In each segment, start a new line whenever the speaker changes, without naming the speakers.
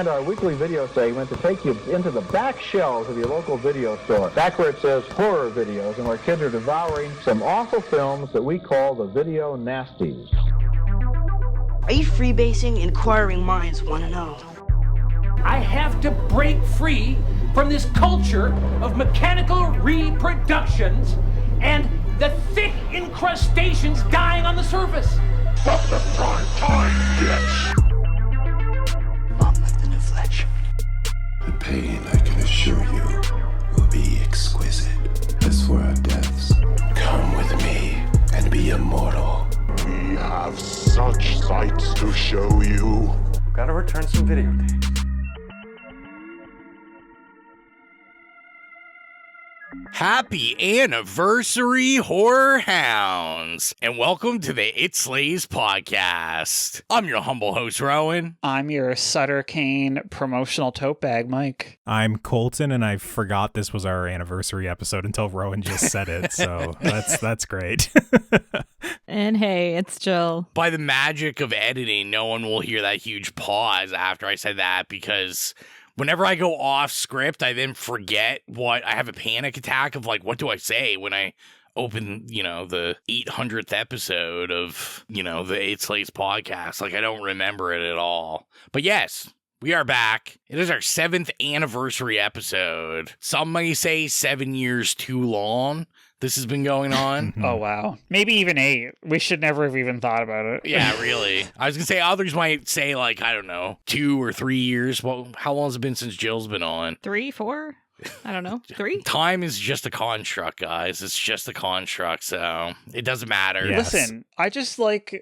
designed our weekly video segment to take you into the back shelves of your local video store, back where it says horror videos, and where kids are devouring some awful films that we call the video nasties.
Are you freebasing? Inquiring minds want to know.
I have to break free from this culture of mechanical reproductions and the thick incrustations dying on the surface.
Fuck the prime time, bitch!
On with the new flesh.
The pain, I can assure you, will be exquisite. As for our deaths, come with me and be immortal.
We have such sights to show you.
Gotta return some videotapes.
Happy anniversary, horror hounds, and welcome to the It Slays podcast. I'm your humble host, Rowan.
I'm your Sutter Kane promotional tote bag, Mike.
I'm Colton, and I forgot this was our anniversary episode until Rowan just said it, so that's great.
And hey, it's Jill.
By the magic of editing, no one will hear that huge pause after I said that, because whenever I go off script, I then forget I have a panic attack of like, what do I say when I open, the 800th episode of, the It Slays podcast. Like, I don't remember it at all. But yes, we are back. It is our 7th anniversary episode. Some may say 7 years too long. This has been going on.
Oh, wow. Maybe even 8. We should never have even thought about it.
Yeah, really. I was going to say others might say, like, I don't know, 2 or 3 years. Well, how long has it been since Jill's been on?
3, 4? I don't know. 3?
Time is just a construct, guys. It's just a construct, so it doesn't matter.
Yes.
Listen, I just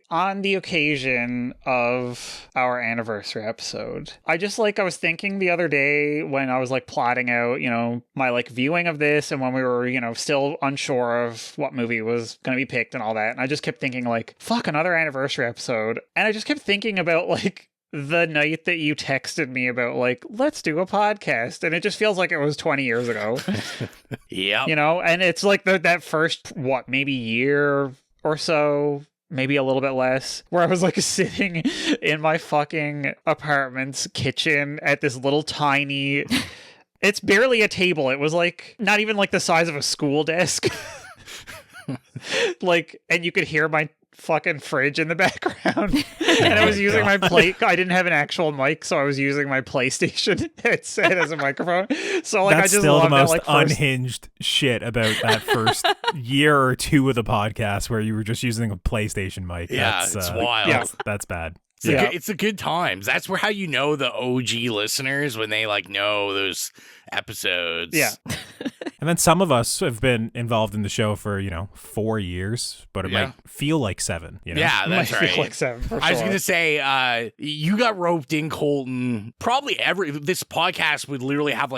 on the occasion of our anniversary episode, I was thinking the other day when I was plotting out, my viewing of this and when we were, still unsure of what movie was going to be picked and all that. And I just kept thinking fuck, another anniversary episode. And I just kept thinking about the night that you texted me about let's do a podcast, and it just feels like it was 20 years ago.
Yep.
And it's that first maybe year or so, maybe a little bit less, where I was sitting in my fucking apartment's kitchen at this little tiny, it's barely a table, it was not even the size of a school desk. And you could hear my fucking fridge in the background, and I was using my plate. I didn't have an actual mic, so I was using my PlayStation headset as a microphone. So
that's
I just
still the
loved
most unhinged shit about that first year or two of the podcast, where you were just using a PlayStation mic.
Yeah, it's wild. Yeah.
That's bad.
It's the good times. That's how you know the OG listeners, when they know those episodes.
Yeah.
And then some of us have been involved in the show for, 4 years, but it might feel like 7.
Yeah, that's right.
Feel like 7 for sure.
I was going to say, you got roped in, Colton. Probably this podcast would literally have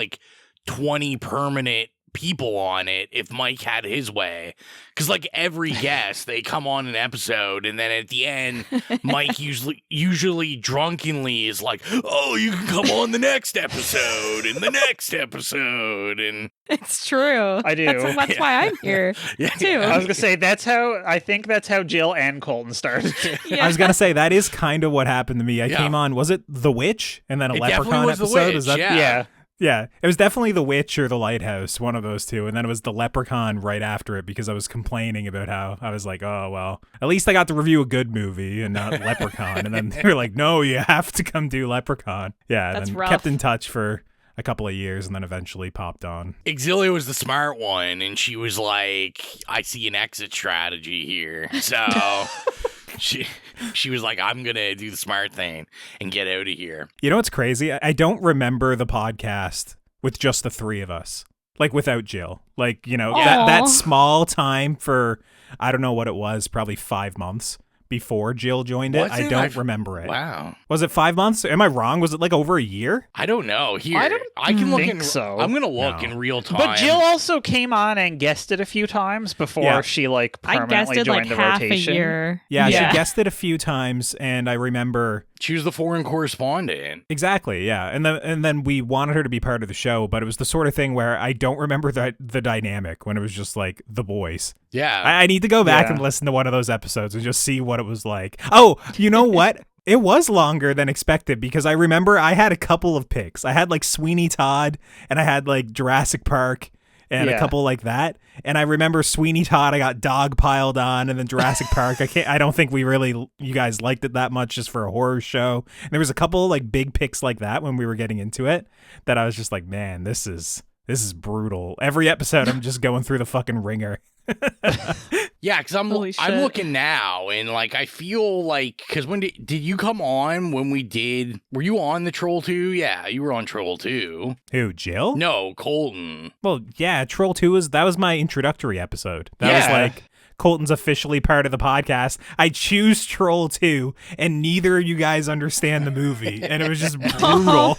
20 permanent people on it if Mike had his way, because every guest, they come on an episode, and then at the end Mike usually drunkenly is oh, you can come on the next episode and the next episode, and
it's true.
I do.
That's why I'm here too.
I was gonna say I think that's how Jill and Colton started.
I was gonna say that is kind of what happened to me. I came on, was it The Witch and then a Leprechaun episode?
Was that
Yeah, it was definitely The Witch or The Lighthouse, one of those two. And then it was The Leprechaun right after it, because I was complaining about how I was oh, well, at least I got to review a good movie and not Leprechaun. And then they were no, you have to come do Leprechaun. Yeah,
that's
and then
rough.
Kept in touch for a couple of years and then eventually popped on.
Exilia was the smart one, and she was I see an exit strategy here. So she was I'm going to do the smart thing and get out of here.
You know what's crazy? I don't remember the podcast with just the 3 of us. Without Jill. That small time for, I don't know what it was, probably 5 months before Jill joined it. I don't remember it.
Wow.
Was it 5 months? Am I wrong? Was it over a year?
I don't know. Here,
I can look so.
I'm going to look in real time.
But Jill also came on and guested a few times before she permanently joined the rotation.
A year.
Yeah, she guested a few times, and I remember
she was the foreign correspondent.
Exactly, yeah. And then we wanted her to be part of the show, but it was the sort of thing where I don't remember the dynamic when it was just the boys.
Yeah.
I need to go back and listen to one of those episodes and just see what it was like. Oh, you know what? It was longer than expected because I remember I had a couple of picks. I had like Sweeney Todd and I had like Jurassic Park and a couple like that. And I remember Sweeney Todd, I got dog piled on, and then Jurassic Park. I don't think you guys liked it that much just for a horror show. And there was a couple like big picks like that when we were getting into it that I was just like, man, this is brutal. Every episode I'm just going through the fucking ringer.
Yeah, because I'm looking now, and like I feel like, because when did you come on when we did? Were you on the Troll 2? Yeah, you were on Troll 2.
Who, Jill?
No, Colton.
Well, yeah, Troll 2 was my introductory episode. That was like Colton's officially part of the podcast. I choose Troll 2, and neither of you guys understand the movie, and it was just brutal.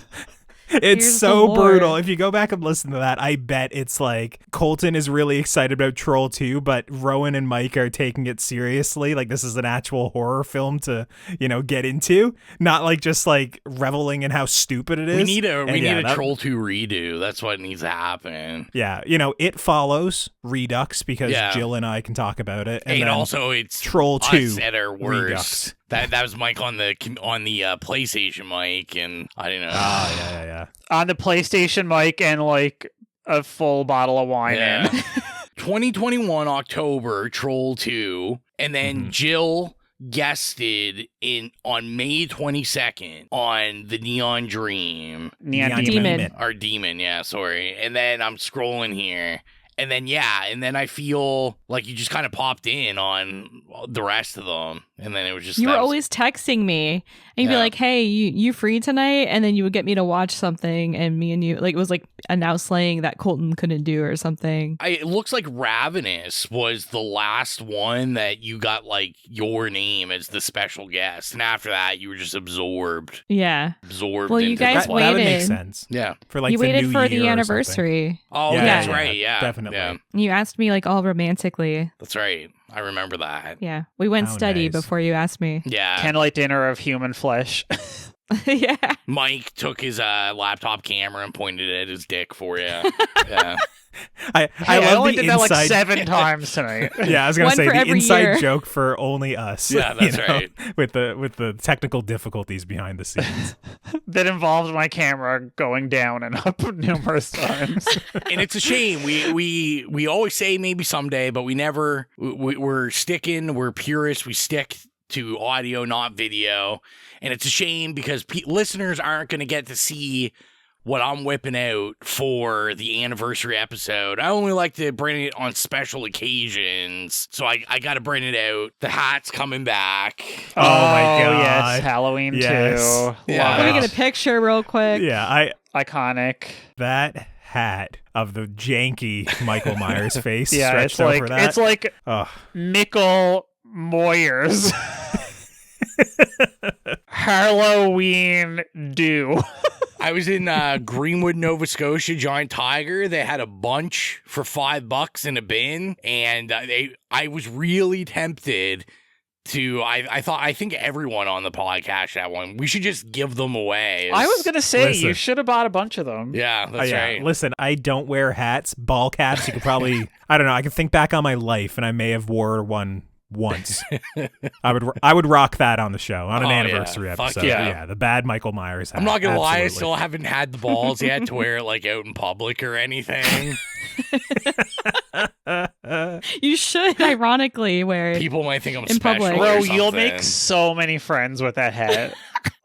It's
Here's
so brutal. If you go back and listen to that, I bet it's like Colton is really excited about Troll 2, but Rowan and Mike are taking it seriously. Like this is an actual horror film to, get into, not like just like reveling in how stupid it is.
We need a Troll 2 redo. That's what needs to happen.
Yeah, It Follows Redux because Jill and I can talk about it.
And also it's
Troll 2
at our worst.
Redux.
That was Mike on the PlayStation mic, and I don't know.
Yeah.
On the PlayStation mic and like a full bottle of wine in.
2021 October, Troll 2, and then Jill guested on May 22nd on the Neon Dream.
Neon
Demon.
Or Demon, yeah, sorry. And then I'm scrolling here. And then I feel like you just kind of popped in on the rest of them. And then it was just...
You were always texting me. And you'd be like, hey, you free tonight? And then you would get me to watch something. And me and you... Like, it was like a now slaying that Colton couldn't do or something.
It looks like Ravenous was the last one that you got, like, your name as the special guest. And after that, you were just absorbed.
Yeah.
Absorbed.
Well, you guys waited.
That would make sense.
Yeah.
For like
you
the
waited
new
for
year
the
or
anniversary.
Oh,
yeah,
that's
yeah,
right. Yeah.
Definitely.
Yeah.
You asked me like all romantically.
That's right. I remember that.
Yeah. We went
How
steady
nice.
before
you asked me.
Yeah.
Candlelight dinner of human flesh.
Yeah.
Mike took his laptop camera and pointed it at his dick for you. Yeah.
I
I
love
only
the
did that like
inside
7 times tonight.
Yeah, I was gonna
One
say
for
the
every
inside
year.
joke for only us.
Yeah, that's right.
With the technical difficulties behind the scenes.
That involved my camera going down and up numerous times.
And it's a shame. We always say maybe someday, but we never. We're sticking. We're purists. We stick to audio, not video. And it's a shame because listeners aren't going to get to see what I'm whipping out for the anniversary episode. I only like to bring it on special occasions, so I got to bring it out. The hat's coming back.
Oh my god!
Yes, Halloween
Yes.
too.
Yeah.
Love
Let me
it.
get a picture real quick.
Yeah,
Iconic.
that hat of the janky Michael Myers face
Yeah,
stretched
it's
over
like
that.
it's like
Ugh.
Mickle Moyers. Halloween do.
I was in Greenwood, Nova Scotia, Giant Tiger. They had a bunch for $5 in a bin, and I was really tempted to. I think everyone on the podcast had one. We should just give them away.
I was gonna say
Listen.
you should have bought a bunch of them.
Yeah, that's
yeah.
right.
Listen, I don't wear hats, ball caps. You could probably, I don't know. I can think back on my life, and I may have wore one once. I would rock that on the show on an anniversary
yeah. Fuck
episode.
yeah.
The bad Michael Myers hat.
I'm not gonna lie, I
Absolutely.
still haven't had the balls yet to wear it like out in public or anything.
You should, ironically, wear it.
People might think I'm
In
special.
public.
or
Bro, you'll
something.
make so many friends with that hat.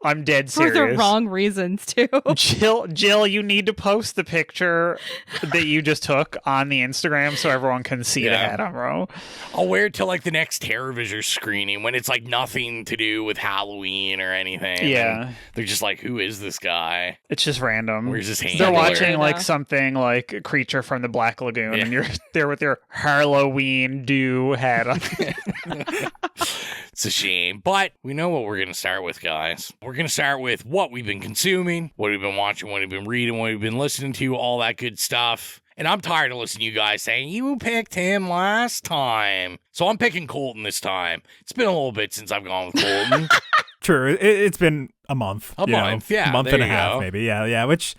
I'm dead
For
serious.
the wrong reasons, too.
Jill, you need to post the picture that you just took on the Instagram so everyone can see the
Yeah.
hat on, bro.
I'll wear it till like the next Terrorvision screening when it's like nothing to do with Halloween or anything.
Yeah.
And they're just like, who is this guy?
It's just random.
Where's his
They're
handler?
watching like
Yeah.
something like a Creature from the Black Lagoon,
Yeah.
and you're there with your Halloween do hat on.
It's a shame, but we know what we're going to start with, guys. We're going to start with what we've been consuming, what we've been watching, what we've been reading, what we've been listening to, all that good stuff. And I'm tired of listening to you guys saying, you picked him last time. So I'm picking Colton this time. It's been a little bit since I've gone with Colton.
True. It's been a month.
A month, yeah.
A month
there
and a
you
half,
go.
maybe. Yeah. Which,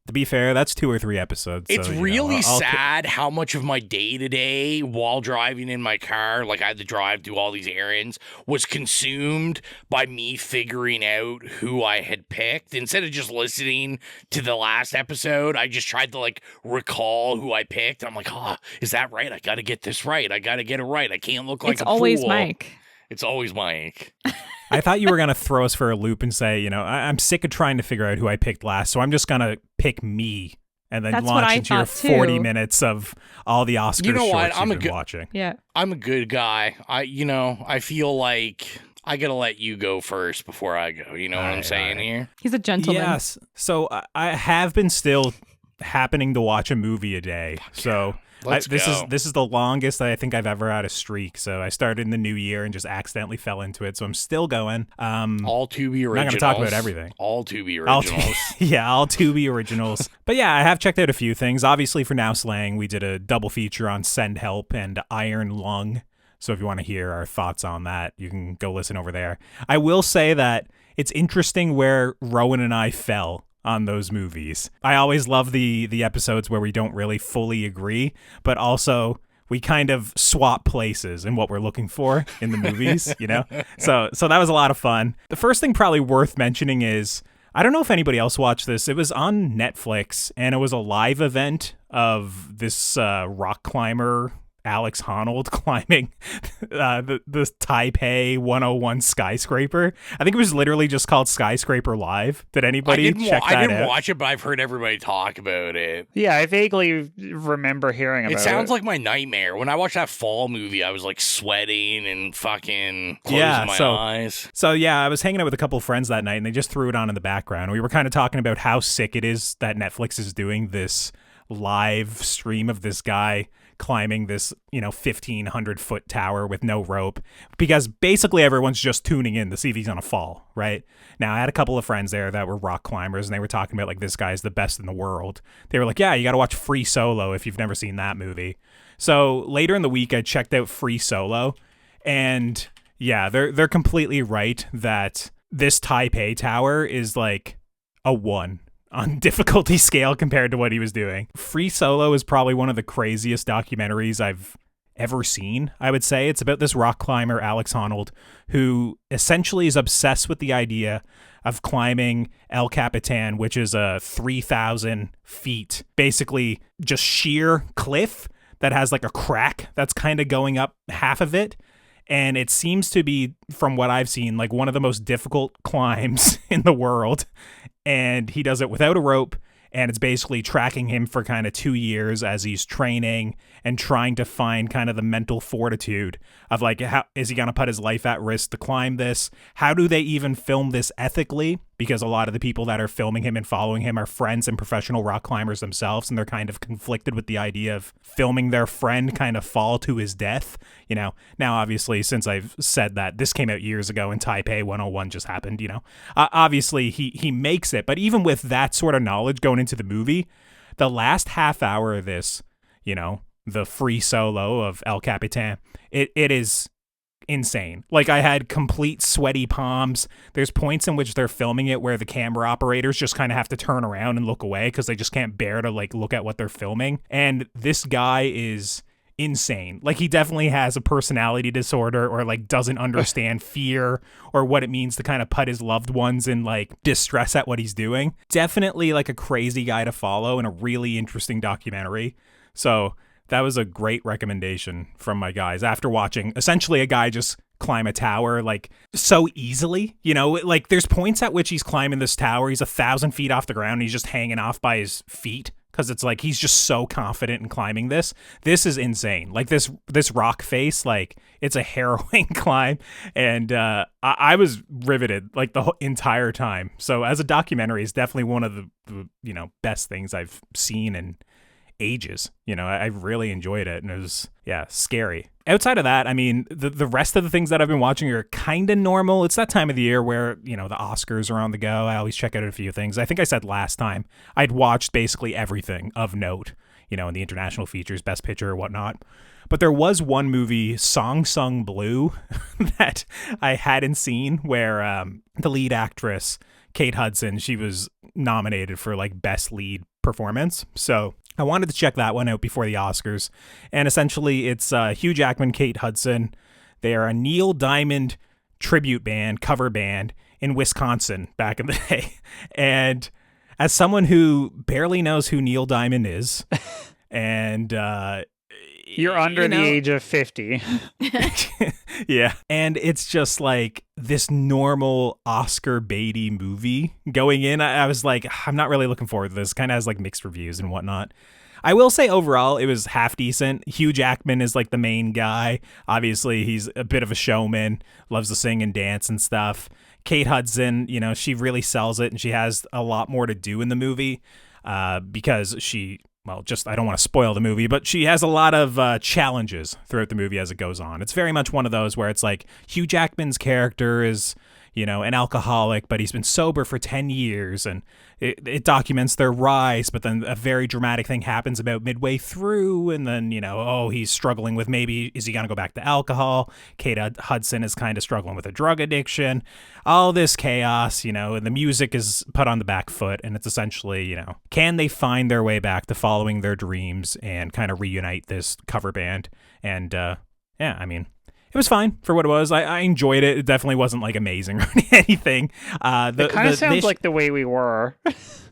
to be fair, that's 2 or 3 episodes.
It's
so,
really
I'll
sad how much of my day-to-day while driving in my car, like I had to drive, do all these errands, was consumed by me figuring out who I had picked. Instead of just listening to the last episode, I just tried to, like, recall who I picked. I'm like, is that right? I got to get this right. I got to get it right. I can't look like
it's
a
always
fool.
Mike.
It's always Mike.
I thought you were going to throw us for a loop and say, I'm sick of trying to figure out who I picked last, so I'm just going to pick me and then
That's what
launch
I
into your
thought,
40
too.
minutes of all the Oscar
You know what?
shorts
I'm
you've
a
been
good-
watching.
Yeah.
I'm a good guy. I feel like I got to let you go first before I go. You know what I'm saying here?
He's a gentleman.
Yes. So I have been still happening to watch a movie a day. So
Let's go.
This is the longest I think I've ever had a streak. So I started in the new year and just accidentally fell into it. So I'm still going.
All Tubi originals.
I'm not going to talk about everything.
All Tubi originals.
All Tubi originals. But yeah, I have checked out a few things. Obviously, for Now Slang, we did a double feature on Send Help and Iron Lung. So if you want to hear our thoughts on that, you can go listen over there. I will say that it's interesting where Rowan and I fell on those movies. I always love the episodes where we don't really fully agree, but also we kind of swap places in what we're looking for in the movies, So that was a lot of fun. The first thing probably worth mentioning is, I don't know if anybody else watched this. It was on Netflix, and it was a live event of this rock climber, Alex Honnold, climbing the Taipei 101 skyscraper. I think it was literally just called Skyscraper Live. Did anybody check that out?
I didn't watch it, but I've heard everybody talk about it.
Yeah, I vaguely remember hearing about it.
It sounds like my nightmare. When I watched that fall movie, I was like sweating and fucking closing my eyes.
So yeah, I was hanging out with a couple of friends that night, and they just threw it on in the background. We were kind of talking about how sick it is that Netflix is doing this live stream of this guy climbing this 1,500 foot tower with no rope, because basically everyone's just tuning in to see if he's gonna fall. Right now, I had a couple of friends there that were rock climbers, and they were talking about, like, this guy's the best in the world. They were like, yeah, you got to watch Free Solo if you've never seen that movie. So later in the week, I checked out Free Solo, and yeah, they're completely right that this Taipei tower is like a 1 on difficulty scale compared to what he was doing. Free Solo is probably one of the craziest documentaries I've ever seen, I would say. It's about this rock climber, Alex Honnold, who essentially is obsessed with the idea of climbing El Capitan, which is a 3,000 feet, basically just sheer cliff that has like a crack that's kind of going up half of it. And it seems to be, from what I've seen, like one of the most difficult climbs in the world. And he does it without a rope, and it's basically tracking him for kind of 2 years as he's training and trying to find kind of the mental fortitude of, like, how is he going to put his life at risk to climb this? How do they even film this ethically? Because a lot of the people that are filming him and following him are friends and professional rock climbers themselves, and they're kind of conflicted with the idea of filming their friend kind of fall to his death. Now, obviously, since I've said that, this came out years ago and Taipei 101 just happened, obviously he makes it, but even with that sort of knowledge going into the movie, the last half hour of this, the Free Solo of El Capitan, it is insane. Like, I had complete sweaty palms. There's points in which they're filming it where the camera operators just kind of have to turn around and look away because they just can't bear to, like, look at what they're filming. And this guy is insane. Like, he definitely has a personality disorder, or like doesn't understand fear or what it means to kind of put his loved ones in like distress at what he's doing. Definitely like a crazy guy to follow and a really interesting documentary. So that was a great recommendation from my guys after watching essentially a guy just climb a tower like so easily. Like, there's points at which he's climbing this tower, he's 1,000 feet off the ground, and he's just hanging off by his feet because it's like he's just so confident in climbing this. This is insane. Like, this rock face, like, it's a harrowing climb, and I was riveted like the whole entire time. So as a documentary, it's definitely one of the best things I've seen in ages. You know, I really enjoyed it, and it was, scary. Outside of that, I mean, the rest of the things that I've been watching are kind of normal. It's that time of the year where, you know, the Oscars are on the go. I always check out a few things. I think I said last time I'd watched basically everything of note, you know, in the international features, Best Picture or whatnot. But there was one movie, Song Sung Blue, that I hadn't seen, where the lead actress, Kate Hudson, she was nominated for like Best Lead Performance. So I wanted to check that one out before the Oscars. And essentially it's Hugh Jackman, Kate Hudson. They are a Neil Diamond tribute band, cover band in Wisconsin back in the day. And as someone who barely knows who Neil Diamond is, and
you're under the age of 50.
Yeah. And it's just like this normal Oscar baity movie going in. I was like, I'm not really looking forward to this. Kind of has like mixed reviews and whatnot. I will say overall, it was half decent. Hugh Jackman is like the main guy. Obviously, he's a bit of a showman, loves to sing and dance and stuff. Kate Hudson, you know, she really sells it, and she has a lot more to do in the movie because she... Well, just, I don't want to spoil the movie, but she has a lot of challenges throughout the movie as it goes on. It's very much one of those where it's like Hugh Jackman's character is, you know, an alcoholic, but he's been sober for 10 years, and it documents their rise, but then a very dramatic thing happens about midway through, and then, you know, oh, he's struggling with maybe, is he going to go back to alcohol? Kate Hudson is kind of struggling with a drug addiction. All this chaos, you know, and the music is put on the back foot, and it's essentially, you know, can they find their way back to following their dreams and kind of reunite this cover band? And, yeah, I mean... It was fine for what it was. I enjoyed it. It definitely wasn't like amazing or anything.
It kind of sounds like The Way We Were.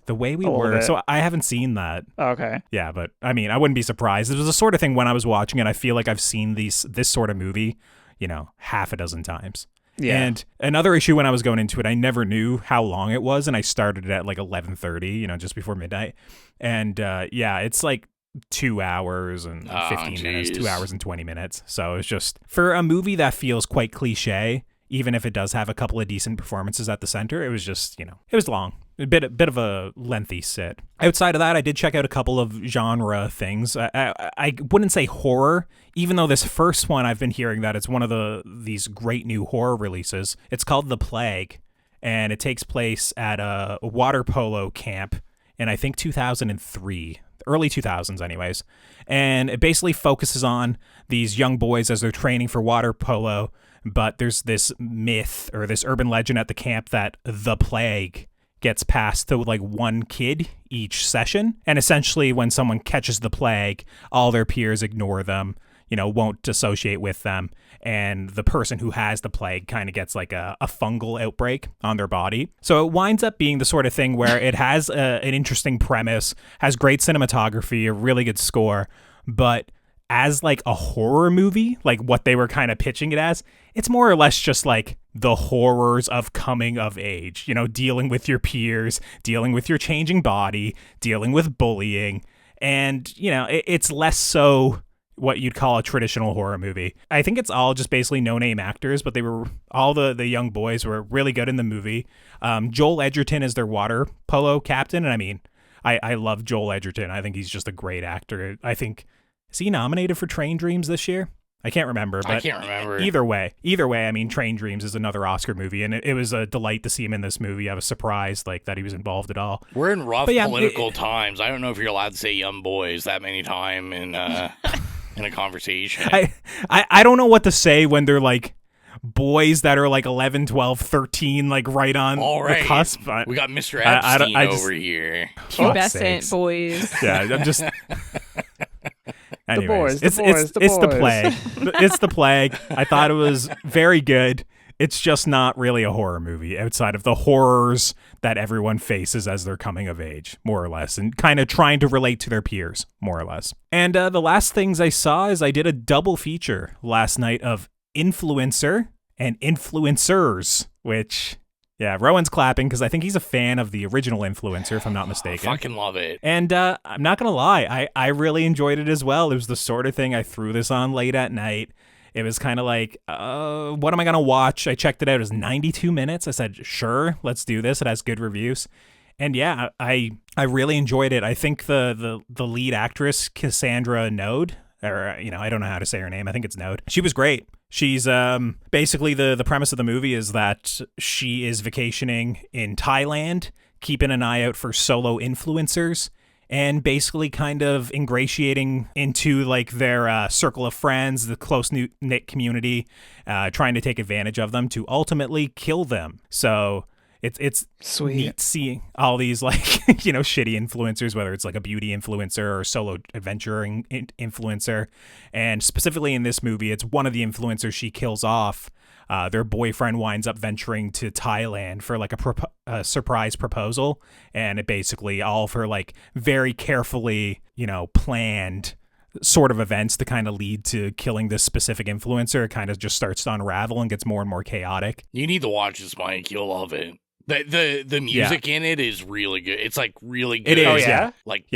The Way We Were. So I haven't seen that.
Okay.
Yeah, but I mean, I wouldn't be surprised. It was the sort of thing when I was watching it, I feel like I've seen this sort of movie, you know, half a dozen times. Yeah. And another issue when I was going into it, I never knew how long it was, and I started it at like 11:30, you know, just before midnight. And it's like 2 hours and 15 minutes, 2 hours and 20 minutes. So it's just for a movie that feels quite cliche, even if it does have a couple of decent performances at the center, it was just, you know, it was long. A bit of a lengthy sit. Outside of that, I did check out a couple of genre things. I wouldn't say horror, even though this first one I've been hearing that it's one of these great new horror releases. It's called The Plague, and it takes place at a water polo camp in, I think, 2003. Early 2000s anyways. And it basically focuses on these young boys as they're training for water polo, but there's this myth or this urban legend at the camp that the plague gets passed to like one kid each session. And essentially when someone catches the plague, all their peers ignore them, you know, won't associate with them. And the person who has the plague kind of gets like a fungal outbreak on their body. So it winds up being the sort of thing where it has an interesting premise, has great cinematography, a really good score, but as like a horror movie, like what they were kind of pitching it as, it's more or less just like the horrors of coming of age, you know, dealing with your peers, dealing with your changing body, dealing with bullying. And, you know, it's less so what you'd call a traditional horror movie. I think it's all just basically no-name actors, but they were all the young boys were really good in the movie. Joel Edgerton is their water polo captain, and I mean, I love Joel Edgerton. I think he's just a great actor. I think, is he nominated for Train Dreams this year? I can't remember. But
I can't remember.
Either way, I mean, Train Dreams is another Oscar movie, and it was a delight to see him in this movie. I was surprised like that he was involved at all.
We're in rough political times. I don't know if you're allowed to say young boys that many times in a conversation.
I don't know what to say when they're like boys that are like 11, 12, 13, like right on the cusp.
We got Mr. Epstein over here.
Pubescent boys.
Yeah, I'm just...
Anyways,
it's the plague. It's the plague. I thought it was very good. It's just not really a horror movie outside of the horrors that everyone faces as they're coming of age, more or less, and kind of trying to relate to their peers, more or less. And the last things I saw is I did a double feature last night of Influencer and Influencers, which... Yeah, Rowan's clapping because I think he's a fan of the original Influencer, if I'm not mistaken.
I fucking love it.
And I'm not going to lie, I really enjoyed it as well. It was the sort of thing I threw this on late at night. It was kind of like, what am I going to watch? I checked it out. It was 92 minutes. I said, sure, let's do this. It has good reviews. And yeah, I really enjoyed it. I think the lead actress, Cassandra Node, or I don't know how to say her name. I think it's Node. She was great. She's basically the premise of the movie is that she is vacationing in Thailand, keeping an eye out for solo influencers, and basically kind of ingratiating into like their circle of friends, the close-knit community, trying to take advantage of them to ultimately kill them. So it's
sweet
neat seeing all these like shitty influencers, whether it's like a beauty influencer or solo adventuring influencer. And specifically in this movie, it's one of the influencers she kills off. Their boyfriend winds up venturing to Thailand for like a surprise proposal, and it basically all of her like very carefully planned sort of events to kind of lead to killing this specific influencer. It kind of just starts to unravel and gets more and more chaotic.
You need to watch this, Mike. You'll love it. The music in it is really good. It's like really good.
It is,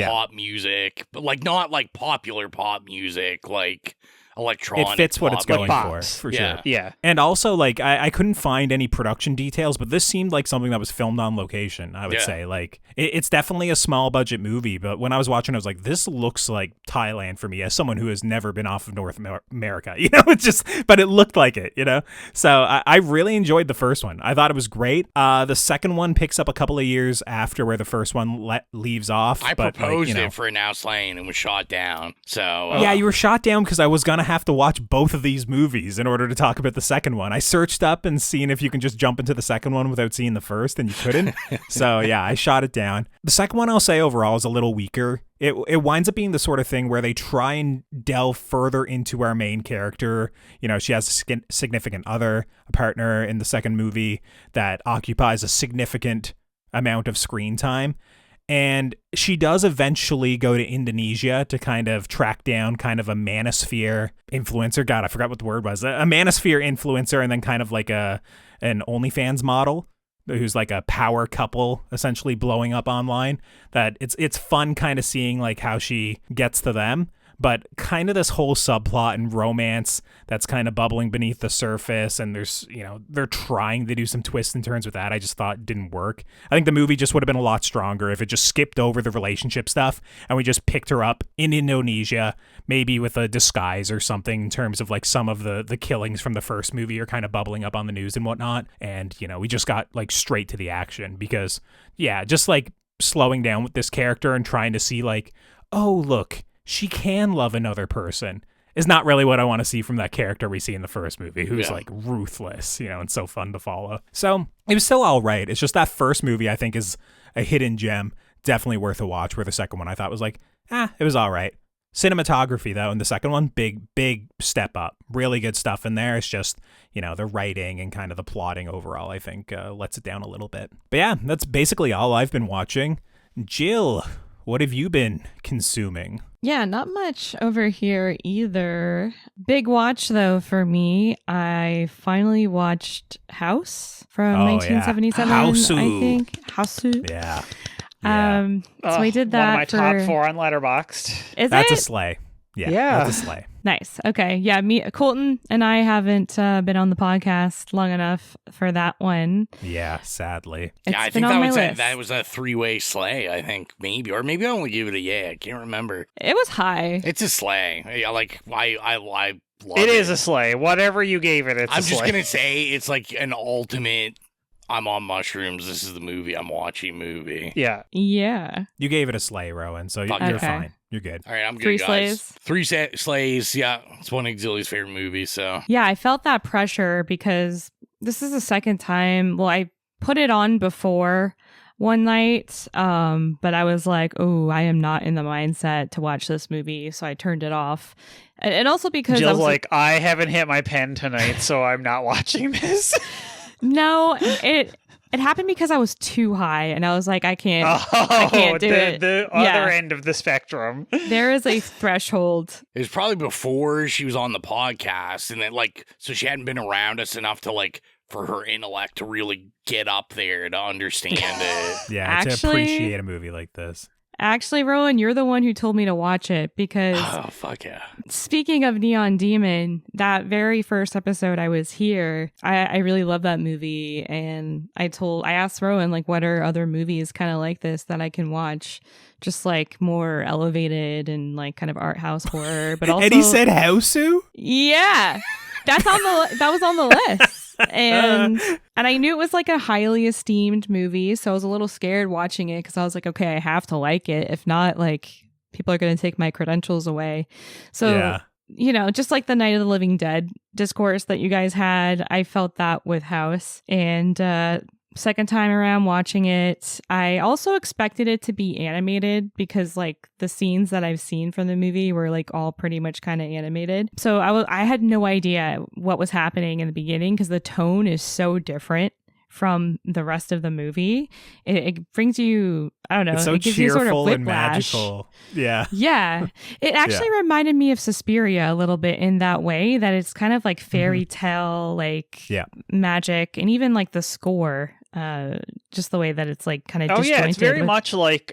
pop music, but like not like popular pop music, like electronic.
It fits what
pop.
it's going for sure. Yeah. And also, like, I couldn't find any production details, but this seemed like something that was filmed on location, I would say. Like, it's definitely a small budget movie, but when I was watching, I was like, this looks like Thailand for me as someone who has never been off of North America, but it looked like it, So I really enjoyed the first one. I thought it was great. The second one picks up a couple of years after where the first one leaves off.
I proposed it for Now Slain and was shot down. So
yeah, you were shot down because I was going to have to watch both of these movies in order to talk about the second one. I searched up and seen if you can just jump into the second one without seeing the first, and you couldn't. So yeah, I shot it down. The second one, I'll say overall, is a little weaker. It winds up being the sort of thing where they try and delve further into our main character. She has a significant other, a partner in the second movie that occupies a significant amount of screen time. And she does eventually go to Indonesia to kind of track down kind of a manosphere influencer. God, I forgot what the word was. A manosphere influencer, and then kind of like an OnlyFans model who's like a power couple essentially blowing up online. That it's fun kind of seeing like how she gets to them. But kind of this whole subplot and romance that's kind of bubbling beneath the surface, and there's, they're trying to do some twists and turns with that. I just thought it didn't work. I think the movie just would have been a lot stronger if it just skipped over the relationship stuff and we just picked her up in Indonesia, maybe with a disguise or something, in terms of like some of the killings from the first movie are kind of bubbling up on the news and whatnot. And, we just got like straight to the action because, just like slowing down with this character and trying to see like, oh, look, she can love another person is not really what I want to see from that character we see in the first movie, who's like ruthless, and so fun to follow. So it was still all right. It's just that first movie I think is a hidden gem, definitely worth a watch, where the second one I thought was like, it was all right. Cinematography, though, in the second one, big step up. Really good stuff in there. It's just, the writing and kind of the plotting overall, I think, lets it down a little bit. But yeah, that's basically all I've been watching. Jill, what have you been consuming?
Yeah, not much over here either. Big watch, though, for me. I finally watched House from 1977, I think. Housu.
Yeah.
So we did that.
One of my top 4 on Letterboxd.
That's a slay. Yeah, that's a slay.
Nice. Okay. Yeah, Colton and I haven't been on the podcast long enough for that one.
Yeah, sadly.
I think that was a 3-way slay, I think, maybe. Or maybe I only give it a yay. I can't remember.
It was high.
It's a slay. I love
it. It is a slay. Whatever you gave it, it's a slay.
I'm just going to say it's like an ultimate, I'm on mushrooms, this is the movie I'm watching movie.
Yeah.
You gave it a slay, Rowan, so you're fine. You're good.
All right, I'm good,
3
guys.
slays.
3 slays, yeah. It's one of Exili's favorite movies, so.
Yeah, I felt that pressure because this is the second time. Well, I put it on before one night, but I was like, oh, I am not in the mindset to watch this movie, so I turned it off. And also because
Jill's like, I haven't hit my pen tonight, so I'm not watching this.
No, it happened because I was too high, and I was like, I can't do it.
The other end of the spectrum.
There is a threshold.
It was probably before she was on the podcast, and then so she hadn't been around us enough to for her intellect to really get up there to understand it.
Yeah, to appreciate a movie like this.
Actually, Rowan, you're the one who told me to watch it because
Oh, fuck yeah.
speaking of Neon Demon, that very first episode I was here, I really love that movie. And I asked Rowan, like, what are other movies kind of like this that I can watch? Just like more elevated and like kind of art house horror. But also,
And he said Hausu?
yeah, that was on the list. And I knew it was like a highly esteemed movie, so I was a little scared watching it because I was like, okay, I have to like it. If not, like, people are going to take my credentials away. So, you know, just like the Night of the Living Dead discourse that you guys had, I felt that with House. And second time around watching it, I also expected it to be animated because like the scenes that I've seen from the movie were like all pretty much kind of animated. So I had no idea what was happening in the beginning because the tone is so different from the rest of the movie. It brings you, I don't know,
it's so
it gives
cheerful
you sort of
and magical. Yeah.
Yeah. It actually reminded me of Suspiria a little bit in that way, that it's kind of like fairy tale, like magic, and even like the score. Just the way that it's like kind of disjointed.
It's very much like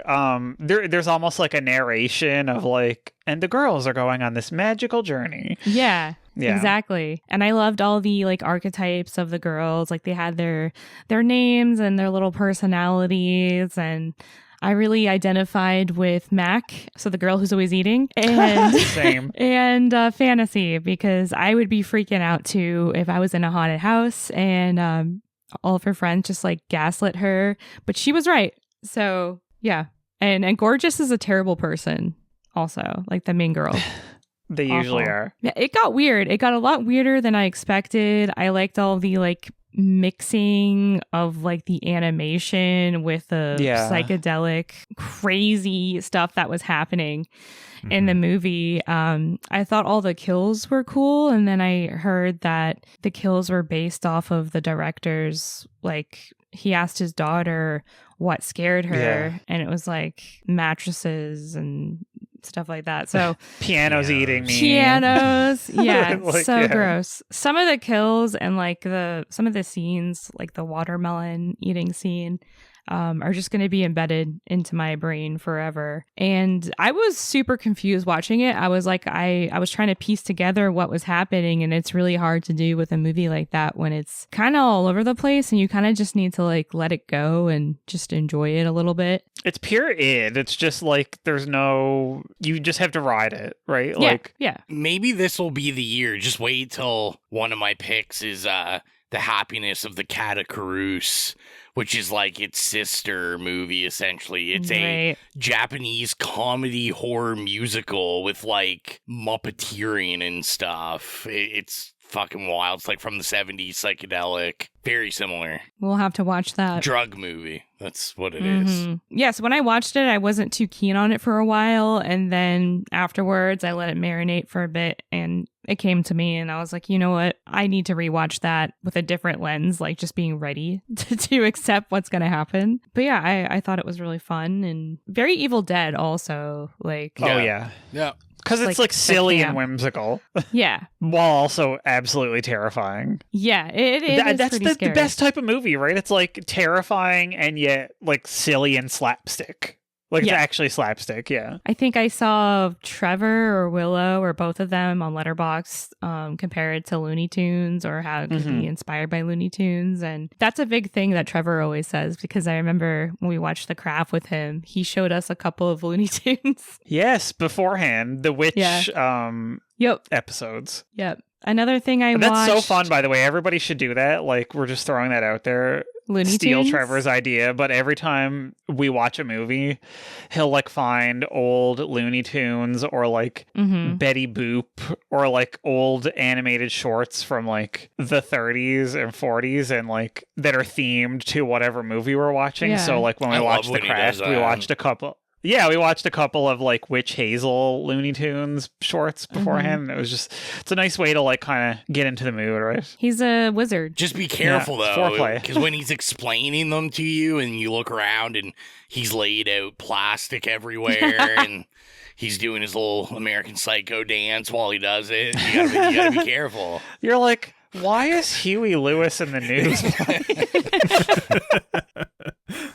there's almost like a narration of like, and the girls are going on this magical journey.
Yeah, exactly. And I loved all the like archetypes of the girls. Like they had their names and their little personalities, and I really identified with Mac, so the girl who's always eating, and
same,
and Fantasy, because I would be freaking out too if I was in a haunted house and all of her friends just like gaslit her, but she was right. So yeah, and Gorgeous is a terrible person, also, like the main girl.
They usually are.
Yeah, it got weird. It got a lot weirder than I expected. I liked all the like mixing of like the animation with the psychedelic crazy stuff that was happening in the movie. I thought all the kills were cool, and then I heard that the kills were based off of the director's, like, he asked his daughter what scared her, and it was like mattresses and stuff like that. So
pianos eating me.
Pianos. Yeah. Like, so gross. Some of the kills and like some of the scenes, like the watermelon eating scene, are just going to be embedded into my brain forever. And I was super confused watching it. I was like, I was trying to piece together what was happening, and it's really hard to do with a movie like that when it's kind of all over the place and you kind of just need to like let it go and just enjoy it a little bit.
It's pure id. It's just like you just have to ride it, right?
Yeah,
like,
yeah.
Maybe this will be the year. Just wait till one of my picks is The Happiness of the Cat of Carouse, which is like its sister movie, essentially. It's a Japanese comedy horror musical with like Muppeteering and stuff. It's fucking wild. It's like from the 70s, psychedelic. Very similar.
We'll have to watch that.
Drug movie. That's what it is.
Yes, when I watched it, I wasn't too keen on it for a while. And then afterwards, I let it marinate for a bit, and it came to me, and I was like, you know what? I need to rewatch that with a different lens, like just being ready to accept what's going to happen. But yeah, I thought it was really fun, and very Evil Dead also. Like,
yeah. Because it's like silly and whimsical.
Yeah.
While also absolutely terrifying.
Yeah, it is.
That's the best type of movie, right? It's like terrifying and yet like silly and slapstick. Like, it's actually slapstick, yeah.
I think I saw Trevor or Willow or both of them on Letterboxd compare it to Looney Tunes, or how it could be inspired by Looney Tunes. And that's a big thing that Trevor always says, because I remember when we watched The Craft with him, he showed us a couple of Looney Tunes.
Yes, beforehand. The witch episodes.
Yep. Another thing I watched...
That's so fun, by the way. Everybody should do that. Like, we're just throwing that out there. Steal Trevor's idea, but every time we watch a movie, he'll like find old Looney Tunes or like Betty Boop or like old animated shorts from like the 30s and 40s and like that are themed to whatever movie we're watching. So like when we watched The Craft, we watched a couple. Yeah, we watched a couple of like Witch Hazel Looney Tunes shorts beforehand. It's a nice way to like kind of get into the mood, right?
He's a wizard.
Just be careful though, because when he's explaining them to you and you look around and he's laid out plastic everywhere and he's doing his little American Psycho dance while he does it, you gotta be careful.
You're like, why is Huey Lewis in the news?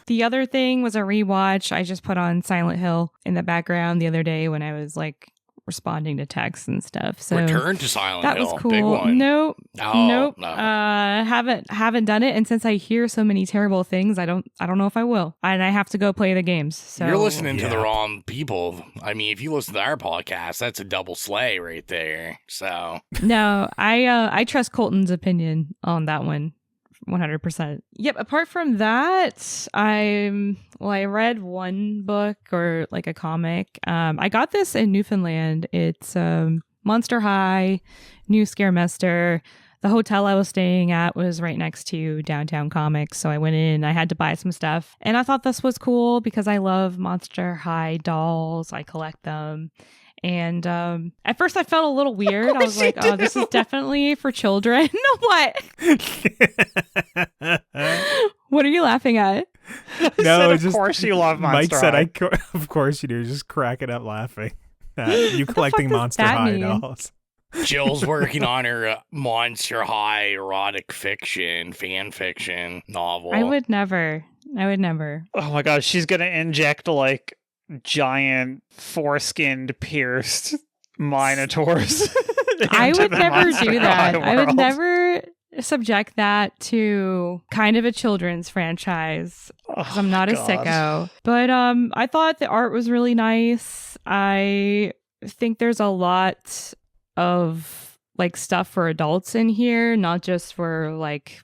The other thing was a rewatch. I just put on Silent Hill in the background the other day when I was like responding to texts and stuff. So
Return to Silent
that
Hill.
was cool.
Big one.
Nope.
No.
Haven't done it, and since I hear so many terrible things, I don't know if I will. And I have to go play the games. So
You're listening to the wrong people. I mean, if you listen to our podcast, that's a double slay right there. So
no, I trust Colton's opinion on that one. 100%. Yep. Apart from that, I read one book or like a comic. I got this in Newfoundland. It's Monster High, New Scaremester. The hotel I was staying at was right next to Downtown Comics, so I went in. I had to buy some stuff, and I thought this was cool because I love Monster High dolls. I collect them. And at first I felt a little weird. I was like, oh, this is definitely for children. What? What are you laughing at?
No, of course you love Monster
Mike said,
High.
Of course you do. Just cracking up laughing. You collecting Monster High dolls.
Jill's working on her Monster High erotic fiction, fan fiction novel.
I would never.
Oh my god, she's gonna inject like giant foreskinned pierced minotaurs.
I would never
Monster
do that.
High
I would
world.
never subject that to kind of a children's franchise because I'm not a sicko. But I thought the art was really nice. I think there's a lot of like stuff for adults in here, not just for like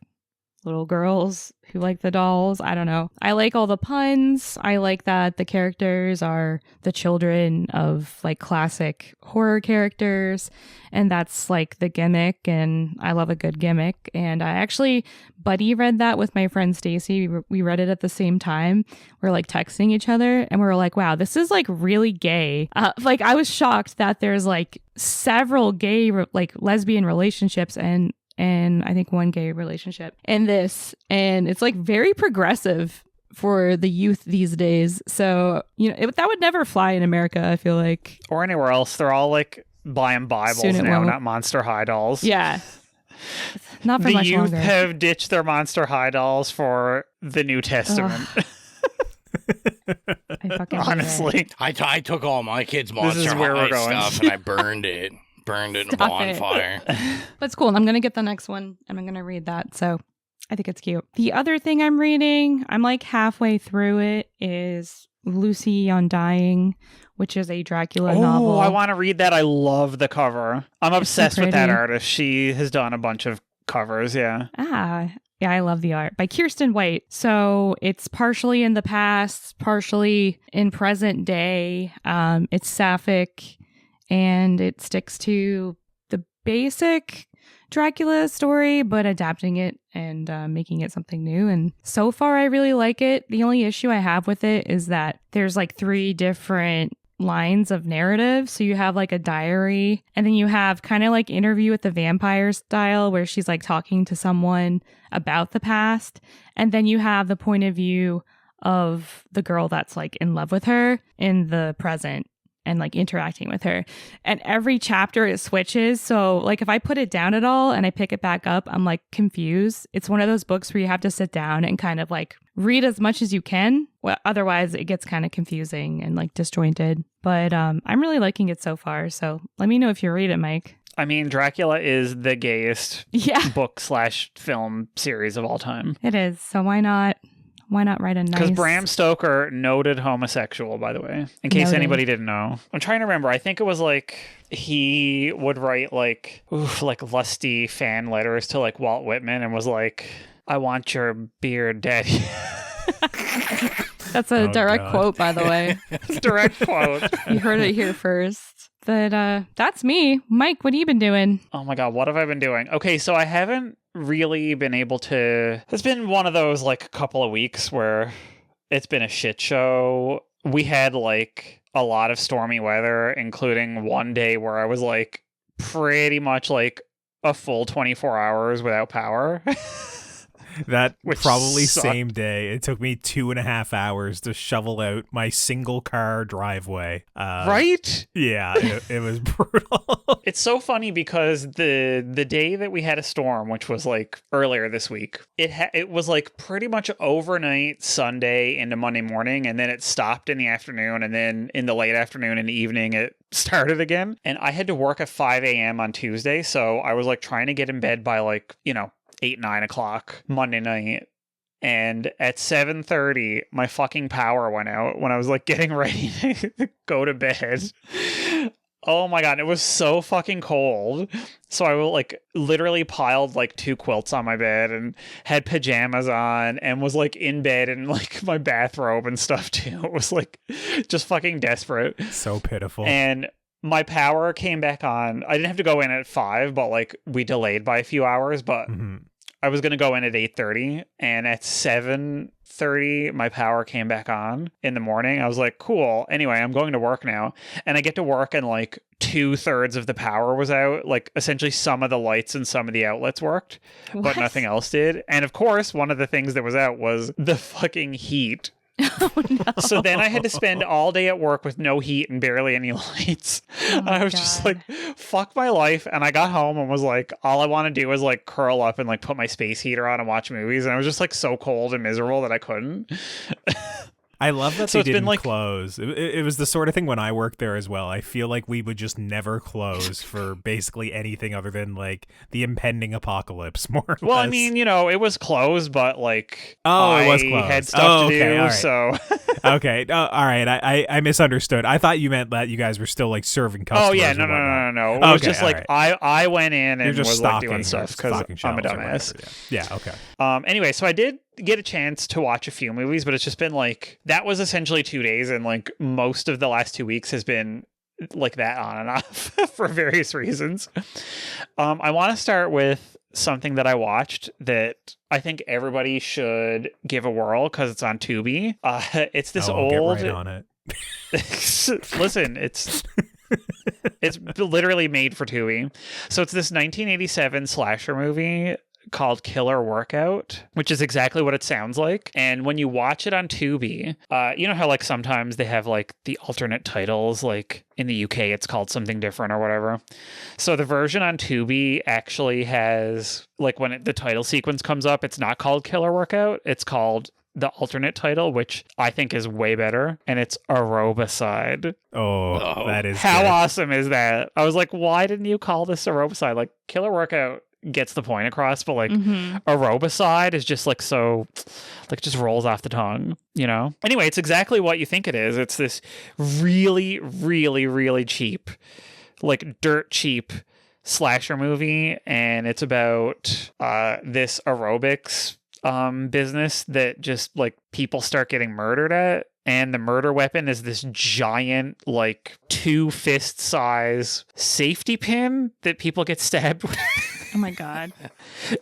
little girls who like the dolls. I don't know. I like all the puns. I like that the characters are the children of like classic horror characters, and that's like the gimmick, and I love a good gimmick. And I actually buddy read that with my friend Stacy. We read it at the same time. We're like texting each other and we were like, wow, this is like really gay. Like I was shocked that there's like several gay like lesbian relationships and I think one gay relationship in this, and it's like very progressive for the youth these days. So, you know, that would never fly in America, I feel like.
Or anywhere else. They're all like buying Bibles
Soon it
now,
won't.
not Monster High dolls.
Yeah. Not for
the
much
youth
longer.
have ditched their Monster High dolls for the New Testament.
I fucking hate
Honestly.
it.
I took all my kids'
is
Monster
where
High
we're going.
stuff and I burned it. Burned it in a
Stop it.
bonfire.
But it's cool. And I'm going to get the next one and I'm going to read that. So I think it's cute. The other thing I'm reading, I'm like halfway through it, is Lucy Undying, which is a Dracula novel.
Oh, I want to read that. I love the cover. I'm obsessed with that
pretty.
artist. She has done a bunch of covers, yeah.
Yeah, I love the art. By Kirsten White. So it's partially in the past, partially in present day. It's sapphic, and it sticks to the basic Dracula story, but adapting it and making it something new. And so far, I really like it. The only issue I have with it is that there's like 3 different lines of narrative. So you have like a diary, and then you have kind of like Interview with the Vampire style where she's like talking to someone about the past, and then you have the point of view of the girl that's like in love with her in the present and like interacting with her. And every chapter it switches. So like if I put it down at all and I pick it back up, I'm like confused. It's one of those books where you have to sit down and kind of like read as much as you can. Well, otherwise it gets kind of confusing and like disjointed. But I'm really liking it so far. So let me know if you read it, Mike.
I mean, Dracula is the gayest
Yeah,
book/film series of all time.
it is. So why not write a nice...
Because Bram Stoker, noted homosexual, by the way, in case
Noted.
anybody didn't know. I'm trying to remember. I think it was like he would write like lusty fan letters to like Walt Whitman and was like, I want your beard, daddy.
That's a direct
God.
quote, by the way.
Direct quote.
You heard it here first. But that's me. Mike, what have you been doing?
Oh my God, what have I been doing? Okay, so I haven't really been able to... It's been one of those like couple of weeks where it's been a shit show. We had like a lot of stormy weather, including one day where I was like pretty much like a full 24 hours without power.
That
Which
probably
sucked.
same day, it took me 2.5 hours to shovel out my single car driveway.
Right?
Yeah, it was brutal.
It's so funny because the day that we had a storm, which was like earlier this week, it was like pretty much overnight Sunday into Monday morning, and then it stopped in the afternoon, and then in the late afternoon and evening it started again. And I had to work at 5 a.m. on Tuesday, so I was like trying to get in bed by like, 8, 9 o'clock Monday night. And at 7:30, my fucking power went out when I was like getting ready to go to bed. Oh my God, it was so fucking cold. So I like literally piled like 2 quilts on my bed and had pajamas on and was like in bed in like my bathrobe and stuff too. It was like just fucking desperate.
So pitiful.
And my power came back on. I didn't have to go in at 5, but like we delayed by a few hours, but I was going to go in at 8:30, and at 7:30 my power came back on in the morning. I was like, cool. Anyway, I'm going to work now. And I get to work and like 2/3 of the power was out. Like essentially some of the lights and some of the outlets worked, but nothing else did. And of course, one of the things that was out was the fucking heat.
Oh, no.
So then I had to spend all day at work with no heat and barely any lights. And I was just like, fuck my life. And I got home and was like, all I want to do is like curl up and like put my space heater on and watch movies. And I was just like so cold and miserable that I couldn't.
I love that
So
they
it's been,
didn't
like-
close. It was the sort of thing when I worked there as well. I feel like we would just never close for basically anything other than like the impending apocalypse, more or
Well,
less.
I mean, it was closed, but like
it was
I
closed.
had stuff to do,
all right.
so
Okay, all right. I misunderstood. I thought you meant that you guys were still like serving customers.
Oh yeah,
or
no.
whatnot.
It was
Okay,
just
all
like
right.
I went in
You're
and
just
was like
stocking
doing
or
stuff because
stocking
I'm a
shelves or
dumbass.
whatever, yeah, okay.
Anyway, so I did get a chance to watch a few movies, but it's just been like that was essentially 2 days, and like most of the last 2 weeks has been like that on and off for various reasons. I want to start with something that I watched that I think everybody should give a whirl because it's on Tubi. It's this
I'll
old.
Get right on it.
Listen, it's literally made for Tubi. So it's this 1987 slasher movie called Killer Workout, which is exactly what it sounds like. And when you watch it on Tubi, you know how like sometimes they have like the alternate titles, like in the UK it's called something different or whatever. So the version on Tubi actually has like when the title sequence comes up, it's not called Killer Workout, it's called the alternate title, which I think is way better, and it's Aerobicide.
Oh, that is
how
good.
awesome is that? I was like, why didn't you call this Aerobicide? Like Killer Workout gets the point across, but like Aerobicide is just like so like just rolls off the tongue, Anyway, it's exactly what you think it is. It's this really, really, really cheap, like dirt cheap slasher movie, and it's about this aerobics business that just like people start getting murdered at, and the murder weapon is this giant like 2 fist size safety pin that people get stabbed with.
Oh my God.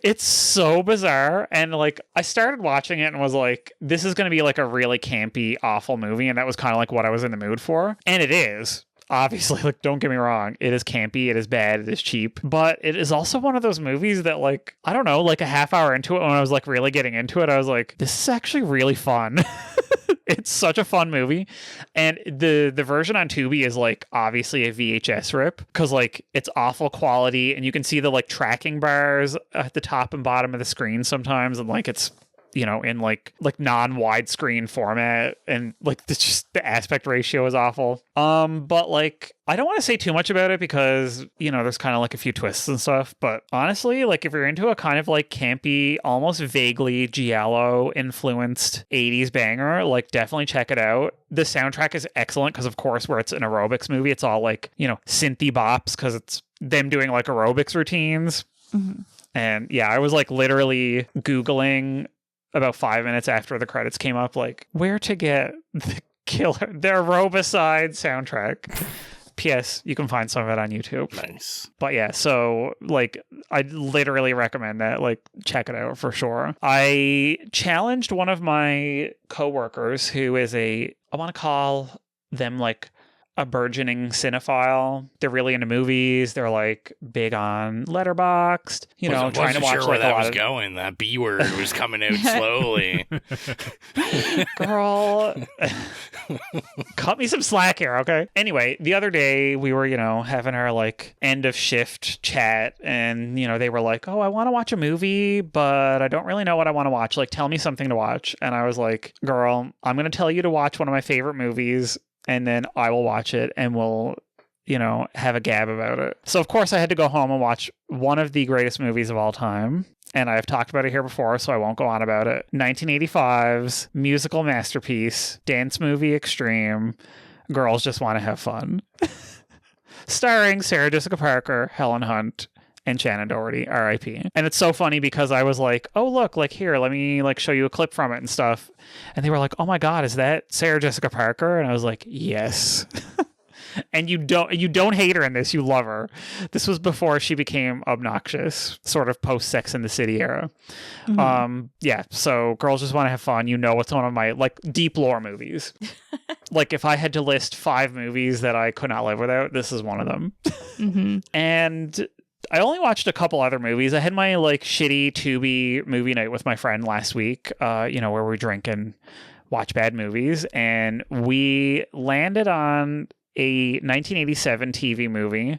It's so bizarre. And like I started watching it and was like, this is going to be like a really campy, awful movie, and that was kind of like what I was in the mood for. And it is. Obviously, like, don't get me wrong. It is campy. It is bad. It is cheap. But it is also one of those movies that, like, I don't know, like a half hour into it, when I was, like, really getting into it, I was like, this is actually really fun. It's such a fun movie. And the version on Tubi is, like, obviously a VHS rip because, like, it's awful quality. And you can see the, like, tracking bars at the top and bottom of the screen sometimes. And, like, it's in like non-widescreen format, and like the aspect ratio is awful. But like I don't want to say too much about it because there's kind of like a few twists and stuff. But honestly, like if you're into a kind of like campy, almost vaguely giallo influenced 80s banger, like definitely check it out. The soundtrack is excellent because of course where it's an aerobics movie, it's all like synthy bops because it's them doing like aerobics routines. And yeah, I was like literally Googling about 5 minutes after the credits came up, like where to get the Aerobicide soundtrack. P.S. You can find some of it on YouTube.
Nice.
But yeah, so like I literally recommend that. Like check it out for sure. I challenged one of my coworkers who is I want to call them like a burgeoning cinephile. They're really into movies. They're like big on Letterboxd, trying to watch
sure
like
where that
a lot
was
of
going. That B word was coming out slowly.
Girl, cut me some slack here, okay? Anyway, the other day we were, having our like end of shift chat, and they were like, "Oh, I want to watch a movie, but I don't really know what I want to watch. Like, tell me something to watch." And I was like, "Girl, I'm going to tell you to watch one of my favorite movies, and then I will watch it, and we'll have a gab about it." So of course I had to go home and watch one of the greatest movies of all time. And I've talked about it here before, so I won't go on about it. 1985's musical masterpiece, dance movie extreme, Girls Just Want to Have Fun. Starring Sarah Jessica Parker, Helen Hunt, and Shannon Doherty, R.I.P. And it's so funny because I was like, "Oh, look, like here, let me like show you a clip from it and stuff." And they were like, "Oh my God, is that Sarah Jessica Parker?" And I was like, "Yes." And you don't hate her in this, you love her. This was before she became obnoxious, sort of post Sex and the City era. Mm-hmm. So Girls Just Want to Have Fun, it's one of my like deep lore movies. Like if I had to list 5 movies that I could not live without, this is one of them. Mm-hmm. And I only watched a couple other movies. I had my like shitty Tubi movie night with my friend last week, where we drink and watch bad movies, and we landed on a 1987 TV movie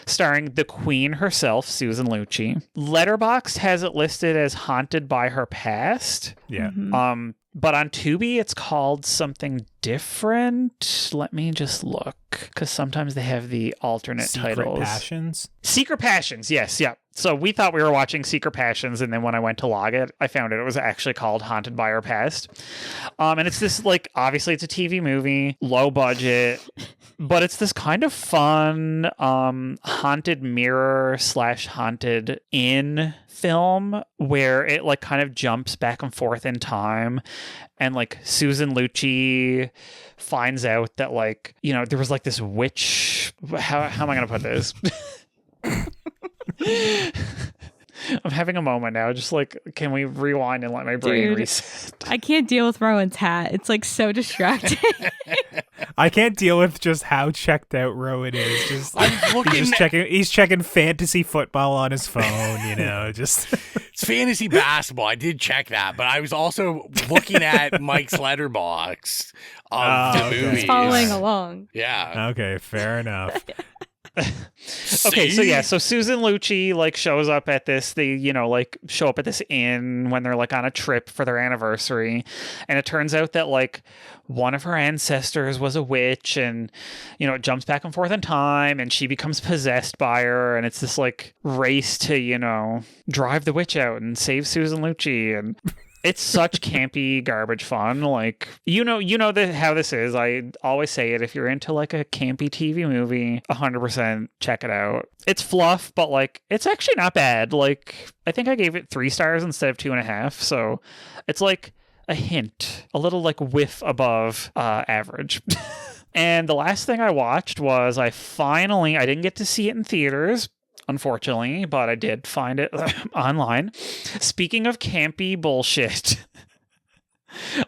starring the Queen herself, Susan Lucci. Letterboxd has it listed as Haunted by Her Past.
Yeah.
Mm-hmm. But on Tubi, it's called something different. Let me just look, because sometimes they have the alternate titles.
Secret Passions?
Secret Passions, yes, yeah. So we thought we were watching Secret Passions, and then when I went to log it, I found it was actually called Haunted by Her Past. And it's this, like, obviously it's a TV movie, low budget, but it's this kind of fun haunted mirror / haunted inn film where it like kind of jumps back and forth in time, and like Susan Lucci finds out that like there was like this witch. How am I gonna put this? I'm having a moment now. Just like, can we rewind and let my brain reset?
I can't deal with Rowan's hat. It's like so distracting.
I can't deal with just how checked out Rowan is. Just he's checking fantasy football on his phone, just
it's fantasy basketball. I did check that, but I was also looking at Mike's letterbox of the movies.
He's following along.
Yeah.
Okay, fair enough.
Okay, so Susan Lucci like shows up at this, they show up at this inn when they're like on a trip for their anniversary, and it turns out that like one of her ancestors was a witch, and it jumps back and forth in time, and she becomes possessed by her, and it's this like race to drive the witch out and save Susan Lucci, and it's such campy garbage fun. Like, how this is. I always say it. If you're into like a campy TV movie, 100% check it out. It's fluff, but like, it's actually not bad. Like, I think I gave it 3 stars instead of 2.5. So it's like a hint, a little like whiff above average. And the last thing I watched was I didn't get to see it in theaters, unfortunately, but I did find it online. Speaking of campy bullshit,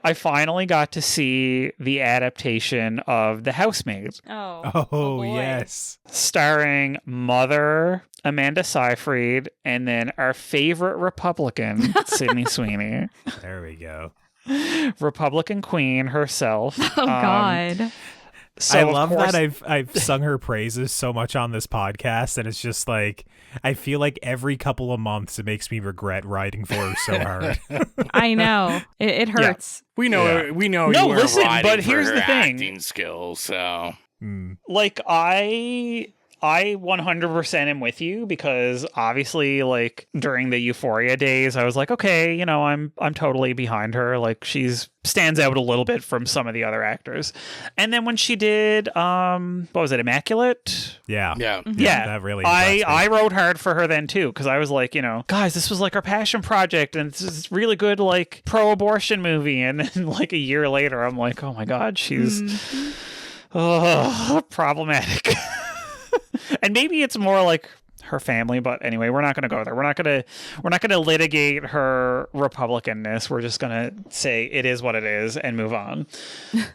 I finally got to see the adaptation of The Housemaid.
Oh,
yes.
Starring Mother, Amanda Seyfried, and then our favorite Republican, Sydney Sweeney.
There we go.
Republican Queen herself.
Oh, God.
So
I love that I've sung her praises so much on this podcast, and it's just like I feel like every couple of months it makes me regret writing for her so hard.
I know it hurts.
Yeah. We know.
No,
you
listen,
riding
but here's
for
the
her
thing.
acting skills. So,
like I 100% am with you, because obviously like during the Euphoria days I was like, okay, I'm totally behind her. Like she's stands out a little bit from some of the other actors. And then when she did what was it, Immaculate?
Yeah.
That
really
I wrote hard for her then too, because I was like, guys, this was like our passion project, and it's this really good like pro-abortion movie. And then like a year later I'm like, oh my God, she's problematic. And maybe it's more like her family. But anyway, we're not going to go there. We're not going to litigate her Republicanness. We're just going to say it is what it is and move on.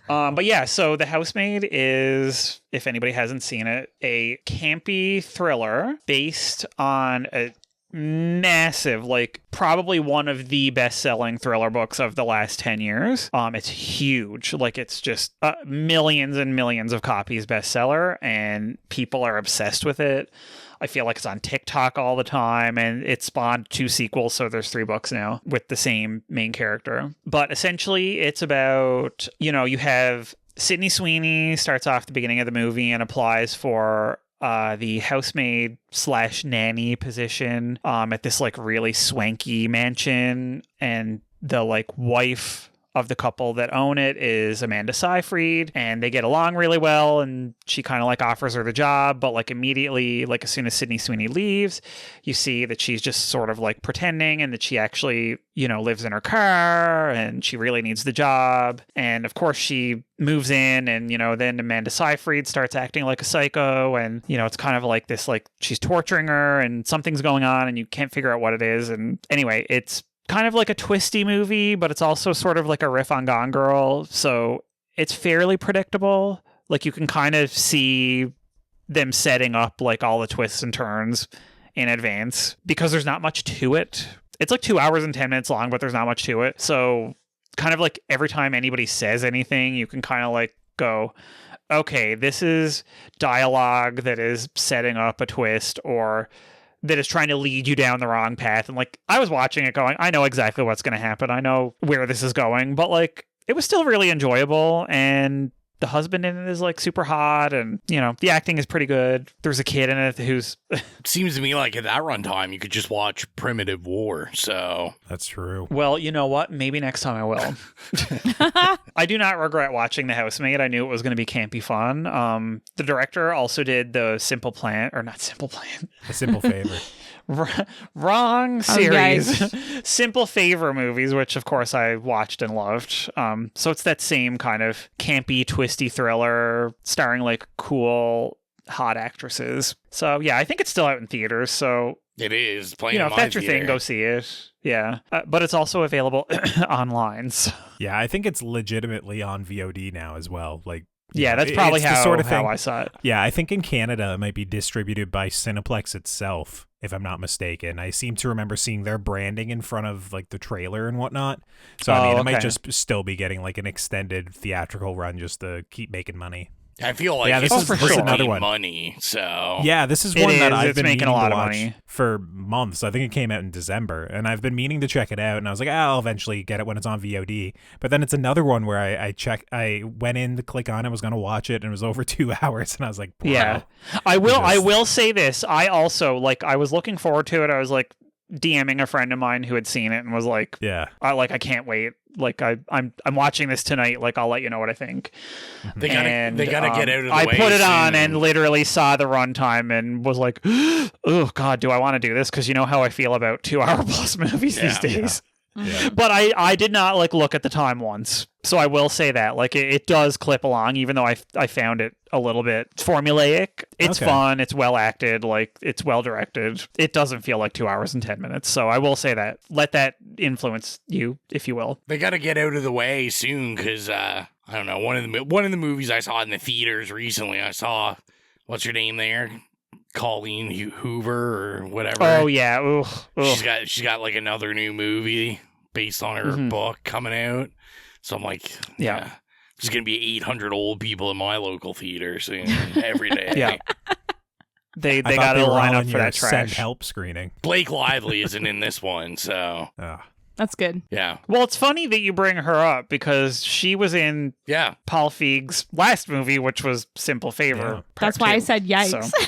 But yeah, so The Housemaid is, if anybody hasn't seen it, a campy thriller based on a massive, like probably one of the best-selling thriller books of the last 10 years. It's huge. Like it's just millions and millions of copies bestseller, and people are obsessed with it. I feel like it's on TikTok all the time, and it spawned 2 sequels, so there's 3 books now with the same main character. But essentially, it's about, you have Sydney Sweeney starts off the beginning of the movie and applies for the housemaid / nanny position at this like really swanky mansion, and the like wife of the couple that own it is Amanda Seyfried, and they get along really well, and she kind of like offers her the job, but like immediately, like as soon as Sydney Sweeney leaves, you see that she's just sort of like pretending, and that she actually, lives in her car, and she really needs the job. And of course she moves in, and then Amanda Seyfried starts acting like a psycho, and it's kind of like this, like she's torturing her and something's going on and you can't figure out what it is. And anyway, it's kind of like a twisty movie, but it's also sort of like a riff on Gone Girl. So it's fairly predictable. Like you can kind of see them setting up like all the twists and turns in advance, because there's not much to it. It's like 2 hours and 10 minutes long, but there's not much to it. So kind of like every time anybody says anything, you can kind of like go, okay, this is dialogue that is setting up a twist, or that is trying to lead you down the wrong path. And like, I was watching it going, I know exactly what's going to happen. I know where this is going, but like, it was still really enjoyable. And the husband in it is like super hot, and the acting is pretty good. There's a kid in it who's
seems to me like at that runtime you could just watch Primitive War. So
that's true.
Well, you know what? Maybe next time I will. I do not regret watching The Housemaid. I knew it was going to be campy fun. The director also did the Simple Plan, or not Simple Plan,
A Simple Favor.
Wrong series.
Oh,
Simple Favor movies, which of course I watched and loved. So it's that same kind of campy, twisty thriller starring like cool, hot actresses. So yeah, I think it's still out in theaters. So
it is playing.
If that's your thing, go see it. Yeah, but it's also available online. So.
Yeah, I think it's legitimately on VOD now as well. Like.
Yeah, that's probably how I saw it.
Yeah, I think in Canada it might be distributed by Cineplex itself, if I'm not mistaken. I seem to remember seeing their branding in front of like the trailer and whatnot. So I mean, it might just still be getting like an extended theatrical run just to keep making money.
I feel like
this is another one.
Money, so
yeah, this is one that I've been
making
meaning
a lot
to
of
watch
money
for months. I think it came out in December, and I've been meaning to check it out. And I was like, I'll eventually get it when it's on VOD. But then it's another one where I went in to click on it, was going to watch it, and it was over 2 hours, and I was like, wow.
Yeah, I will say this. I also I was looking forward to it. I was like DMing a friend of mine who had seen it and was like,
yeah,
I can't wait. Like I'm watching this tonight. Like I'll let you know what I think.
They gotta get out of the way.
I put it on
soon.
and literally saw the runtime and was like, oh God, do I want to do this? Because you know how I feel about 2 hour plus movies these days.
Yeah.
But I did not look at the time once. So I will say that it does clip along, even though I found it a little bit formulaic. It's fun. It's well acted. It's well directed. It doesn't feel like 2 hours and 10 minutes. So I will say that. Let that influence you, if you will.
They got to get out of the way soon, because I don't know. One of the movies I saw in the theaters recently, I saw, what's her name there? Colleen Hoover or whatever.
Oh yeah. Ugh.
She's got like another new movie based on her book coming out. So I'm like, yeah, there's gonna be 800 old people in my local theater soon every day.
Yeah. They got to line up for that trash.
Help screening.
Blake Lively isn't in this one, so
that's good.
Yeah.
Well, it's funny that you bring her up, because she was in Paul Feig's last movie, which was Simple Favor.
Yeah. That's why I said yikes.
So.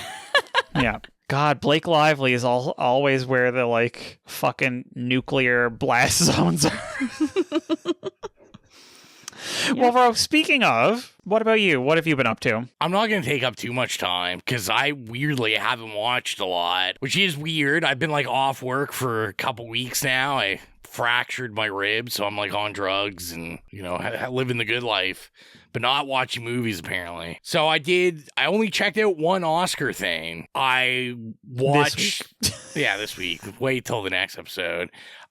Yeah. God, Blake Lively is always where the fucking nuclear blast zones are. Well, bro, speaking of, what about you? What have you been up to?
I'm not going to take up too much time because I weirdly haven't watched a lot, which is weird. I've been like off work for a couple weeks now. I fractured my ribs, so I'm like on drugs and, you know, living the good life, but not watching movies apparently. So I only checked out one Oscar thing. I watched, this week. Wait till the next episode.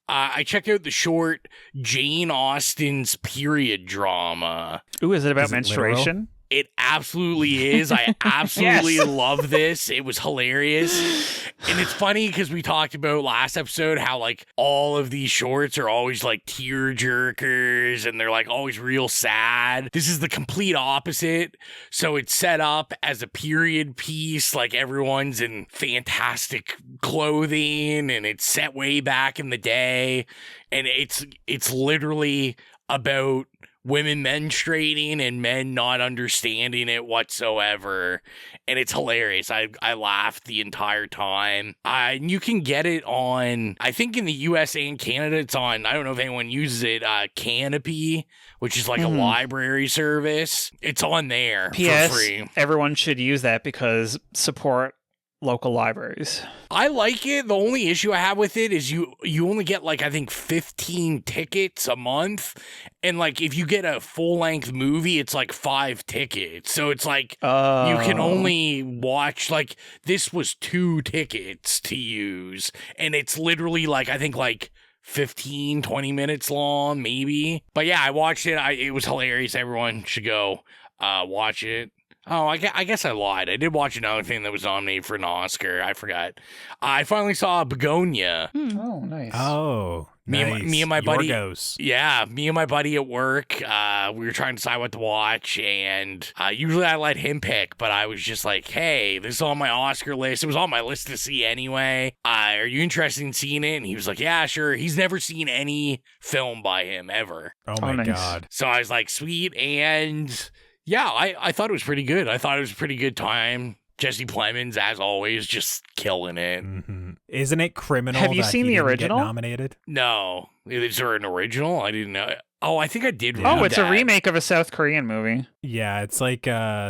I checked out the short Jane Austen's period drama.
Ooh, is it about menstruation?
It absolutely is. I absolutely love this. It was hilarious. And it's funny because we talked about last episode how like all of these shorts are always like tear jerkers and they're like always real sad. This is the complete opposite. So it's set up as a period piece, like everyone's in fantastic clothing and it's set way back in the day. And it's literally about women menstruating and men not understanding it whatsoever. And it's hilarious. I laughed the entire time. You can get it on, I think in the US and Canada, it's on, I don't know if anyone uses it, Canopy, which is like a library service. It's on there for free.
Everyone should use that because support local libraries.
I like it. The only issue I have with it is you only get like I think 15 tickets a month, and like if you get a full-length movie it's like 5 tickets, so it's like you can only watch, like this was 2 tickets to use, and it's literally like I think like 15, 20 minutes long maybe. But yeah, I watched it. It was hilarious. Everyone should go watch it. Oh, I guess I lied. I did watch another thing that was nominated for an Oscar. I forgot. I finally saw Begonia.
Oh, nice.
Oh, nice.
Me and my buddy.
Yorgos.
Yeah, me and my buddy at work. We were trying to decide what to watch, and usually I let him pick, but I was just like, "Hey, this is on my Oscar list. It was on my list to see anyway. Are you interested in seeing it?" And he was like, "Yeah, sure." He's never seen any film by him ever.
Oh my God.
So I was like, "Sweet," and yeah, I thought it was pretty good. I thought it was a pretty good time. Jesse Plemons, as always, just killing it.
Mm-hmm. Isn't it criminal?
Have you
that
seen
he
the
didn't
original?
Get nominated?
No. Is there an original? I didn't know. Oh, I think I did read
Oh, it's
that.
a remake of a South Korean movie.
Yeah, it's like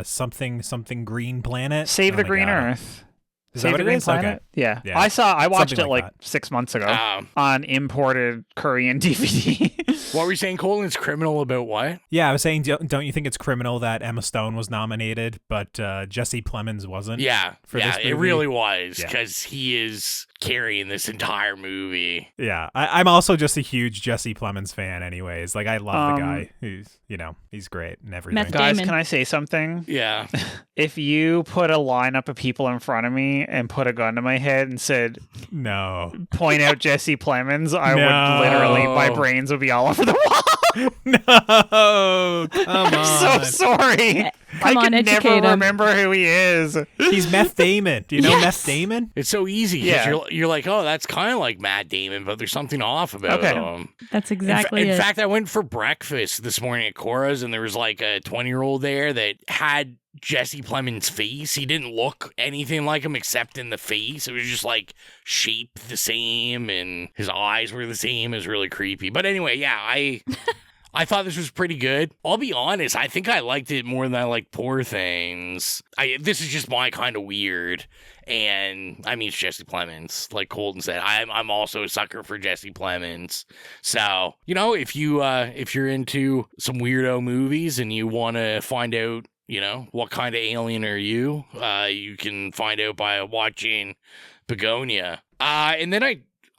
something Green Planet.
Save
Oh
the
my
Green
God.
Earth.
Is
Save
that
the
what it
Green
is?
Planet?
Okay.
Yeah.
Yeah.
I watched
Something
it
like
like
that.
6 months ago on imported Korean DVD.
What were you saying, Colton? It's criminal about what?
Yeah, I was saying, don't you think it's criminal that Emma Stone was nominated, but Jesse Plemons wasn't?
Yeah,
for this movie?
It really was,
Yeah.
because he is carrying this entire movie.
Yeah, I'm also just a huge Jesse Plemons fan anyways. Like, I love the guy. He's great and everything.
Meth
Guys,
Damon.
can I say something?
Yeah.
If you put a lineup of people in front of me and put a gun to my head and said,
No.
point out Jesse Plemons, I
No.
would literally, my brains would be all over the wall.
No, come on.
I'm so sorry.
Come
I
on,
can
educate
never
him.
remember who he is.
He's Meth Damon. Do you know
Yes.
Meth Damon?
It's so easy. 'Cause
Yeah.
You're like, oh, that's kind of like Matt Damon, but there's something off about him.
That's exactly
In
it.
fact, I went for breakfast this morning at Cora's, and there was like a 20-year-old there that had Jesse Plemons' face. He didn't look anything like him except in the face. It was just like shaped the same, and his eyes were the same. It was really creepy. But anyway, yeah, I thought this was pretty good. I'll be honest, I think I liked it more than I liked Poor Things. This is just my kind of weird. And I mean, it's Jesse Plemons, like Colton said. I'm also a sucker for Jesse Plemons. So, you know, if you're into some weirdo movies and you want to find out, you know, what kind of alien are you, you can find out by watching Begonia. And then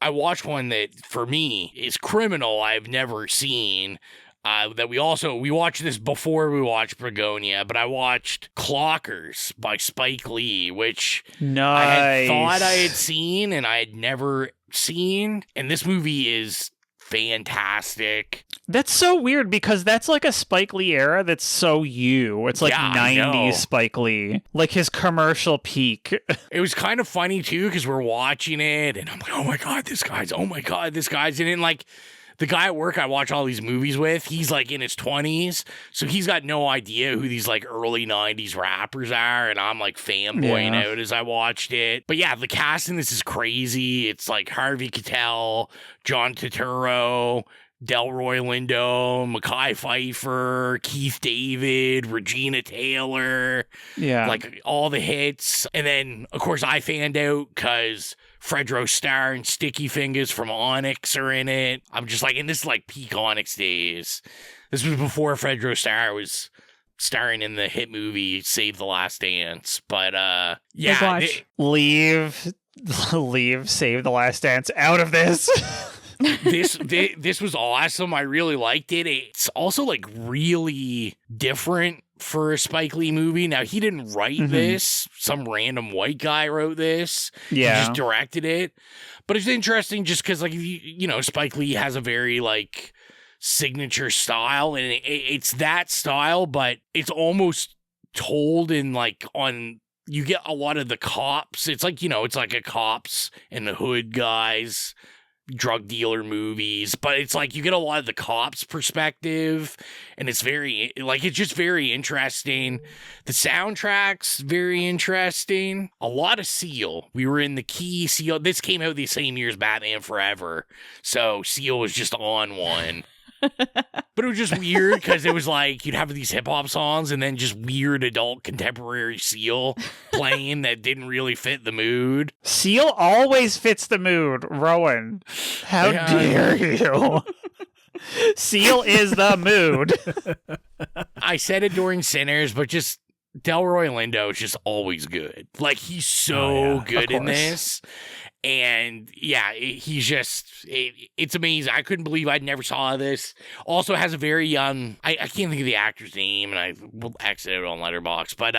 I watched one that for me is criminal. I've never seen. That we watched this before we watched Begonia, but I watched Clockers by Spike Lee, which I had thought I had seen and I had never seen. And this movie is fantastic.
That's so weird because that's like a Spike Lee era that's so you. It's like
Yeah, I know.
90s Spike Lee. Like his commercial peak.
It was kind of funny too because we're watching it and I'm like, oh my god, this guy's in it. And like the guy at work I watch all these movies with, he's like in his 20s, so he's got no idea who these like early 90s rappers are, and I'm like fanboying out as I watched it. But yeah, the cast in this is crazy. It's like Harvey Keitel, John Turturro, Delroy Lindo, Mekhi Phifer, Keith David, Regina Taylor.
Yeah.
Like all the hits. And then, of course, I fanned out because Fredro Starr and Sticky Fingers from Onyx are in it. I'm just like, and this is like peak Onyx days. This was before Fredro Starr was starring in the hit movie Save the Last Dance. But yeah.
Leave Save the Last Dance out of this.
This was awesome. I really liked it. It's also like really different for a Spike Lee movie. Now, he didn't write this. Some random white guy wrote this.
Yeah.
He just directed it. But it's interesting just because, like, you know, Spike Lee has a very, like, signature style. And it's that style, but it's almost told in, like, on... You get a lot of the cops. It's like, you know, it's like a cops and the hood guys... drug dealer movies, but it's like you get a lot of the cops perspective, and it's very like it's just very interesting. The soundtrack's very interesting. A lot of Seal. We were in the key. Seal. This came out the same year as Batman Forever, so Seal was just on one. But it was just weird because it was like you'd have these hip hop songs and then just weird adult contemporary Seal playing that didn't really fit the mood.
Seal always fits the mood, Rowan. How dare you? Seal is the mood.
I said it during Sinners, but just Delroy Lindo is just always good. Like, he's so good in this. And yeah, he's just, it's amazing. I couldn't believe I'd never saw this. Also has a very young, I can't think of the actor's name, and I will exit it on Letterboxd, but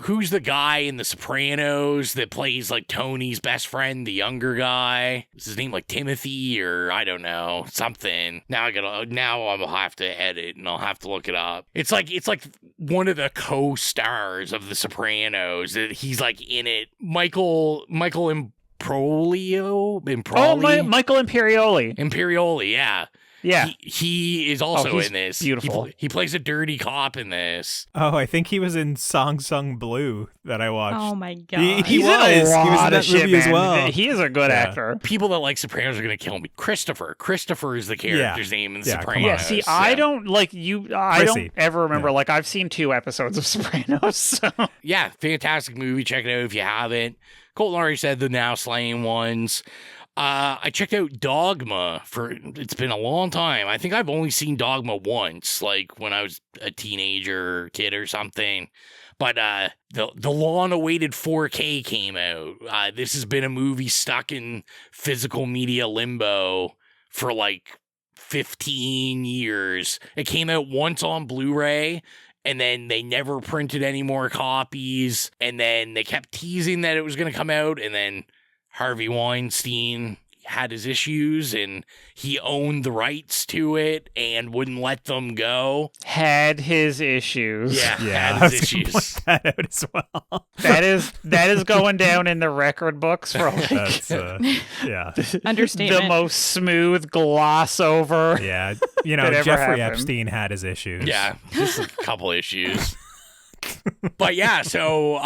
who's the guy in The Sopranos that plays like Tony's best friend, the younger guy? Is his name like Timothy or I don't know, something. Now I'll have to edit and I'll have to look it up. It's like one of the co-stars of The Sopranos. He's like in it. Michael Michael Imperioli, yeah.
Yeah.
He is also in this.
Beautiful.
He plays a dirty cop in this.
Oh, I think he was in Song Sung Blue that I watched.
Oh my god.
He was in that movie as well.
He is a good actor.
People that like Sopranos are going to kill me. Christopher is the character's name in Sopranos.
Yeah, see, I don't like you. I don't ever remember. Like, I've seen 2 episodes of Sopranos. So.
Yeah, fantastic movie. Check it out if you haven't. Colton already said the Now Slaying ones. I checked out Dogma it's been a long time. I think I've only seen Dogma once, like when I was a teenager or kid or something. But the long-awaited 4K came out. This has been a movie stuck in physical media limbo for like 15 years. It came out once on Blu-ray, and then they never printed any more copies, and then they kept teasing that it was going to come out, and then Harvey Weinstein had his issues, and he owned the rights to it and wouldn't let them go.
Had his issues.
Yeah,
had
his issues.
Point that out as well.
That is going down in the record books for like
that's
understatement.
The most smooth gloss over.
Yeah, you know, Jeffrey Epstein had his issues.
Yeah, just a couple issues. But yeah, so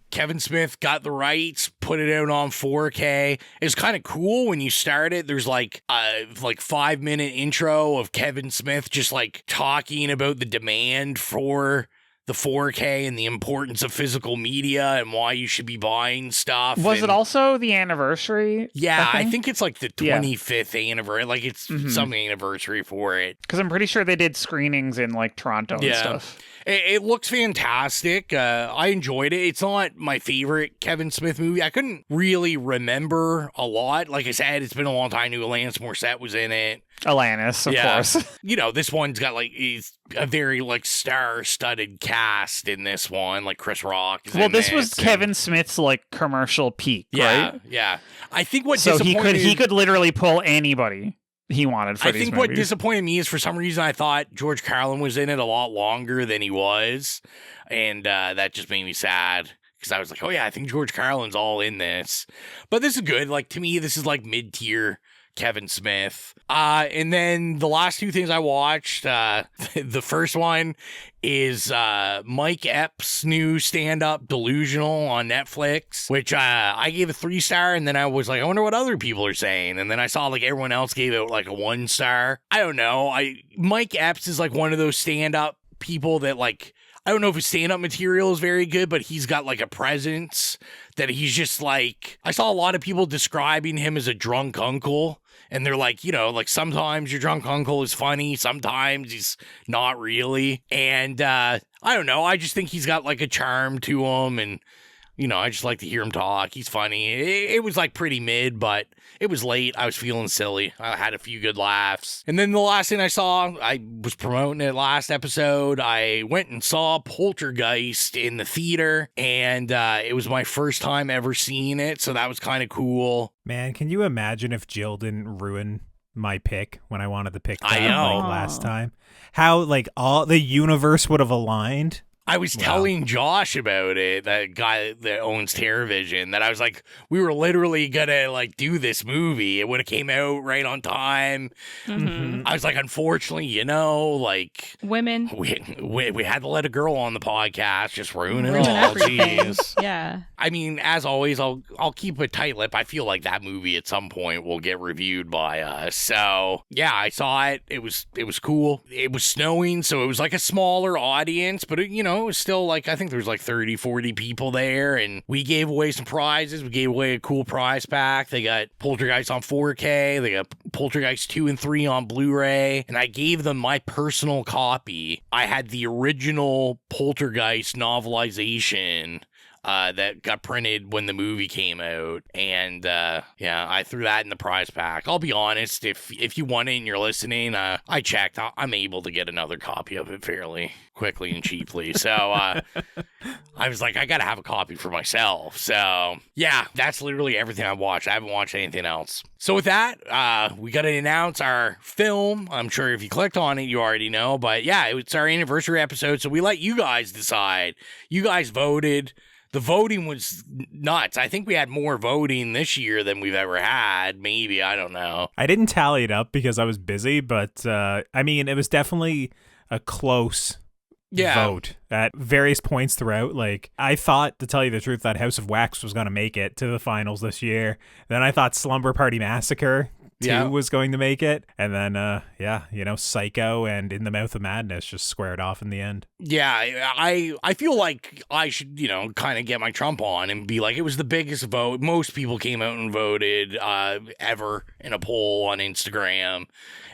Kevin Smith got the rights, put it out on 4K. It's kind of cool when you start it. There's like 5-minute intro of Kevin Smith just like talking about the demand for the 4K and the importance of physical media and why you should be buying stuff.
Was it also the anniversary?
Yeah, I think it's like the 25th anniversary. Like it's some anniversary for it.
Because I'm pretty sure they did screenings in like Toronto and stuff.
It looks fantastic. I enjoyed it. It's not my favorite Kevin Smith movie. I couldn't really remember a lot. Like I said, it's been a long time. I knew Alanis Morissette was in it.
Alanis, of course.
You know, this one's got like a very like star-studded cast in this one. Like Chris Rock is in
this was Kevin Smith's like commercial peak, right?
Yeah. I think what
he could literally pull anybody he wanted for these movies.
What disappointed me is for some reason I thought George Carlin was in it a lot longer than he was, and that just made me sad because I was like, oh yeah, I think George Carlin's all in this. But this is good. Like, to me, this is like mid-tier Kevin Smith. And then the last two things I watched, the first one is Mike Epps' new stand-up Delusional on Netflix, which I gave a 3-star, and then I was like, I wonder what other people are saying. And then I saw like everyone else gave it like a 1-star. I don't know. Mike Epps is like one of those stand-up people that like, I don't know if his stand-up material is very good, but he's got like a presence that he's just like, I saw a lot of people describing him as a drunk uncle. And they're like, you know, like sometimes your drunk uncle is funny, sometimes he's not really. And I don't know, I just think he's got like a charm to him. And, you know, I just like to hear him talk. He's funny. It was like pretty mid, but it was late. I was feeling silly. I had a few good laughs. And then the last thing I saw, I was promoting it last episode. I went and saw Poltergeist in the theater, and it was my first time ever seeing it, so that was kind of cool.
Man, can you imagine if Jill didn't ruin my pick when I wanted to pick that
I know.
like last time? How like all the universe would have aligned?
I was telling Josh about it, that guy that owns TerraVision, that I was like, we were literally gonna like do this movie. It would have came out right on time.
Mm-hmm.
I was like, unfortunately, you know, like
Women.
We had to let a girl on the podcast, just ruin it
Ruin
all.
everything.
Jeez.
Yeah.
I mean, as always, I'll keep a tight lip. I feel like that movie at some point will get reviewed by us. So yeah, I saw it. It was cool. It was snowing, so it was like a smaller audience, but it was still like, I think there was like 30, 40 people there, and we gave away some prizes. We gave away a cool prize pack. They got Poltergeist on 4K. They got Poltergeist 2 and 3 on Blu-ray, and I gave them my personal copy. I had the original Poltergeist novelization that got printed when the movie came out, and I threw that in the prize pack. I'll be honest, if you want it and you're listening, I checked. I'm able to get another copy of it fairly quickly and cheaply, so I was like, I gotta have a copy for myself. So yeah, that's literally everything I watched. I haven't watched anything else. So with that, we gotta announce our film. I'm sure if you clicked on it, you already know, but yeah, it's our anniversary episode, so we let you guys decide. You guys voted. The voting was nuts. I think we had more voting this year than we've ever had. Maybe. I don't know.
I didn't tally it up because I was busy, but I mean, it was definitely a close vote at various points throughout. Like, I thought, to tell you the truth, that House of Wax was going to make it to the finals this year. Then I thought Slumber Party Massacre 2 was going to make it. And then, Psycho and In the Mouth of Madness just squared off in the end.
Yeah, I feel like I should, kind of get my trump on and be like, it was the biggest vote. Most people came out and voted ever in a poll on Instagram.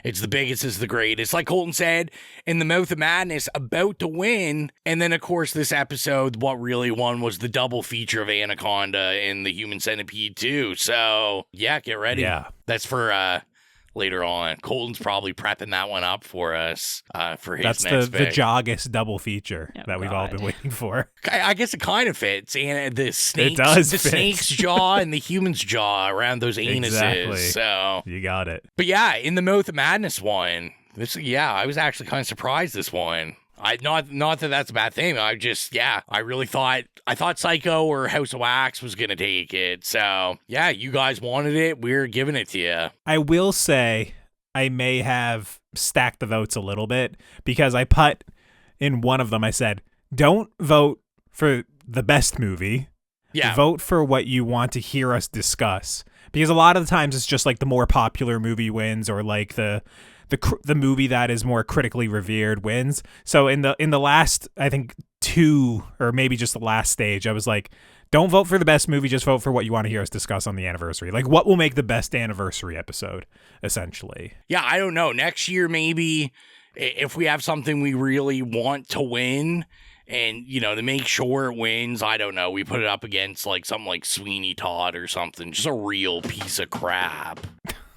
It's the biggest, it's the greatest. Like Colton said, In the Mouth of Madness about to win. And then, of course, this episode, what really won was the double feature of Anaconda and the Human Centipede 2. So, yeah, get ready.
Yeah.
That's for later on. Colton's probably prepping that one up for us for his
That's
next
the Joggis double feature that we've all been waiting for.
I guess it kind of fits. And the snakes,
it does
the
fit.
snake's jaw and the human's jaw around those anuses.
Exactly.
So
you got it.
But yeah, In the Mouth of Madness one. I was actually kind of surprised this one. Not that that's a bad thing. I really thought Psycho or House of Wax was going to take it. So, yeah, you guys wanted it. We're giving it to you.
I will say I may have stacked the votes a little bit because I put in one of them, I said, don't vote for the best movie.
Yeah.
Vote for what you want to hear us discuss. Because a lot of the times it's just like the more popular movie wins, or like the movie that is more critically revered wins. So in the last, I think 2, or maybe just the last stage, I was like, don't vote for the best movie, just vote for what you want to hear us discuss on the anniversary. Like, what will make the best anniversary episode, essentially.
Yeah, I don't know. Next year, maybe, if we have something we really want to win, and, to make sure it wins, I don't know, we put it up against like something like Sweeney Todd or something. Just a real piece of crap.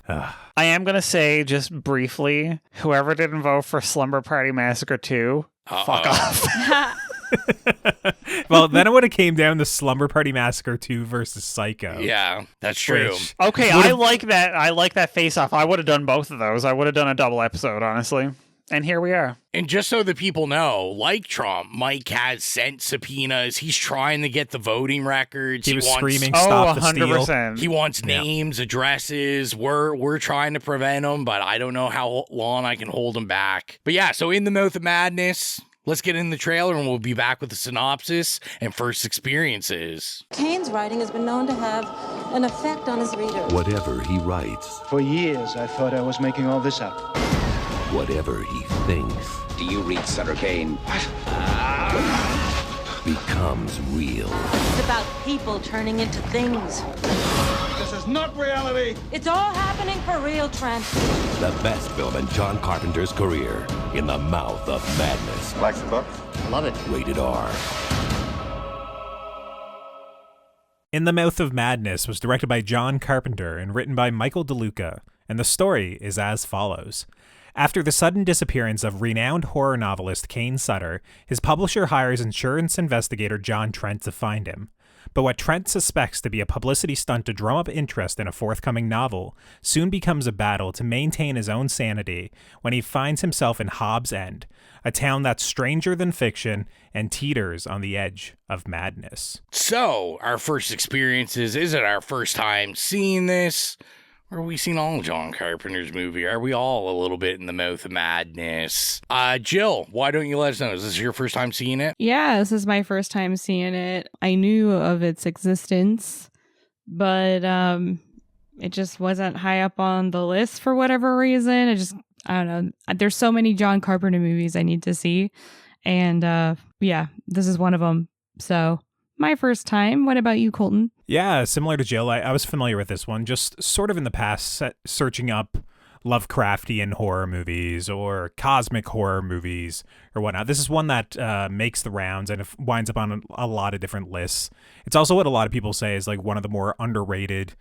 I am going to say, just briefly, whoever didn't vote for Slumber Party Massacre 2, fuck off.
Well, then it would have came down to Slumber Party Massacre 2 versus Psycho.
Yeah, that's true.
Okay, I like that face-off. I would have done both of those. I would have done a double episode, honestly. And here we are.
And just so the people know, like Trump, Mike has sent subpoenas. He's trying to get the voting records.
He was screaming, "Stop the steal!"
100%.
He wants names, addresses. We're trying to prevent him, but I don't know how long I can hold him back. But yeah, so In the Mouth of Madness, let's get in the trailer and we'll be back with the synopsis and first experiences.
Kane's writing has been known to have an effect on his readers.
Whatever he writes,
For years, I thought I was making all this up.
whatever he thinks,
Do you read Sutter Kane?
becomes real.
It's about people turning into things.
This is not reality.
It's all happening for real, Trent.
The best film in John Carpenter's career, In the Mouth of Madness.
Like the book?
Love it.
Rated R.
In the Mouth of Madness was directed by John Carpenter and written by Michael DeLuca, and the story is as follows. After the sudden disappearance of renowned horror novelist Kane Sutter, his publisher hires insurance investigator John Trent to find him. But what Trent suspects to be a publicity stunt to drum up interest in a forthcoming novel soon becomes a battle to maintain his own sanity when he finds himself in Hobbs End, a town that's stranger than fiction and teeters on the edge of madness.
So, our first experiences, is it our first time seeing this? Or have we seen all of John Carpenter's movie? Are we all a little bit in the mouth of madness? Jill, why don't you let us know? Is this your first time seeing it?
Yeah, this is my first time seeing it. I knew of its existence, but it just wasn't high up on the list for whatever reason. I don't know. There's so many John Carpenter movies I need to see. And yeah, this is one of them. So my first time. What about you, Colton?
Yeah, similar to Jill, I was familiar with this one, just sort of in the past, searching up Lovecraftian horror movies or cosmic horror movies or whatnot. This is one that makes the rounds and it winds up on a lot of different lists. It's also what a lot of people say is like one of the more underrated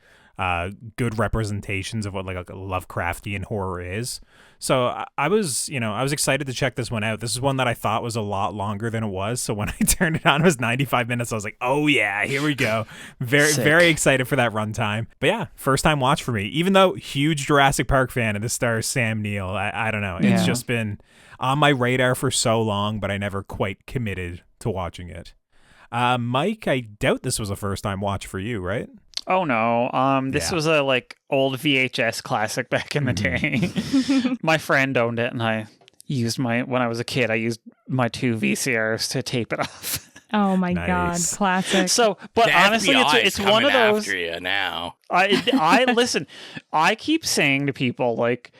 good representations of what like a Lovecraftian horror is. So I was excited to check this one out. This is one that I thought was a lot longer than it was. So when I turned it on, it was 95 minutes. I was like, oh yeah, here we go. Very excited for that runtime. But yeah, first time watch for me, even though huge Jurassic Park fan and this stars Sam Neill. I don't know. It's just been on my radar for so long, but I never quite committed to watching it. Mike, I doubt this was a first time watch for you, right?
Oh no. This was a like old VHS classic back in the day. My friend owned it and I used when I was a kid, I used my 2 VCRs to tape it off.
Oh my God, classic.
So, but
the
honestly, it's one of those.
After you now.
I listen. I keep saying to people like,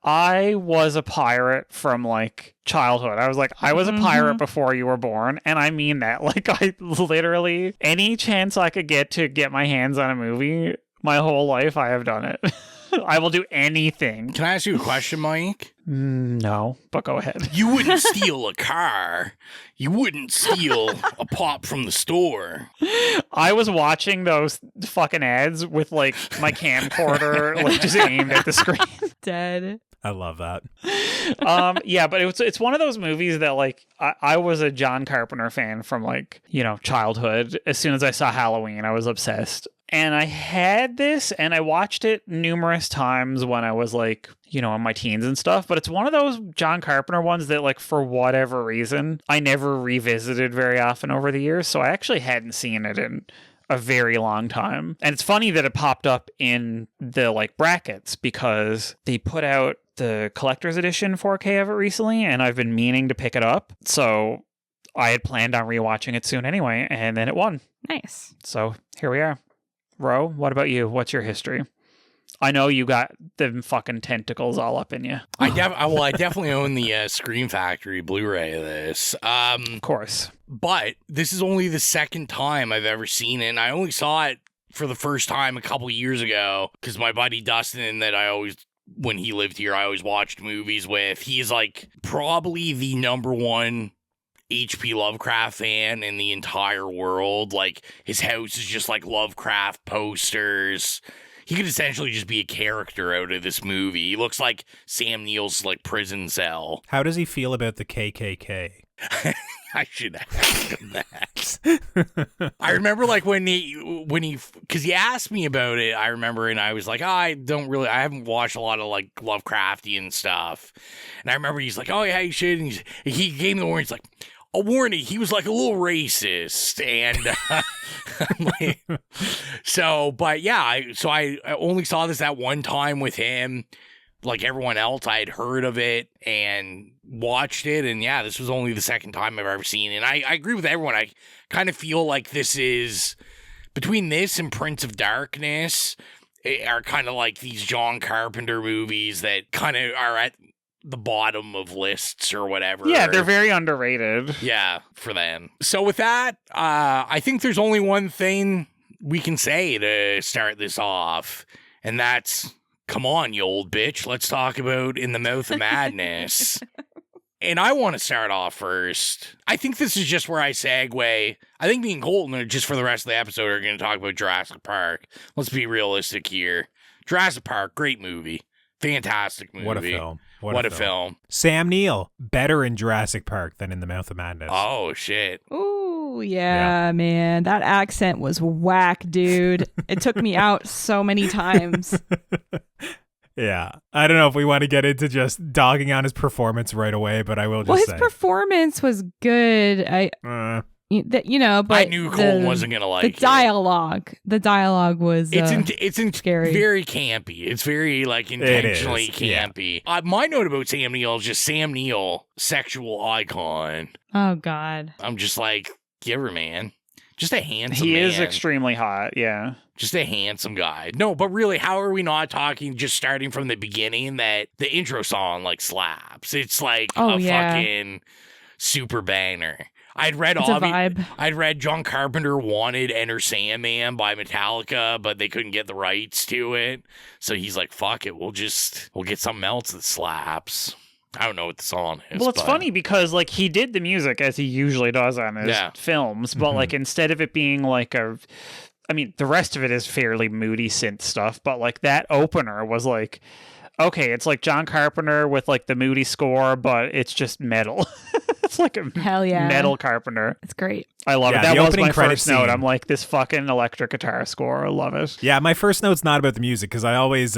I was a pirate from like childhood. I was like, I was a pirate before you were born. And I mean that. Like, I literally, any chance I could get to get my hands on a movie, my whole life, I have done it. I will do anything.
Can I ask you a question, Mike?
No, but go ahead.
You wouldn't steal a car. You wouldn't steal a pop from the store.
I was watching those fucking ads with like my camcorder like just aimed at the screen.
Dead.
I love that.
Yeah, but it's one of those movies that like I was a John Carpenter fan from like, childhood. As soon as I saw Halloween, I was obsessed. And I had this and I watched it numerous times when I was like, in my teens and stuff. But it's one of those John Carpenter ones that like, for whatever reason, I never revisited very often over the years. So I actually hadn't seen it in a very long time. And it's funny that it popped up in the like brackets because they put out the collector's edition 4K of it recently and I've been meaning to pick it up. So I had planned on rewatching it soon anyway, and then it won.
Nice.
So here we are. Ro, what about you? What's your history? I know you got the fucking tentacles all up in you.
I definitely own the Scream Factory Blu-ray of this.
Of course.
But this is only the second time I've ever seen it, and I only saw it for the first time a couple years ago because my buddy Dustin, when he lived here, I always watched movies with. He's like probably the number one H.P. Lovecraft fan in the entire world. Like, his house is just like Lovecraft posters. He could essentially just be a character out of this movie. He looks like Sam Neill's like prison cell.
How does he feel about the KKK?
I should ask him that. I remember like when he, because he asked me about it, I remember, and I was like, I haven't watched a lot of like Lovecraftian stuff. And I remember he's like, oh yeah, you should. And he gave me the warning. He's like, a warning, he was like a little racist. And I only saw this that one time with him. Like everyone else, I had heard of it and watched it, and yeah, this was only the second time I've ever seen it. And I agree with everyone. I kind of feel like this is, between this and Prince of Darkness, are kind of like these John Carpenter movies that kind of are at the bottom of lists or whatever.
Yeah, they're very underrated.
Yeah, for them. So with that, I think there's only one thing we can say to start this off, and that's, come on, you old bitch. Let's talk about In the Mouth of Madness. And I want to start off first. I think this is just where I segue. I think me and Colton are, just for the rest of the episode, are going to talk about Jurassic Park. Let's be realistic here. Jurassic Park, great movie. Fantastic movie.
What a film.
What a film.
Sam Neill, better in Jurassic Park than In the Mouth of Madness.
Oh, shit.
Ooh, yeah, man. That accent was whack, dude. It took me out so many times.
Yeah. I don't know if we want to get into just dogging on his performance right away, but I will just say.
Well, his performance was good. But
I knew Colton wasn't going to like it.
The dialogue was
it's
scary.
Very campy. It's very like intentionally campy. Yeah. My note about Sam Neill is just Sam Neill, sexual icon.
Oh God.
I'm just like, give her, man. Just a handsome
man.
He
is extremely hot, yeah.
Just a handsome guy. No, but really, how are we not talking, just starting from the beginning, that the intro song like slaps? It's like fucking super banger. I'd read John Carpenter wanted Enter Sandman by Metallica, but they couldn't get the rights to it. So he's like, fuck it, we'll get something else that slaps. I don't know what the song is.
Well, it's funny because like he did the music as he usually does on his films, but like instead of it being like the rest of it is fairly moody synth stuff, but like that opener was like, okay, it's like John Carpenter with like the moody score, but it's just metal. It's like a metal Carpenter.
It's great.
I love it. That was my first note. I'm like, this fucking electric guitar score. I love it.
Yeah, my first note's not about the music because I always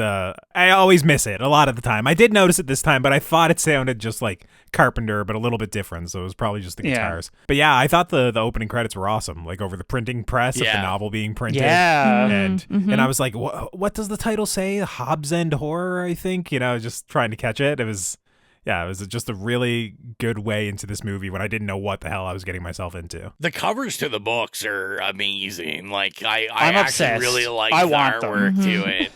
miss it a lot of the time. I did notice it this time, but I thought it sounded just like Carpenter, but a little bit different. So it was probably just the guitars. But yeah, I thought the opening credits were awesome. Like over the printing press of the novel being printed.
Yeah.
And I was like, what does the title say? Hobbs End Horror, I think. Just trying to catch it. It was just a really good way into this movie when I didn't know what the hell I was getting myself into.
The covers to the books are amazing. Like I'm
actually
obsessed. Really like the artwork to it.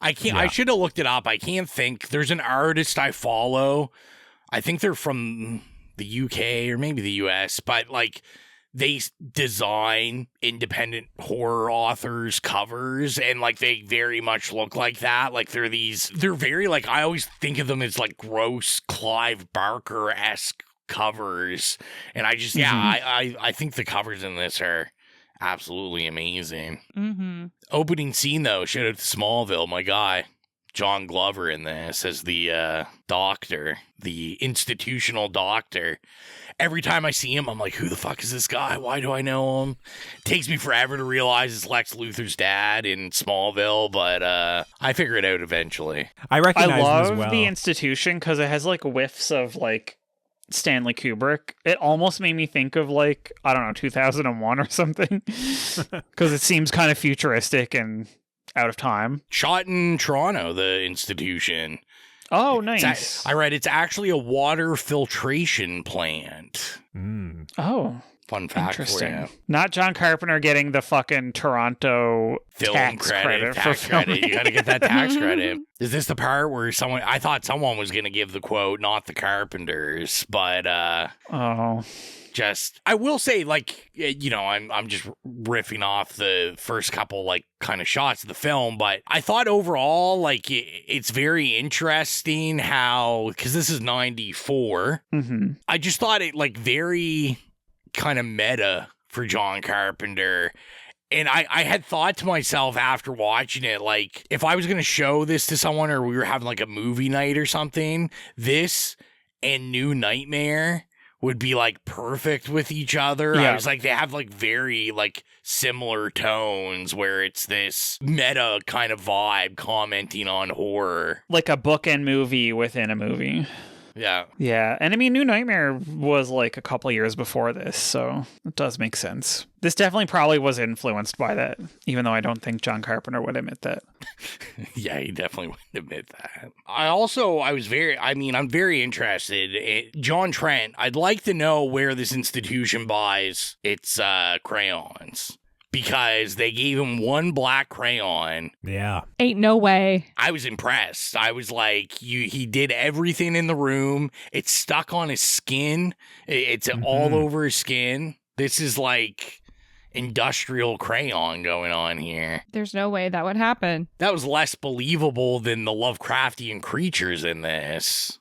I should have looked it up. I can't think. There's an artist I follow. I think they're from the UK or maybe the US, but like they design independent horror authors covers, and like they very much look like that. Like they're very like, I always think of them as like gross Clive Barker-esque covers, and I just I think the covers in this are absolutely amazing. Opening scene though, shout out to Smallville, my guy John Glover in this as the doctor, the institutional doctor. Every time I see him, I'm like, who the fuck is this guy? Why do I know him? It takes me forever to realize it's Lex Luthor's dad in Smallville, but I figure it out eventually.
I recognize him as
love
well.
the institution because it has like whiffs of like Stanley Kubrick. It almost made me think of like, I don't know, 2001 or something, because it seems kind of futuristic and out of time.
Shot in Toronto, the institution.
Oh, nice.
I read it's actually a water filtration plant.
Oh.
Fun fact for you.
Not John Carpenter getting the fucking Toronto
film
tax credit for
credit. You got to get that tax credit. Is this the part where I thought someone was going to give the quote, not the Carpenters, but I will say, like, I'm just riffing off the first couple, like, kind of shots of the film, but I thought overall, like, it's very interesting how, because this is 94, I just thought it, like, very kind of meta for John Carpenter. And I had thought to myself after watching it, like, if I was going to show this to someone or we were having, like, a movie night or something, this and New Nightmare would be like perfect with each other.
Yeah.
I was like, they have like very like similar tones where it's this meta kind of vibe commenting on horror.
Like a bookend movie within a movie.
Yeah.
Yeah. And I mean, New Nightmare was like a couple years before this, so it does make sense. This definitely probably was influenced by that, even though I don't think John Carpenter would admit that.
Yeah, he definitely wouldn't admit that. I'm very interested. John Trent, I'd like to know where this institution buys its crayons. Because they gave him one black crayon.
Yeah.
Ain't no way.
I was impressed. I was like, he did everything in the room. It's stuck on his skin. It's all over his skin. This is like industrial crayon going on here.
There's no way that would happen.
That was less believable than the Lovecraftian creatures in this.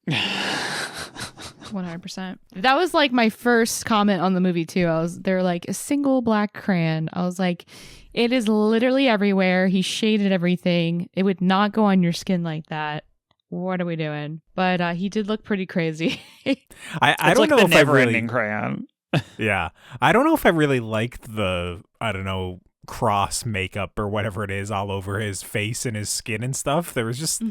100%. That was like my first comment on the movie too. They're like a single black crayon. I was like, it is literally everywhere. He shaded everything. It would not go on your skin like that. What are we doing? But he did look pretty crazy.
I don't know if I really
crayon.
Yeah. I don't know if I really liked the, I don't know, cross makeup or whatever it is all over his face and his skin and stuff. There was just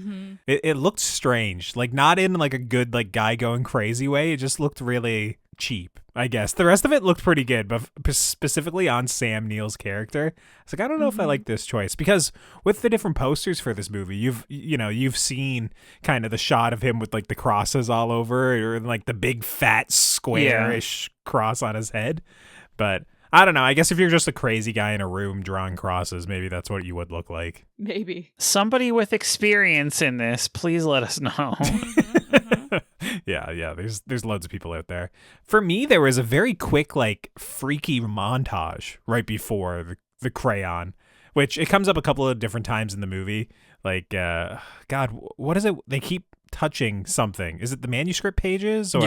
it looked strange, like not in like a good like guy going crazy way. It just looked really cheap, I guess. The rest of it looked pretty good, but specifically on Sam Neill's character, it's like I don't know if I like this choice, because with the different posters for this movie, you've seen kind of the shot of him with like the crosses all over, or like the big fat square-ish cross on his head. But I don't know. I guess if you're just a crazy guy in a room drawing crosses, maybe that's what you would look like.
Maybe.
Somebody with experience in this, please let us know.
Yeah. There's loads of people out there. For me, there was a very quick, like, freaky montage right before the crayon, which it comes up a couple of different times in the movie. Like, God, what is it? They keep touching something. Is it the manuscript pages? Or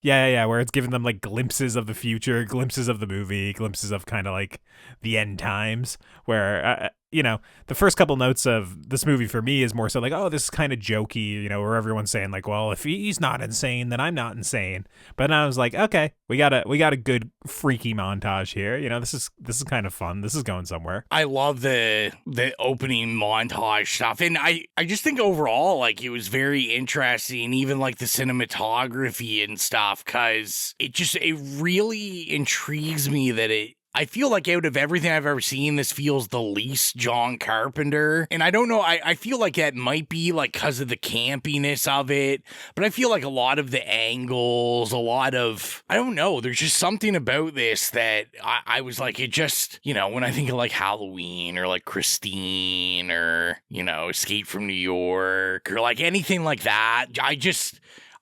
yeah, where it's giving them like glimpses of the future, glimpses of the movie, glimpses of kind of like the end times, where the first couple notes of this movie for me is more so like, oh, this is kind of jokey, where everyone's saying like, well, if he's not insane, then I'm not insane. But then I was like, okay, we got a good freaky montage here. This is kind of fun. This is going somewhere.
I love the opening montage stuff, and I just think overall like it was very interesting, even like the cinematography and stuff, because it really intrigues me that I feel like out of everything I've ever seen, this feels the least John Carpenter. And I don't know, I feel like that might be like because of the campiness of it, but I feel like a lot of the angles, I don't know, there's just something about this that I was like, it just, when I think of like Halloween or like Christine or, Escape from New York or like anything like that,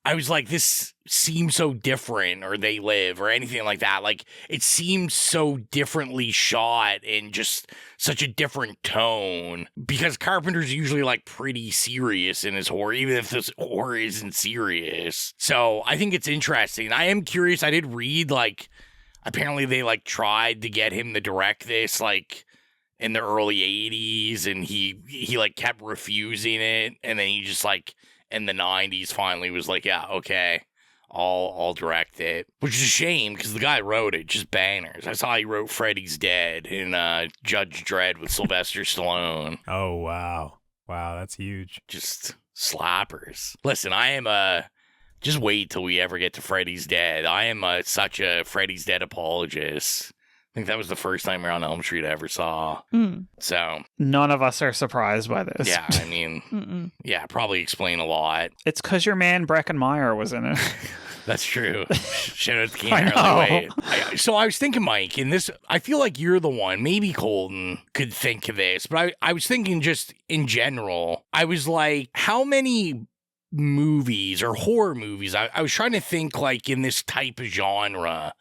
I was like, this seems so different, or They Live, or anything like that. Like, it seems so differently shot and just such a different tone, because Carpenter's usually like pretty serious in his horror, even if this horror isn't serious. So I think it's interesting. I am curious. I did read like, apparently they like tried to get him to direct this like in the early 80s, and he like kept refusing it, and then he just like in the 90s finally was like, yeah, okay, I'll direct it, which is a shame because the guy wrote it, just bangers. I saw he wrote Freddy's Dead and Judge Dredd with Sylvester Stallone.
Oh, wow, that's huge.
Just slappers. Listen, I am just wait till we ever get to Freddy's Dead. I am such a Freddy's Dead apologist. I think that was the first Nightmare on Elm Street I ever saw. So
none of us are surprised by this.
Yeah, I mean, yeah, probably explain a lot.
It's because your man Breckenmeyer was in it.
That's true. Shout out to Can't So I was thinking, Mike, in this, I feel like you're the one, maybe Colton could think of this, but I was thinking just in general, I was like, how many movies or horror movies, I was trying to think like in this type of genre,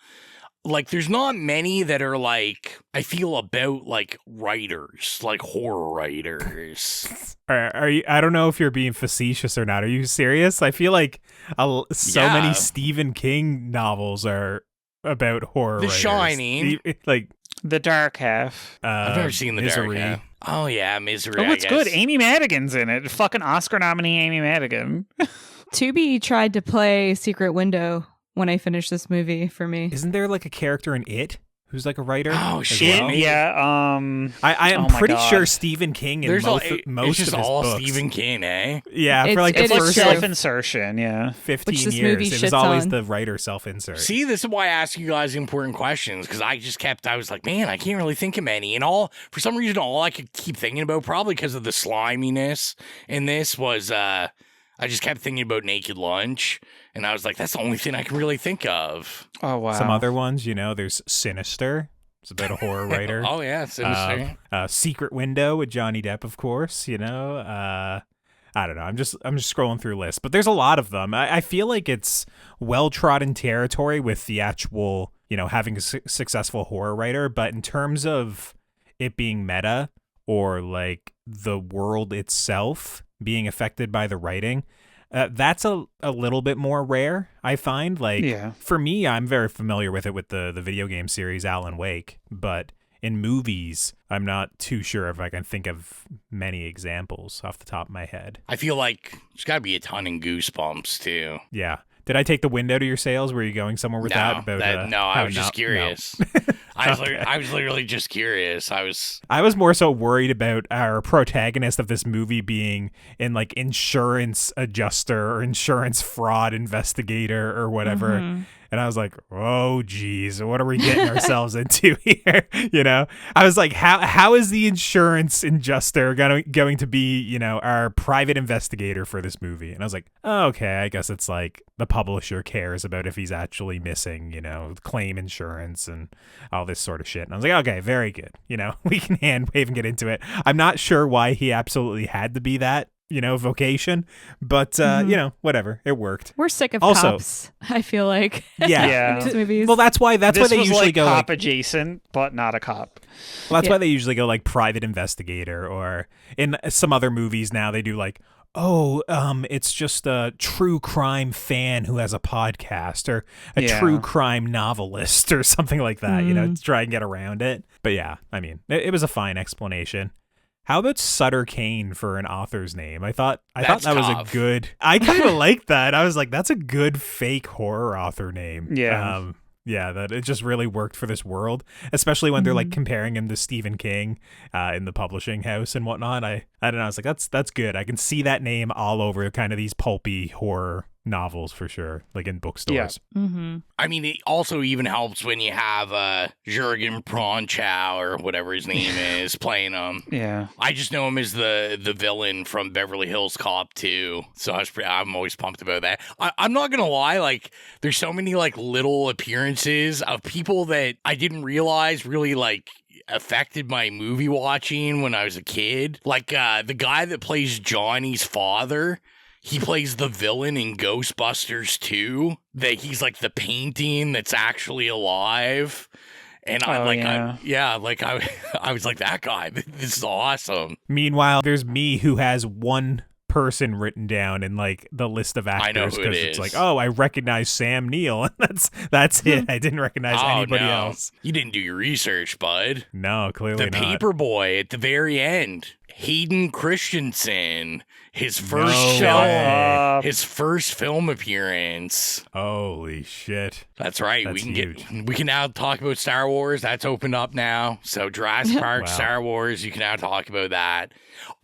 like, there's not many that are, like, I feel about, like, writers, like, horror writers.
Are you? I don't know if you're being facetious or not. Are you serious? I feel like many Stephen King novels are about horror writers.
The Shining.
Like,
The Dark Half.
I've never seen The
Misery.
Dark Half. Oh, yeah, Misery,
Oh, it's good. Amy Madigan's in it. Fucking Oscar nominee Amy Madigan.
Tubi tried to play Secret Window when I finish this movie for me.
Isn't there like a character in It who's like a writer?
Oh shit!
Well?
Yeah.
I am pretty sure Stephen King in most
it's just
of his
all
books.
Stephen King, eh?
Yeah, for like the first
self-insertion. Yeah,
15 years, it was always the writer self-insert.
See, this is why I ask you guys important questions, because I was like, man, I can't really think of many. And for some reason, all I could keep thinking about, probably because of the sliminess in this, was I just kept thinking about Naked Lunch. And I was like, that's the only thing I can really think of.
Oh, wow.
Some other ones, there's Sinister. It's about a horror writer.
Oh, yeah, Sinister.
Secret Window with Johnny Depp, of course, I don't know. I'm just scrolling through lists, but there's a lot of them. I feel like it's well-trodden territory with the actual, having a successful horror writer. But in terms of it being meta or like the world itself being affected by the writing, that's a little bit more rare, I find. For me, I'm very familiar with it with the video game series Alan Wake, but in movies, I'm not too sure if I can think of many examples off the top of my head.
I feel like there's got to be a ton in Goosebumps, too.
Yeah. Did I take the window to your sales? Were you going somewhere with that?
No, I was just curious.
No.
I was literally just curious. I
was more so worried about our protagonist of this movie being in like insurance adjuster or insurance fraud investigator or whatever. Mm-hmm. And I was like, oh, geez, what are we getting ourselves into here? I was like, how is the insurance adjuster going to be, our private investigator for this movie? And I was like, oh, okay, I guess it's like the publisher cares about if he's actually missing, claim insurance and all this sort of shit. And I was like, okay, very good. We can hand wave and get into it. I'm not sure why he absolutely had to be that, vocation, but whatever, it worked.
We're sick of cops, I feel like.
Yeah.
In these movies.
Well, that's why they usually go
cop adjacent, but not a cop.
Well, that's why they usually go like private investigator, or in some other movies now they do like, it's just a true crime fan who has a podcast, or a true crime novelist or something like that, to try and get around it. But yeah, I mean, it was a fine explanation. How about Sutter Kane for an author's name? I thought that was a good. I kind of liked that. I was like, that's a good fake horror author name.
Yeah.
That it just really worked for this world, especially when they're like comparing him to Stephen King in the publishing house and whatnot. I don't know. I was like, that's good. I can see that name all over kind of these pulpy horror novels for sure, like in bookstores.
Yeah. Mm-hmm.
I mean, it also even helps when you have Jurgen Pronchow or whatever his name is playing him.
Yeah,
I just know him as the villain from Beverly Hills Cop 2, so I'm always pumped about that. I'm not gonna lie, like there's so many like little appearances of people that I didn't realize really like affected my movie watching when I was a kid. Like the guy that plays Johnny's father. He plays the villain in Ghostbusters 2, that he's like the painting that's actually alive. And I was like, that guy, this is awesome.
Meanwhile, there's me who has one person written down in like the list of actors because it's like, oh, I recognize Sam Neill, and that's it. I didn't recognize anybody else.
You didn't do your research, bud.
No, clearly
not. The
not.
Paperboy at the very end, Hayden Christensen, his first film appearance.
Holy shit!
That's right.
That's
we can now talk about Star Wars. That's opened up now. So Jurassic Park, wow. Star Wars, you can now talk about that.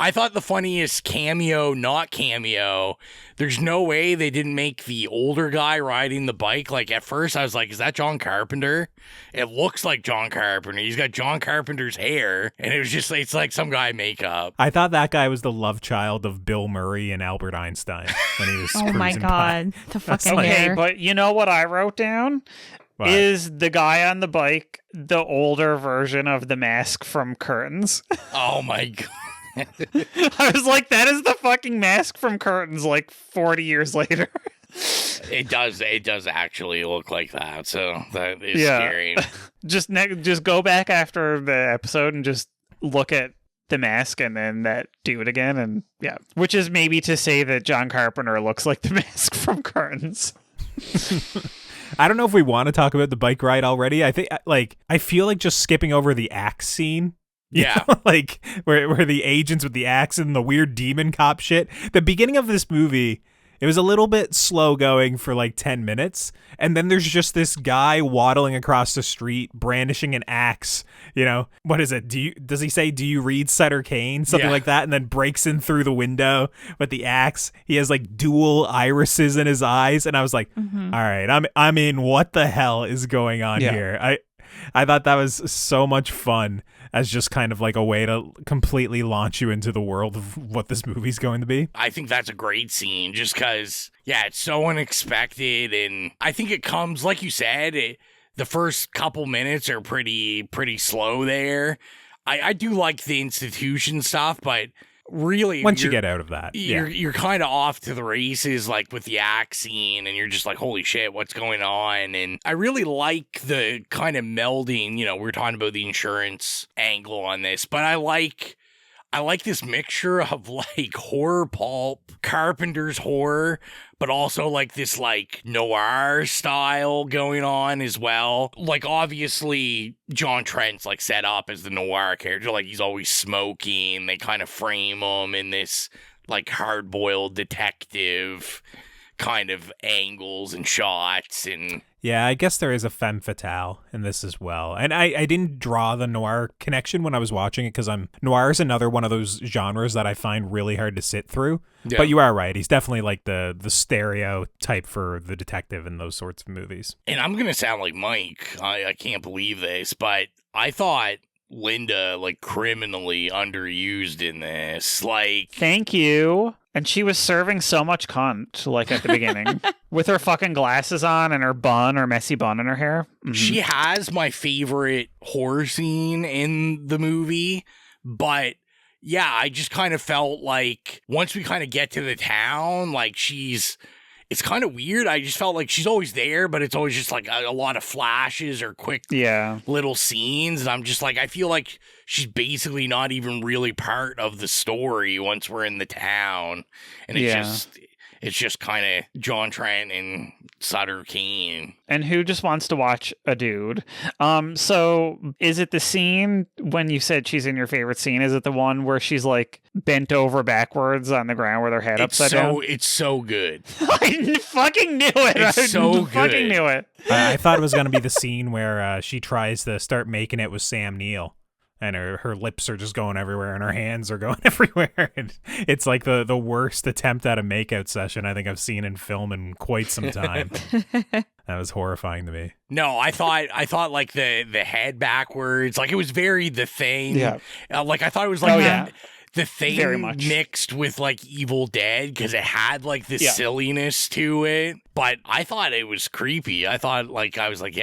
I thought the funniest not cameo. There's no way they didn't make the older guy riding the bike. Like at first I was like, is that John Carpenter? It looks like John Carpenter. He's got John Carpenter's hair. And it was just, it's like some guy makeup.
I thought that guy was the love child of Bill Murray and Albert Einstein when he was
oh my God. The fucking hair.
Okay, but you know what I wrote down? What? Is the guy on the bike the older version of the Mask from Curtains?
Oh my God.
I was like, that is the fucking Mask from Curtains, like 40 years later.
It does actually look like that, so that is scary.
Just go back after the episode and just look at the Mask and then that dude again, and yeah. Which is maybe to say that John Carpenter looks like the Mask from Curtains.
I don't know if we want to talk about the bike ride already. I feel like just skipping over the axe scene.
Yeah.
Like where the agents with the axe and the weird demon cop shit. The beginning of this movie It was a little bit slow going for like 10 minutes. And then there's just this guy waddling across the street, brandishing an axe. You know, what is it? Does he say, do you read Sutter Kane? Something like that. And then breaks in through the window with the axe. He has like dual irises in his eyes. And I was like, all right, I'm in. What the hell is going on here? I thought that was so much fun as just kind of like a way to completely launch you into the world of what this movie's going to be.
I think that's a great scene just because, it's so unexpected. And I think it comes, like you said, the first couple minutes are pretty slow there. I do like the institution stuff, but really,
once you get out of that,
you're kind of off to the races, like with the axe scene, and you're just like, holy shit, what's going on? And I really like the kind of melding, we were talking about the insurance angle on this, but I like this mixture of like horror pulp, Carpenter's horror, but also like this like noir style going on as well. Like obviously John Trent's like set up as the noir character, like he's always smoking. They kind of frame him in this like hard-boiled detective kind of angles and shots. And
yeah, I guess there is a femme fatale in this as well. And I didn't draw the noir connection when I was watching it because noir is another one of those genres that I find really hard to sit through. Yeah. But you are right. He's definitely like the stereotype for the detective in those sorts of movies.
And I'm going to sound like Mike. I can't believe this, but I thought Linda like criminally underused in this. Like,
thank you. And she was serving so much cunt, like at the beginning, with her fucking glasses on and her messy bun in her hair. Mm-hmm.
She has my favorite horror scene in the movie, but yeah, I just kind of felt like once we kind of get to the town, like it's kind of weird. I just felt like she's always there, but it's always just like a lot of flashes or quick little scenes. And I'm just like, I feel like she's basically not even really part of the story once we're in the town. And it's just kind of John Trent and Sutter Kane.
And who just wants to watch a dude? So is it the scene when you said she's in your favorite scene? Is it the one where she's like bent over backwards on the ground with her head upside down?
It's so good.
I fucking knew it.
It's so good.
Fucking knew it.
I thought it was going to be the scene where she tries to start making it with Sam Neill. And her lips are just going everywhere and her hands are going everywhere. And it's like the worst attempt at a makeout session I think I've seen in film in quite some time. That was horrifying to me.
No, I thought like the head backwards, like it was very The Thing.
Yeah.
Like I thought it was like The Thing mixed with like Evil Dead because it had like this silliness to it. But I thought it was creepy. I was like,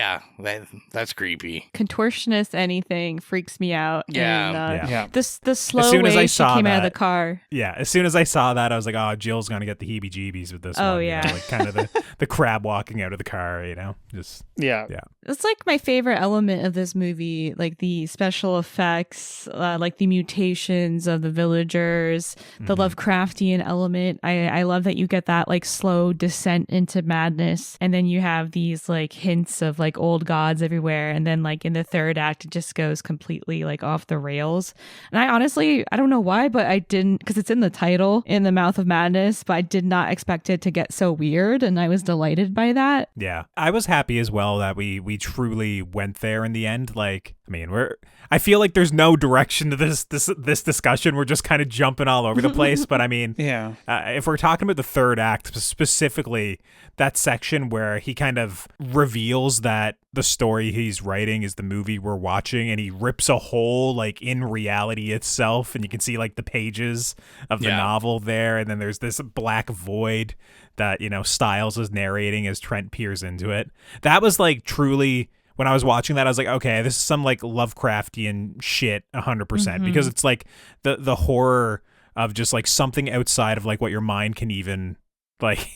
that's creepy.
Contortionist anything freaks me out.
Yeah.
And, the slow way she came out of the car.
Yeah, as soon as I saw that, I was like, oh, Jill's going to get the heebie-jeebies with this one.
Oh, yeah.
Like kind of the crab walking out of the car, Just Yeah.
It's like my favorite element of this movie, like the special effects, like the mutations of the villagers, the Lovecraftian element. I love that you get that like slow descent into madness, and then you have these like hints of like old gods everywhere, and then like in the third act it just goes completely like off the rails. And I don't know why, but I didn't, because it's in the title, In the Mouth of Madness, but I did not expect it to get so weird, and I was delighted by that.
Yeah, I was happy as well that we truly went there in the end. Like, I mean, I feel like there's no direction to this discussion. We're just kind of jumping all over the place. But I mean, if we're talking about the third act specifically, that section where he kind of reveals that the story he's writing is the movie we're watching, and he rips a hole like in reality itself, and you can see like the pages of the novel there, and then there's this black void that Styles is narrating as Trent peers into it. That was like truly, when I was watching that, I was like, okay, this is some like Lovecraftian shit 100%, because it's like the horror of just like something outside of like what your mind can even like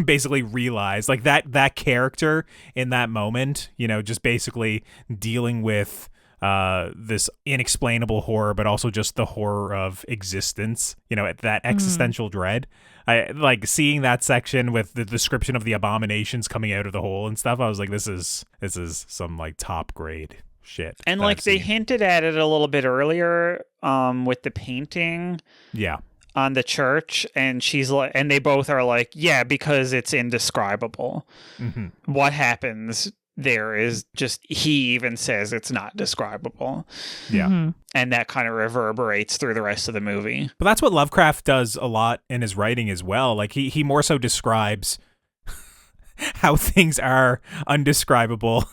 basically realize, like that character in that moment, just basically dealing with this inexplainable horror, but also just the horror of existence, that existential dread. I like seeing that section with the description of the abominations coming out of the hole and stuff. I was like, this is some like top grade shit.
And like they hinted at it a little bit earlier with the painting.
Yeah.
on the church, and she's like, and they both are like, yeah, because it's indescribable.
Mm-hmm.
What happens there is just, he even says it's not describable.
Yeah.
Mm-hmm.
And that kind of reverberates through the rest of the movie.
But that's what Lovecraft does a lot in his writing as well. Like he more so describes how things are undescribable.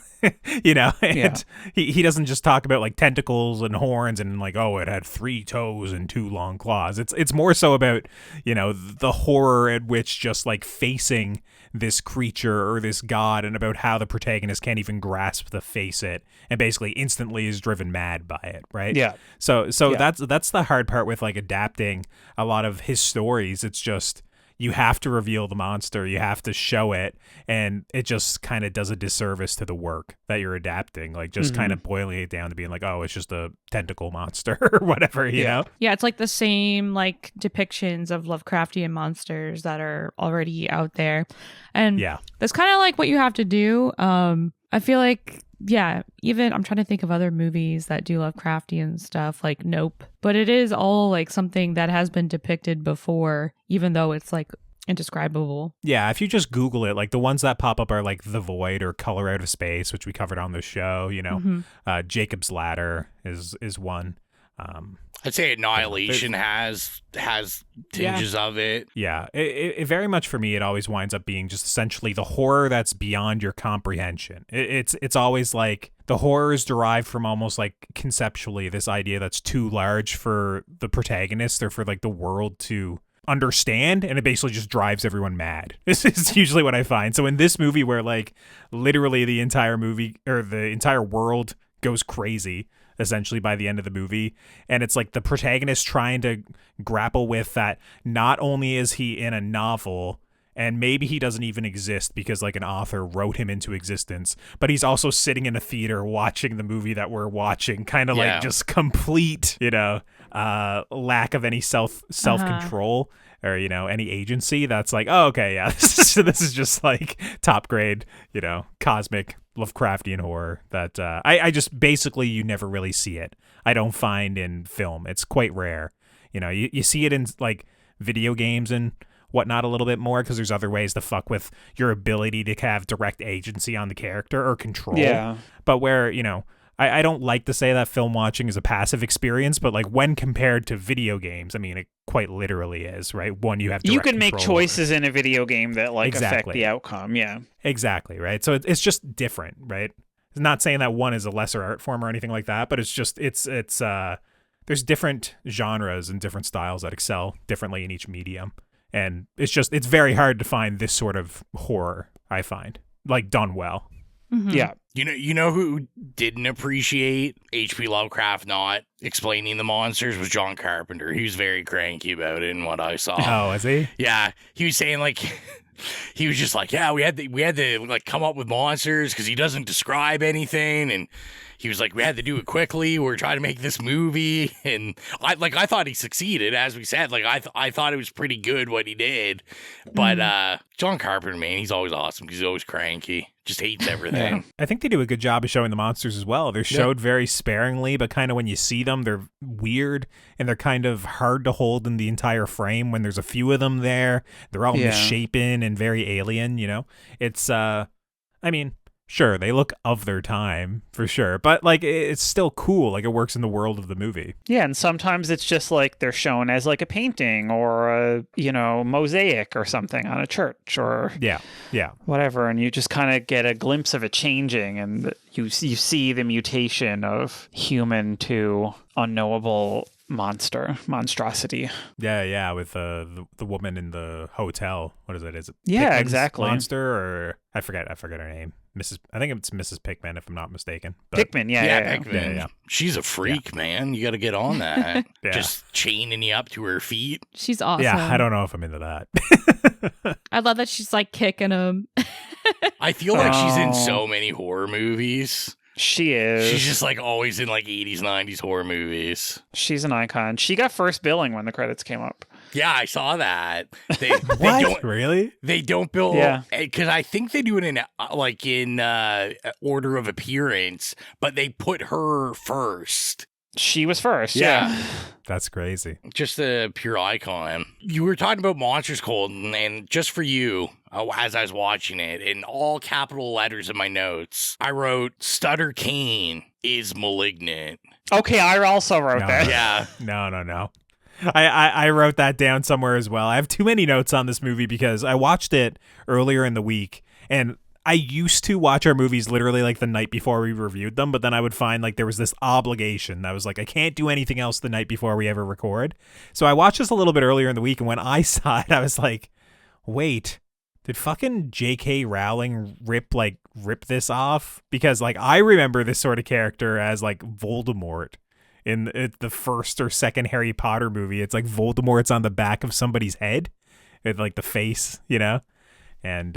You know, and he doesn't just talk about like tentacles and horns and like, oh, it had 3 toes and 2 long claws. It's more so about, you know, the horror at which just like facing this creature or this god, and about how the protagonist can't even grasp to face it and basically instantly is driven mad by it, right?
Yeah.
So that's the hard part with like adapting a lot of his stories. It's just, you have to reveal the monster, you have to show it, and it just kind of does a disservice to the work that you're adapting, like just kind of boiling it down to being like, oh, it's just a tentacle monster or whatever, you know?
Yeah, it's like the same like depictions of Lovecraftian monsters that are already out there. And that's kind of like what you have to do. I feel like, yeah, even I'm trying to think of other movies that do Lovecraftian stuff, like Nope. But it is all like something that has been depicted before, even though it's like indescribable.
Yeah, if you just Google it, like the ones that pop up are like The Void or Color Out of Space, which we covered on the show, you know. Jacob's Ladder is one.
I'd say Annihilation has tinges of it.
Yeah, it very much, for me, it always winds up being just essentially the horror that's beyond your comprehension. It's always like the horror is derived from almost like conceptually this idea that's too large for the protagonist or for like the world to understand, and it basically just drives everyone mad. This is usually what I find. So in this movie, where like literally the entire movie or the entire world goes crazy essentially by the end of the movie, and it's like the protagonist trying to grapple with that not only is he in a novel and maybe he doesn't even exist because like an author wrote him into existence, but he's also sitting in a theater watching the movie that we're watching, kind of like just complete, you know, lack of any self-control or, you know, any agency. That's like, oh, okay, yeah, this is just like top grade, you know, cosmic Lovecraftian horror that I just basically, you never really see it. I don't find in film. It's quite rare. You know, you see it in like video games and whatnot a little bit more, because there's other ways to fuck with your ability to have direct agency on the character or control. Yeah. But where, you know, I don't like to say that film watching is a passive experience, but like when compared to video games, I mean, it quite literally is, right? One, you have
you can make choices in a video game that like affect the outcome. Yeah,
exactly, right? So it's just different, right? It's not saying that one is a lesser art form or anything like that, but it's just it's there's different genres and different styles that excel differently in each medium, and it's very hard to find this sort of horror, I find, like done well.
Yeah.
You know who didn't appreciate H.P. Lovecraft not explaining the monsters was John Carpenter. He was very cranky about it in what I saw.
Oh, is he?
Yeah. He was saying like he was just like, yeah, we had to like come up with monsters because he doesn't describe anything, and he was like, we had to do it quickly. We're trying to make this movie, and I thought he succeeded. As we said, like I thought it was pretty good what he did, but John Carpenter, man, he's always awesome because he's always cranky. Just hates everything.
Yeah. I think they do a good job of showing the monsters as well. They're showed very sparingly, but kind of when you see them, they're weird and they're kind of hard to hold in the entire frame. When there's a few of them there, they're all misshapen and very alien, you know? It's, I mean, sure, they look of their time for sure, but like it's still cool. Like it works in the world of the movie.
Yeah, and sometimes it's just like they're shown as like a painting or a, you know, mosaic or something on a church or whatever, and you just kind of get a glimpse of it changing, and you see the mutation of human to unknowable monstrosity.
Yeah, with the woman in the hotel. What is it? Is it
Pickman's
exactly monster, or I forget her name. I think it's Mrs. Pickman, if I'm not mistaken. But
Pickman, yeah.
Pickman. Yeah. She's a freak, man. You got to get on that. Just chaining you up to her feet.
She's awesome.
Yeah, I don't know if I'm into that.
I love that she's like kicking him.
I feel like she's in so many horror movies.
She is.
She's just like always in like 80s, 90s horror movies.
She's an icon. She got first billing when the credits came up.
Yeah, I saw that. They
don't really.
They don't bill. Because I think they do it in order of appearance, but they put her first.
She was first.
Yeah.
That's crazy.
Just a pure icon. You were talking about monsters, Colton, and just for you, as I was watching it, in all capital letters in my notes, I wrote, Stutter Kane is malignant.
Okay, I also wrote that.
Yeah.
No. I wrote that down somewhere as well. I have too many notes on this movie because I watched it earlier in the week, and I used to watch our movies literally like the night before we reviewed them, but then I would find like there was this obligation that was like, I can't do anything else the night before we ever record. So I watched this a little bit earlier in the week, and when I saw it, I was like, wait, did fucking J.K. Rowling rip this off? Because like I remember this sort of character as like Voldemort in the first or second Harry Potter movie. It's like Voldemort's on the back of somebody's head with like the face, you know? And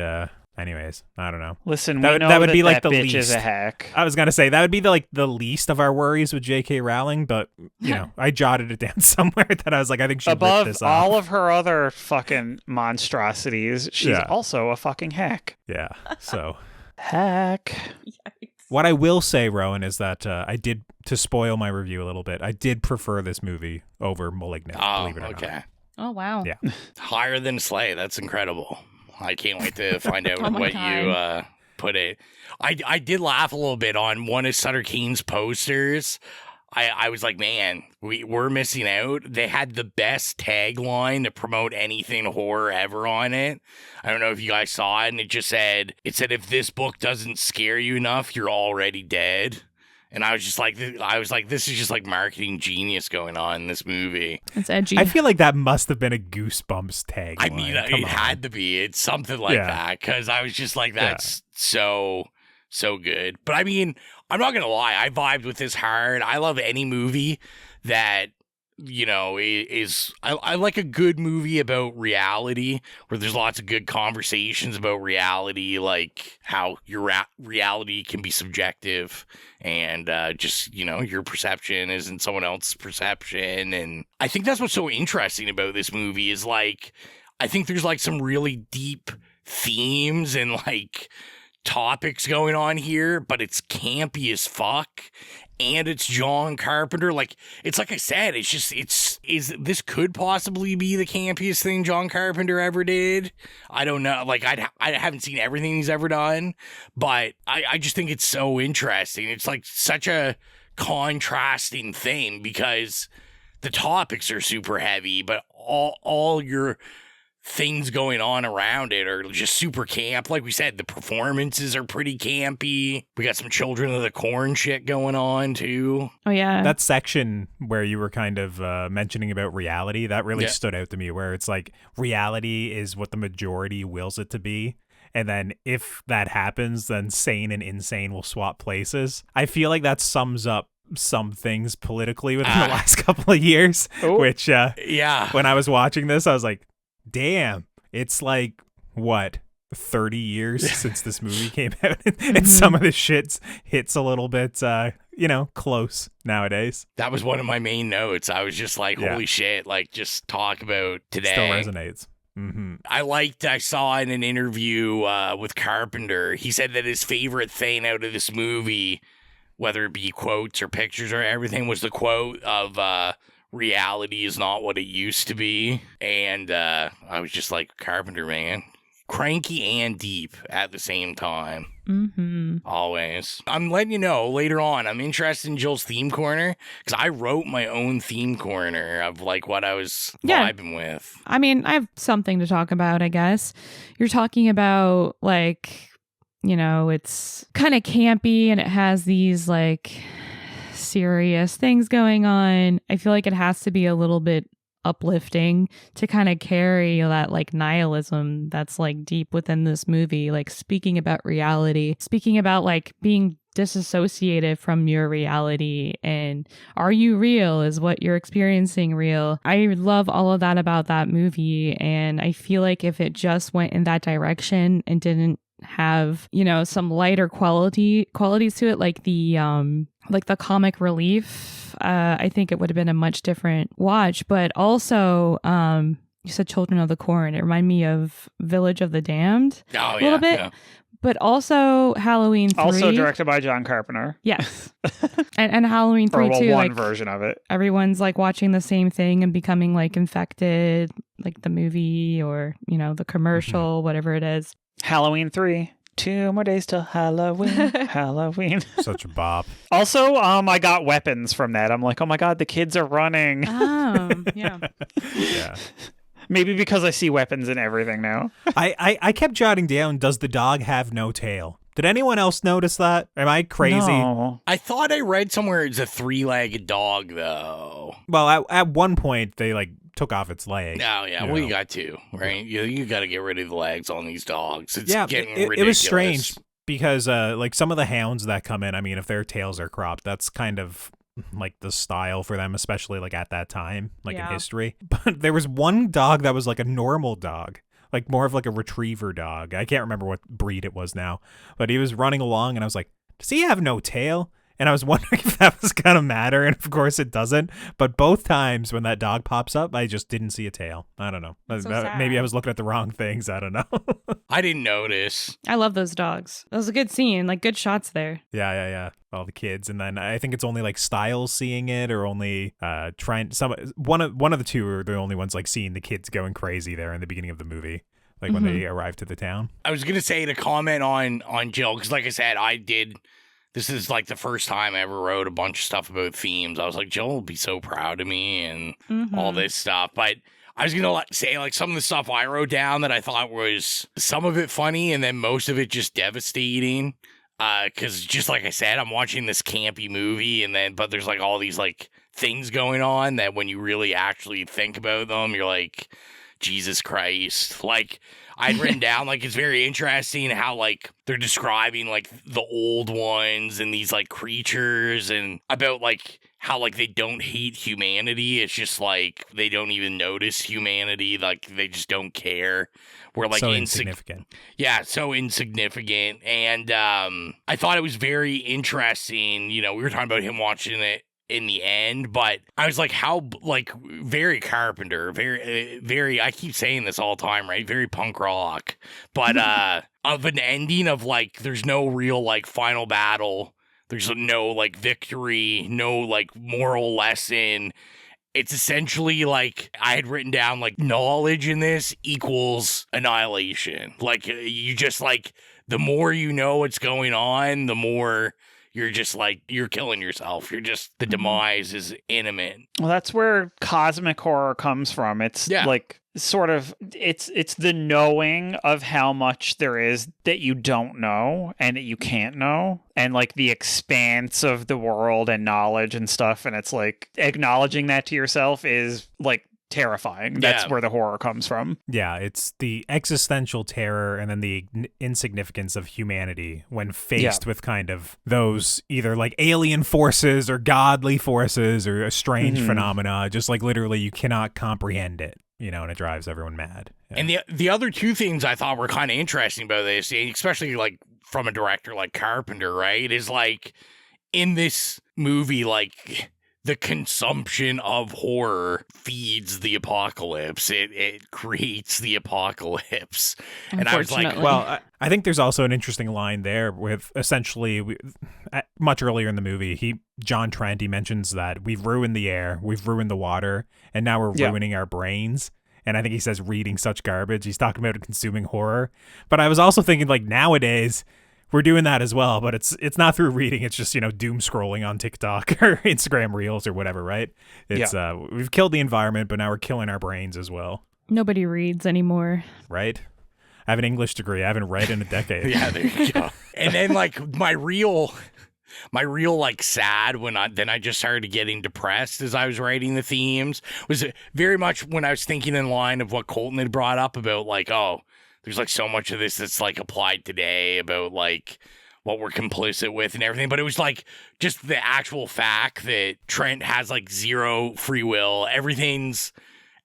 anyways, I don't know.
Listen, that would be like the least. Is a hack.
I was gonna say that would be the least of our worries with J.K. Rowling, but you know, I jotted it down somewhere that I was like, I think she
above
ripped this off.
all of her other fucking monstrosities, she's also a fucking hack.
Yeah. So
hack.
What I will say, Rowan, is that I did, to spoil my review a little bit, I did prefer this movie over *Malignant*. Believe it or not.
Oh wow.
Yeah.
Higher than Slay. That's incredible. I can't wait to find out what you put it. I did laugh a little bit on one of Sutter Kane's posters. I was like, man, we're missing out. They had the best tagline to promote anything horror ever on it. I don't know if you guys saw it, and it said, if this book doesn't scare you enough, you're already dead. And I was like, this is just like marketing genius going on in this movie.
It's edgy.
I feel like that must have been a Goosebumps tagline.
I mean, it had to be. It's something like that, because I was just like, that's so good. But I mean, I'm not going to lie. I vibed with this hard. I love any movie that, you know, I like a good movie about reality, where there's lots of good conversations about reality, like how your reality can be subjective, and just, you know, your perception isn't someone else's perception. And I think that's what's so interesting about this movie is, like, I think there's like some really deep themes and like topics going on here, but it's campy as fuck. And it's John Carpenter. Like I said, this could possibly be the campiest thing John Carpenter ever did. I don't know. Like, I haven't seen everything he's ever done, but I just think it's so interesting. It's like such a contrasting thing, because the topics are super heavy, but all your things going on around it are just super camp. Like we said, the performances are pretty campy. We got some Children of the Corn shit going on too.
Oh yeah.
That section where you were kind of mentioning about reality, that really stood out to me, where it's like reality is what the majority wills it to be. And then if that happens, then sane and insane will swap places. I feel like that sums up some things politically within the last couple of years, which when I was watching this, I was like, damn, it's like, what, 30 years since this movie came out, and some of the shit hits a little bit, close nowadays.
That was one of my main notes. I was just like, holy shit, like, just talk about today.
Still resonates. Mm-hmm.
I saw in an interview with Carpenter, he said that his favorite thing out of this movie, whether it be quotes or pictures or everything, was the quote of, reality is not what it used to be. And I was just like, Carpenter, man, cranky and deep at the same time.
Mm-hmm.
Always. I'm letting you know later on, I'm interested in Jill's theme corner, because I wrote my own theme corner of like what I was vibing with.
I mean, I have something to talk about, I guess. You're talking about, like, you know, it's kind of campy and it has these like serious things going on. I feel like it has to be a little bit uplifting to kind of carry that like nihilism that's like deep within this movie, like speaking about reality, speaking about like being disassociated from your reality, and are you real? Is what you're experiencing real? I love all of that about that movie, and I feel like if it just went in that direction and didn't have, you know, some lighter qualities to it, like the comic relief, I think it would have been a much different watch. But also, you said Children of the Corn. It reminded me of Village of the Damned a little bit. Yeah. But also Halloween 3.
Also directed by John Carpenter.
Yes. and Halloween 3 too.
One version of it.
Everyone's like watching the same thing and becoming like infected, like the movie or, the commercial, whatever it is.
Halloween 3. 2 more days till Halloween. Halloween.
Such a bop.
Also, I got weapons from that. I'm like, oh my God, the kids are running.
Oh, yeah.
Yeah.
Maybe because I see weapons in everything now.
I kept jotting down, does the dog have no tail? Did anyone else notice that? Am I crazy?
No.
I thought I read somewhere it's a 3-legged dog, though.
Well, at one point, they took off its leg.
Oh, yeah. Well, you got to, right? You got to get rid of the legs on these dogs. It's getting ridiculous.
It was strange because, some of the hounds that come in, I mean, if their tails are cropped, that's kind of the style for them, especially at that time, in history. But there was one dog that was a normal dog, more of a retriever dog. I can't remember what breed it was now, but he was running along and I was like, does he have no tail? And I was wondering if that was gonna matter, and of course it doesn't. But both times when that dog pops up, I just didn't see a tail. I don't know. Maybe I was looking at the wrong things. I don't know.
I didn't notice.
I love those dogs. That was a good scene, good shots there.
Yeah. All the kids, and then I think it's only Styles seeing it, or only one of the two are the only ones seeing the kids going crazy there in the beginning of the movie. When they arrive to the town.
I was gonna say to comment on Jill, because like I said, this is the first time I ever wrote a bunch of stuff about themes. I was like, Jill will be so proud of me and all this stuff. But I was going to say some of the stuff I wrote down that I thought was some of it funny and then most of it just devastating. Because just like I said, I'm watching this campy movie but there's all these things going on that when you really actually think about them, you're like, Jesus Christ. I'd written down, it's very interesting how, they're describing, the old ones and these, creatures and about, how, they don't hate humanity. It's just, they don't even notice humanity. They just don't care. We're,
so insignificant.
Yeah, so insignificant. And I thought it was very interesting. We were talking about him watching it in the end, but I was how very Carpenter, very I keep saying this all the time, right? Very punk rock, but of an ending of there's no real final battle, there's no victory, no moral lesson. It's essentially I had written down knowledge in this equals annihilation. You just the more you know what's going on, the more you're just you're killing yourself. You're just, the demise is imminent.
Well, that's where cosmic horror comes from. It's sort of, it's the knowing of how much there is that you don't know and that you can't know. And the expanse of the world and knowledge and stuff. And it's acknowledging that to yourself is terrifying. That's where the horror comes from.
Yeah, it's the existential terror and then the insignificance of humanity when faced with kind of those either alien forces or godly forces or a strange phenomena. Just literally you cannot comprehend it, and it drives everyone mad. Yeah.
And the other two things I thought were kind of interesting about this, especially from a director like Carpenter, right, is in this movie, the consumption of horror feeds the apocalypse. It creates the apocalypse. And I was
well, I think there's also an interesting line there with essentially much earlier in the movie, John Trent, he mentions that we've ruined the air, we've ruined the water, and now we're ruining our brains. And I think he says reading such garbage. He's talking about consuming horror. But I was also thinking nowadays, we're doing that as well, but it's not through reading. It's just, doom scrolling on TikTok or Instagram Reels or whatever, right? It's we've killed the environment, but now we're killing our brains as well.
Nobody reads anymore.
Right? I have an English degree. I haven't read in a decade.
Yeah, there you go. And then my real sad when I just started getting depressed as I was writing the themes was very much when I was thinking in line of what Colton had brought up about there's so much of this that's applied today about what we're complicit with and everything. But it was just the actual fact that Trent has zero free will. Everything's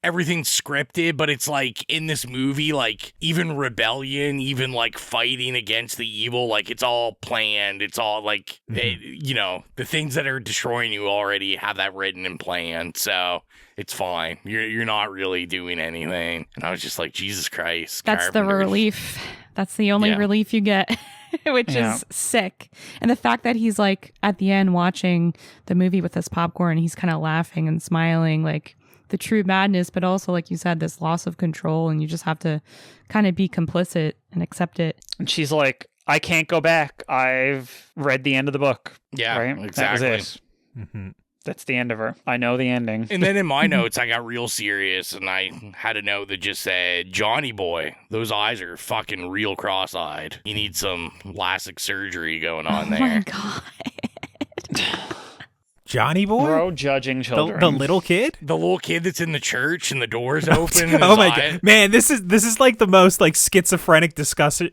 scripted, but it's in this movie, even rebellion, even fighting against the evil, it's all planned. It's all the things that are destroying you already have that written and planned. So it's fine. You're not really doing anything. And I was just Jesus Christ.
That's
Carpenter.
the relief. That's the only relief you get, which is sick. And the fact that he's like at the end watching the movie with his popcorn, he's kind of laughing and smiling, like the true madness, but also, like you said, this loss of control, and you just have to kind of be complicit and accept it.
And she's like, I can't go back. I've read the end of the book.
Yeah,
right?
exactly.
That was it. Mm-hmm. That's the end of her. I know the ending.
And then in my notes, I got real serious, and I had a note that just said, Johnny boy, those eyes are fucking real cross-eyed. You need some LASIK surgery going on there.
Oh my God.
Johnny boy?
Bro judging children.
The little kid?
The little kid that's in the church and the door's open.
Oh my God. Man, this is like the most like schizophrenic discussion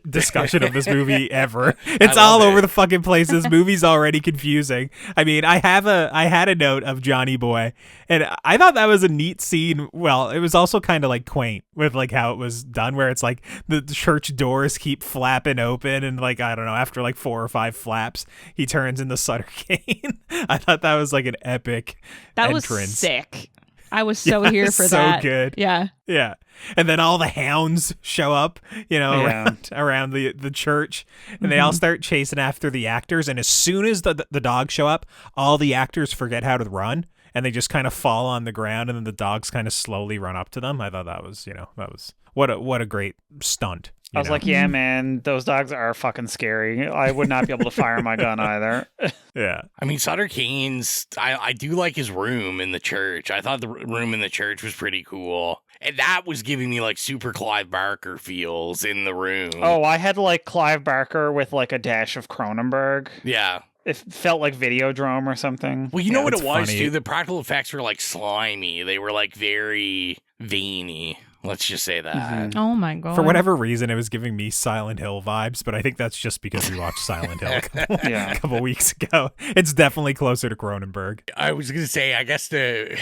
of this movie ever. It's all over the fucking place. This movie's already confusing. I mean, I had a note of Johnny boy, and I thought that was a neat scene. Well, it was also kind of like quaint with like how it was done, where it's like the church doors keep flapping open, and like, I don't know, after like 4 or 5 flaps, he turns into Sutter Kane. I thought that was like an epic entrance.
Was sick. I was so here for that.
So good.
Yeah.
Yeah. And then all the hounds show up, around the church, and they all start chasing after the actors. And as soon as the dogs show up, all the actors forget how to run, and they just kind of fall on the ground, and then the dogs kind of slowly run up to them. I thought that was what a great stunt.
I was like, yeah, man, those dogs are fucking scary. I would not be able to fire my gun either.
Yeah.
I mean, Sutter Kane's, I do like his room in the church. I thought the room in the church was pretty cool. And that was giving me like super Clive Barker feels in the room.
Oh, I had like Clive Barker with like a dash of Cronenberg.
Yeah.
It felt like Videodrome or something.
Well, you know what it was, too? The practical effects were like slimy. They were like very veiny. Let's just say that.
Mm-hmm. Oh my God.
For whatever reason, it was giving me Silent Hill vibes, but I think that's just because we watched Silent Hill a couple weeks ago. It's definitely closer to Cronenberg.
I was going to say, I guess to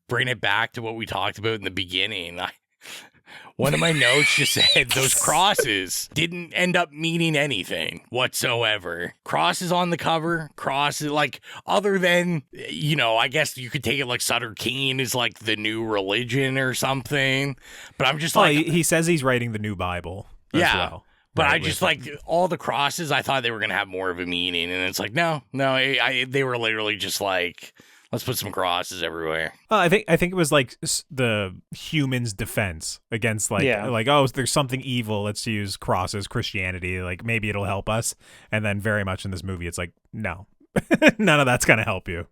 bring it back to what we talked about in the beginning, one of my notes just said those crosses didn't end up meaning anything whatsoever. Crosses on the cover, crosses, like, other than, I guess you could take it like Sutter Kane is like the new religion or something. But I'm just like...
he says he's writing the new Bible as well.
But right, I just like all the crosses, I thought they were going to have more of a meaning. And it's like, no, they were literally just like... Let's put some crosses everywhere.
I think it was like the humans' defense against oh, there's something evil. Let's use crosses, Christianity. Like maybe it'll help us. And then very much in this movie, it's like, no, none of that's gonna help you.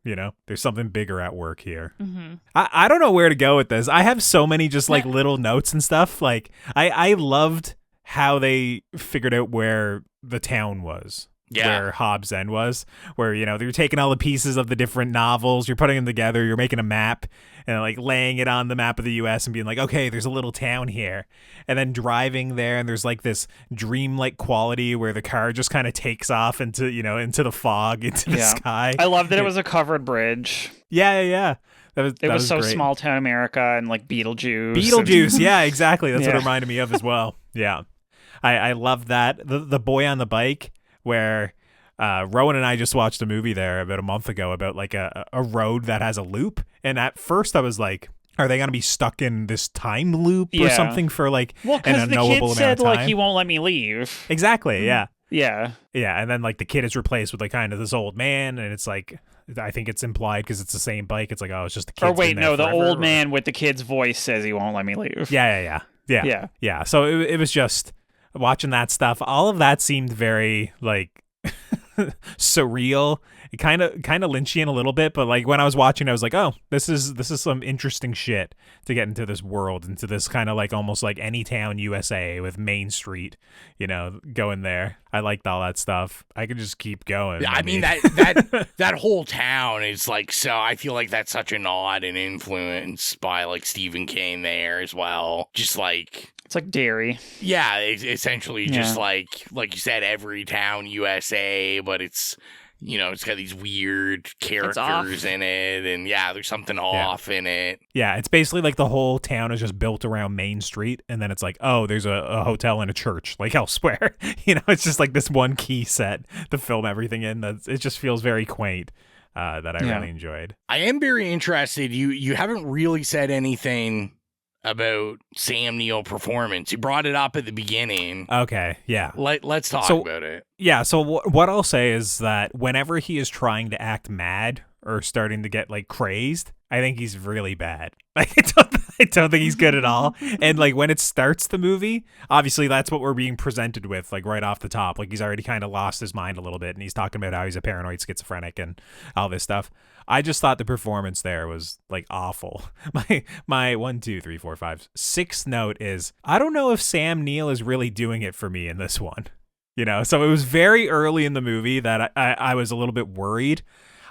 There's something bigger at work here.
Mm-hmm.
I don't know where to go with this. I have so many just like little notes and stuff. Like I loved how they figured out where the town was.
Yeah.
Where Hobbs End was, where, they're taking all the pieces of the different novels, you're putting them together, you're making a map and like laying it on the map of the US and being like, okay, there's a little town here. And then driving there, and there's like this dreamlike quality where the car just kind of takes off into the fog, into the sky.
I love that it was a covered bridge.
Yeah.
It was so
great.
Small town America and like Beetlejuice.
Beetlejuice, yeah, exactly. That's what it reminded me of as well. Yeah. I love that. The boy on the bike, where Rowan and I just watched a movie there about a month ago about like a road that has a loop. And at first I was like, are they going to be stuck in this time loop or something for like an unknowable amount of time?
Well, because the kid said like, he won't let me leave.
Exactly, yeah.
Yeah.
Yeah, and then like the kid is replaced with like kind of this old man, and it's like, I think it's implied because it's the same bike. It's like, oh, it's just the kid.
Or wait, no, the old man with the kid's voice says he won't let me leave.
Yeah. So it was just... watching that stuff, all of that seemed very like surreal, kind of Lynchian a little bit, but like when I was watching, I was like, oh, this is some interesting shit to get into this world, into this kind of like almost like Anytown, USA with Main Street, going there. I liked all that stuff. I could just keep going.
Yeah, I mean that whole town is like, so I feel like that's such a nod and influence by like Stephen King there as well. Just like,
it's like Derry.
Yeah, essentially just like you said, every town USA, but it's, it's got these weird characters in it, and there's something off in it.
Yeah, it's basically like the whole town is just built around Main Street, and then it's like, oh, there's a hotel and a church like elsewhere. It's just like this one key set to film everything in. It just feels very quaint. That I really enjoyed.
I am very interested. You haven't really said anything about Sam Neill performance. You brought it up at the beginning.
Okay, yeah.
Let's talk about it.
Yeah, so what I'll say is that whenever he is trying to act mad or starting to get like crazed, I think he's really bad. Like, I don't think he's good at all. And like when it starts the movie, obviously that's what we're being presented with, like right off the top. Like he's already kind of lost his mind a little bit, and he's talking about how he's a paranoid schizophrenic and all this stuff. I just thought the performance there was like awful. My 1, 2, 3, 4, 5, 6th note is I don't know if Sam Neill is really doing it for me in this one. You know, so it was very early in the movie that I was a little bit worried.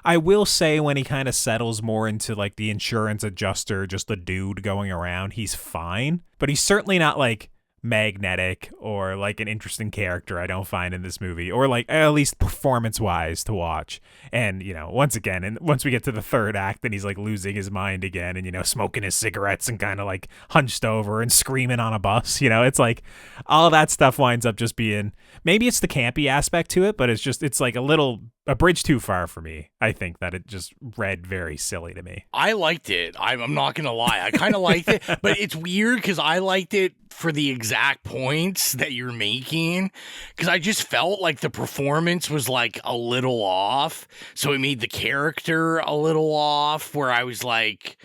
I will say when he kind of settles more into like the insurance adjuster, just the dude going around, he's fine. But he's certainly not like magnetic or like an interesting character I don't find in this movie, or like at least performance wise to watch. And you know, once again, and once we get to the third act, then he's like losing his mind again and, you know, smoking his cigarettes and kind of like hunched over and screaming on a bus. You know, it's like all that stuff winds up just being, maybe it's the campy aspect to it, but it's like a bridge too far for me. I think that it just read very silly to me.
I liked it. I'm not going to lie. I kind of liked it, but it's weird because I liked it for the exact points that you're making, because I just felt like the performance was like a little off. So it made the character a little off, where I was like,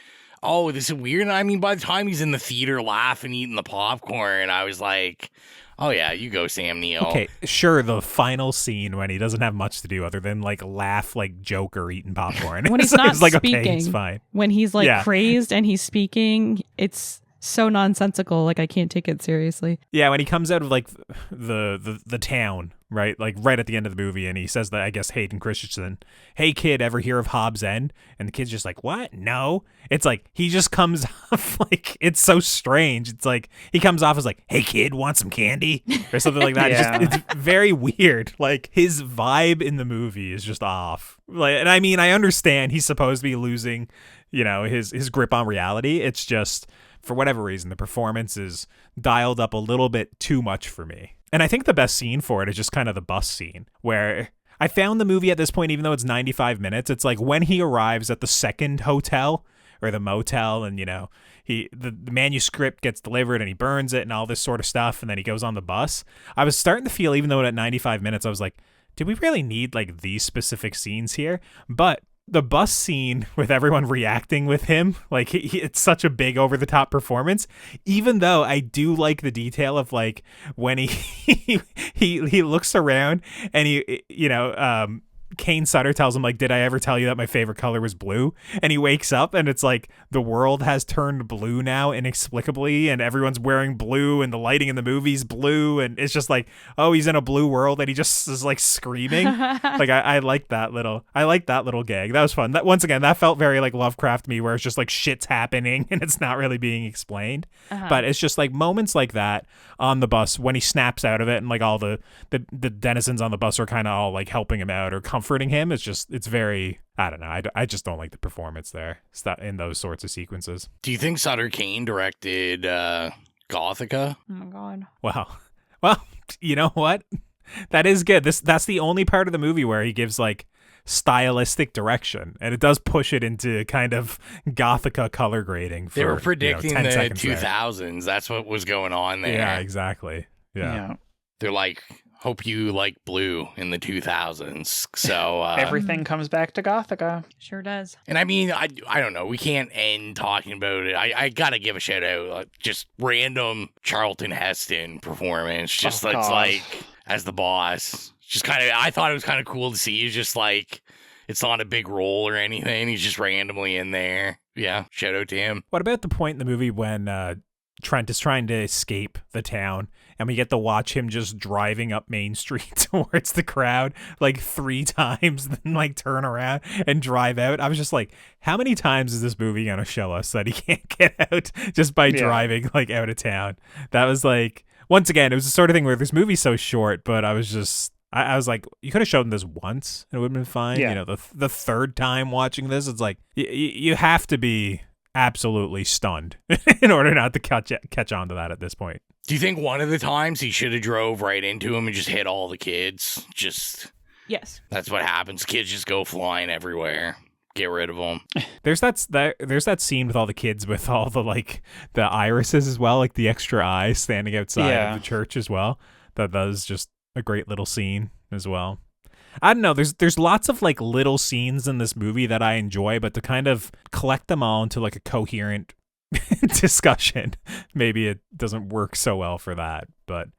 oh, this is weird. And I mean, by the time he's in the theater laughing, eating the popcorn, I was like, oh yeah, you go, Sam Neill.
Okay, sure, the final scene when he doesn't have much to do other than like laugh like Joker eating popcorn.
When he's not
like,
speaking,
okay, it's fine.
When he's like crazed and he's speaking, it's so nonsensical. Like I can't take it seriously.
Yeah, when he comes out of like the town, right? Like right at the end of the movie, and he says that, I guess, Hayden Christensen, "Hey kid, ever hear of Hobbs End?" And the kid's just like, "What? No." It's like he just comes off like, it's so strange. It's like he comes off as like, "Hey kid, want some candy?" or something like that.
Yeah.
It's very weird. Like his vibe in the movie is just off. Like, and I mean, I understand he's supposed to be losing, you know, his grip on reality. It's just, for whatever reason, the performance is dialed up a little bit too much for me. And I think the best scene for it is just kind of the bus scene, where I found the movie at this point, even though it's 95 minutes, it's like when he arrives at the second hotel or the motel, and, you know, the manuscript gets delivered and he burns it and all this sort of stuff, and then he goes on the bus. I was starting to feel, even though at 95 minutes, I was like, did we really need like these specific scenes here? But the bus scene with everyone reacting with him, like it's such a big over the top performance, even though I do like the detail of like when he looks around and he, you know, Kane Sutter tells him like, "Did I ever tell you that my favorite color was blue?" And he wakes up and it's like the world has turned blue now inexplicably, and everyone's wearing blue and the lighting in the movie's blue, and it's just like, oh, he's in a blue world and he just is like screaming. Like I like that little gag. That was fun. That, once again, that felt very like Lovecraft me, where it's just like shit's happening and it's not really being explained. But it's just like moments like that on the bus when he snaps out of it, and like all the denizens on the bus are kind of all like helping him out or comforting him. It's very, I don't know. I just don't like the performance there in those sorts of sequences.
Do you think Sutter Kane directed Gothica?
Oh my god.
Wow. Well, you know what? That is good. That's the only part of the movie where he gives like stylistic direction, and it does push it into kind of Gothica color grading.
They were predicting,
10
the
seconds
2000s.
there.
That's what was going on there.
Yeah, exactly. Yeah.
They're like, hope you like blue in the 2000s. So
everything comes back to Gothica.
Sure does.
And I mean, I don't know. We can't end talking about it. I gotta give a shout out. Just random Charlton Heston performance. Just like as the boss. Just kind of, I thought it was kind of cool to see. He's just like, it's not a big role or anything. He's just randomly in there. Yeah, shout out to him.
What about the point in the movie when Trent is trying to escape the town, and we get to watch him just driving up Main Street towards the crowd like 3 times, then like turn around and drive out? I was just like, how many times is this movie going to show us that he can't get out just by driving like out of town? That was like, once again, it was the sort of thing where this movie's so short, but I was just, I was like, you could have shown this once and it would have been fine.
Yeah.
You know, the third time watching this, it's like, you have to be absolutely stunned in order not to catch on to that at this point.
Do you think one of the times he should have drove right into him and just hit all the kids?
Yes.
That's what happens. Kids just go flying everywhere. get rid of them.
There's that scene with all the kids with all the like the irises as well, like the extra eyes standing outside of the church as well. That was just a great little scene as well. I don't know. There's lots of like little scenes in this movie that I enjoy, but to kind of collect them all into like a coherent discussion, maybe it doesn't work so well for that. But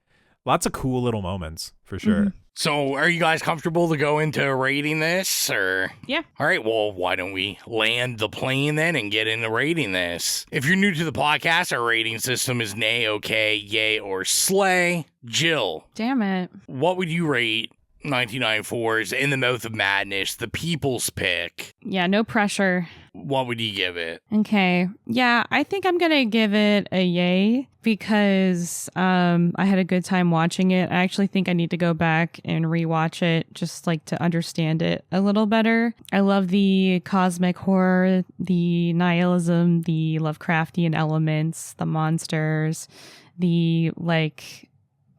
lots of cool little moments for sure.
Mm-hmm.
So are you guys comfortable to go into rating this, or?
Yeah.
All right, well, why don't we land the plane then and get into rating this? If you're new to the podcast, our rating system is nay, okay, yay, or slay. Jill.
Damn it.
What would you rate 1994's In the Mouth of Madness, the people's pick?
Yeah, no pressure.
What would you give it?
Okay. Yeah, I think I'm going to give it a yay because I had a good time watching it. I actually think I need to go back and rewatch it just like to understand it a little better. I love the cosmic horror, the nihilism, the Lovecraftian elements, the monsters, the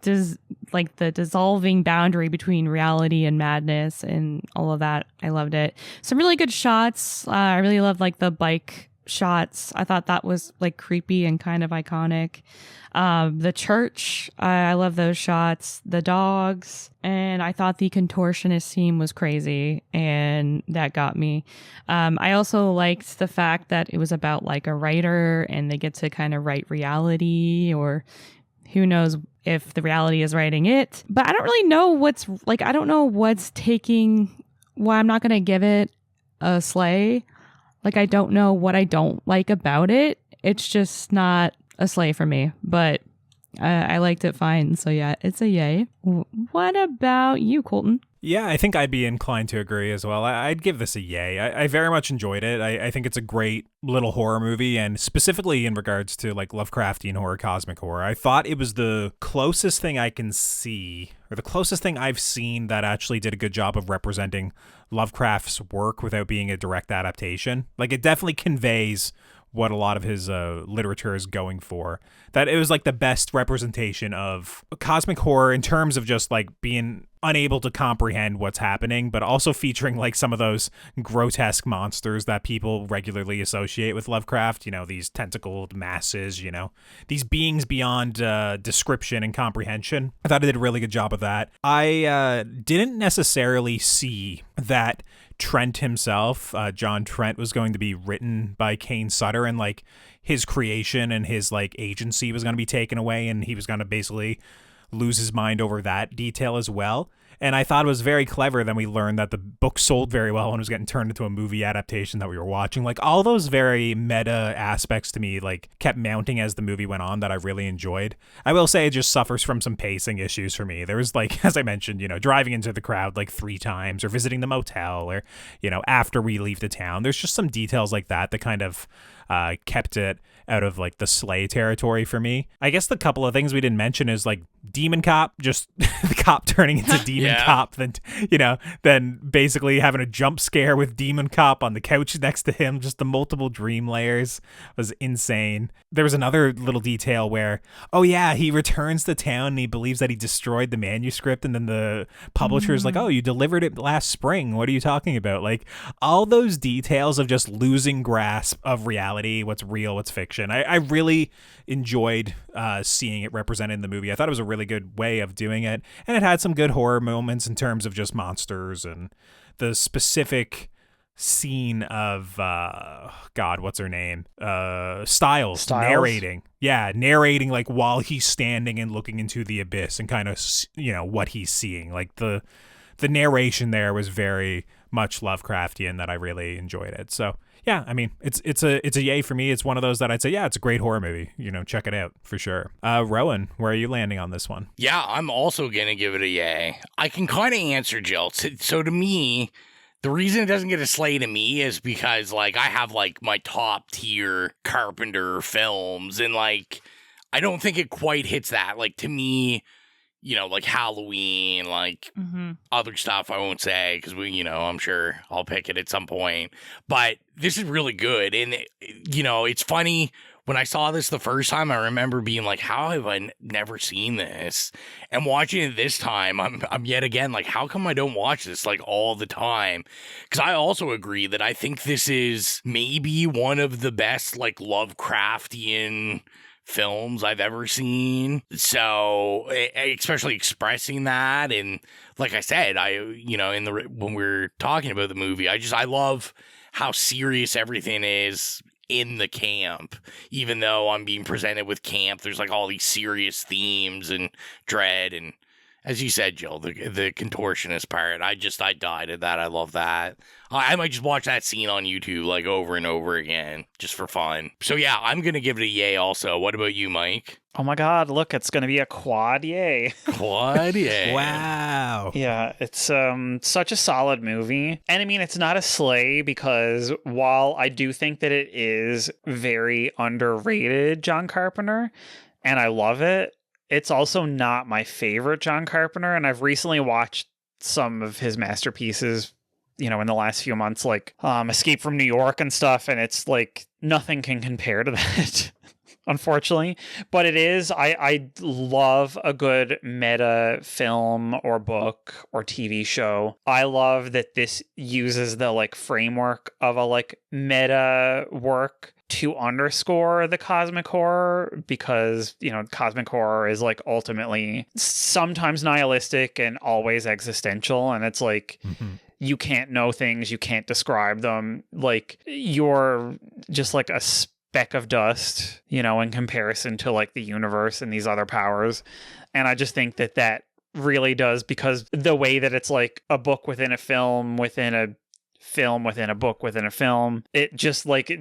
the dissolving boundary between reality and madness and all of that. I loved it. Some really good shots. I really loved like the bike shots. I thought that was like creepy and kind of iconic. The church, I love those shots. The dogs, and I thought the contortionist scene was crazy, and that got me. I also liked the fact that it was about like a writer, and they get to kind of write reality, or who knows if the reality is writing it. But I don't really know I don't know what's taking, why I'm not going to give it a slay. Like, I don't know what I don't like about it. It's just not a slay for me, but I liked it fine. So yeah, it's a yay. What about you, Colton?
Yeah, I think I'd be inclined to agree as well. I'd give this a yay. I very much enjoyed it. I think it's a great little horror movie, and specifically in regards to like Lovecraftian horror, cosmic horror, I thought it was the closest thing I can see, or the closest thing I've seen that actually did a good job of representing Lovecraft's work without being a direct adaptation. Like, it definitely conveys what a lot of his literature is going for. That it was like the best representation of cosmic horror in terms of just like being unable to comprehend what's happening, but also featuring like some of those grotesque monsters that people regularly associate with Lovecraft, you know, these tentacled masses, you know, these beings beyond description and comprehension. I thought it did a really good job of that. I didn't necessarily see that Trent himself, John Trent, was going to be written by Kane Sutter, and like his creation and his like agency was going to be taken away, and he was going to basically lose his mind over that detail as well. And I thought it was very clever. Then we learned that the book sold very well and was getting turned into a movie adaptation that we were watching. Like, all those very meta aspects to me like kept mounting as the movie went on that I really enjoyed. I will say it just suffers from some pacing issues for me. There was like, as I mentioned, you know, driving into the crowd like 3 times, or visiting the motel, or, you know, after we leave the town. There's just some details like that that kind of kept it out of like the slay territory for me. I guess the couple of things we didn't mention is like Demon Cop, just the cop turning into Demon Cop, then basically having a jump scare with Demon Cop on the couch next to him. Just the multiple dream layers was insane. There was another little detail where, oh yeah, he returns to town and he believes that he destroyed the manuscript, and then the publisher is like, oh, you delivered it last spring. What are you talking about? Like, all those details of just losing grasp of reality, what's real, what's fiction. I really enjoyed seeing it represented in the movie. I thought it was a really good way of doing it, and it had some good horror moments in terms of just monsters and the specific scene of God, what's her name? Stiles narrating. Yeah, narrating like while he's standing and looking into the abyss and kind of, you know, what he's seeing. Like the narration there was very much Lovecraftian, that I really enjoyed it. So yeah, I mean, it's a yay for me. It's one of those that I'd say, yeah, it's a great horror movie. You know, check it out for sure. Rowan, where are you landing on this one?
Yeah, I'm also gonna give it a yay. I can kind of answer Jill. So to me, the reason it doesn't get a slay to me is because like I have like my top tier Carpenter films, and like I don't think it quite hits that. Like, to me, you know, like Halloween, like other stuff I won't say because I'm sure I'll pick it at some point. But this is really good. And, you know, it's funny when I saw this the first time, I remember being like, how have I never seen this? And watching it this time, I'm yet again like, how come I don't watch this like all the time? Because I also agree that I think this is maybe one of the best like Lovecraftian films I've ever seen. So, especially expressing that, and like I said, when we were talking about the movie, I love how serious everything is in the camp. Even though I'm being presented with camp, there's like all these serious themes and dread, and as you said, Jill, the contortionist part, I died at that. I love that. I might just watch that scene on YouTube like over and over again just for fun. So yeah, I'm going to give it a yay also. What about you, Mike?
Oh my God, look, it's going to be a quad yay.
Quad yay.
Wow.
Yeah, it's such a solid movie. And I mean, it's not a slay because while I do think that it is very underrated John Carpenter, and I love it, it's also not my favorite John Carpenter. And I've recently watched some of his masterpieces, in the last few months, like Escape from New York and stuff. And it's like nothing can compare to that. Unfortunately, but it is, I love a good meta film or book or TV show. I love that this uses the like framework of a like meta work to underscore the cosmic horror, because, cosmic horror is like ultimately sometimes nihilistic and always existential. And it's like, you can't know things, you can't describe them. Like you're just like a speck of dust, in comparison to like the universe and these other powers. And I just think that really does, because the way that it's like a book within a film within a film within a book within a film, it just like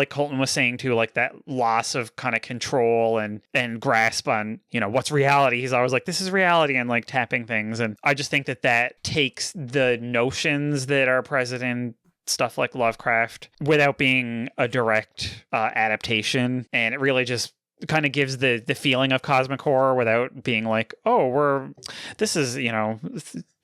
Colton was saying too, like that loss of kind of control and grasp on, what's reality. He's always like, this is reality, and like tapping things. And I just think that takes the notions that are present in stuff like Lovecraft without being a direct adaptation, and it really just kind of gives the feeling of cosmic horror without being like, oh, this is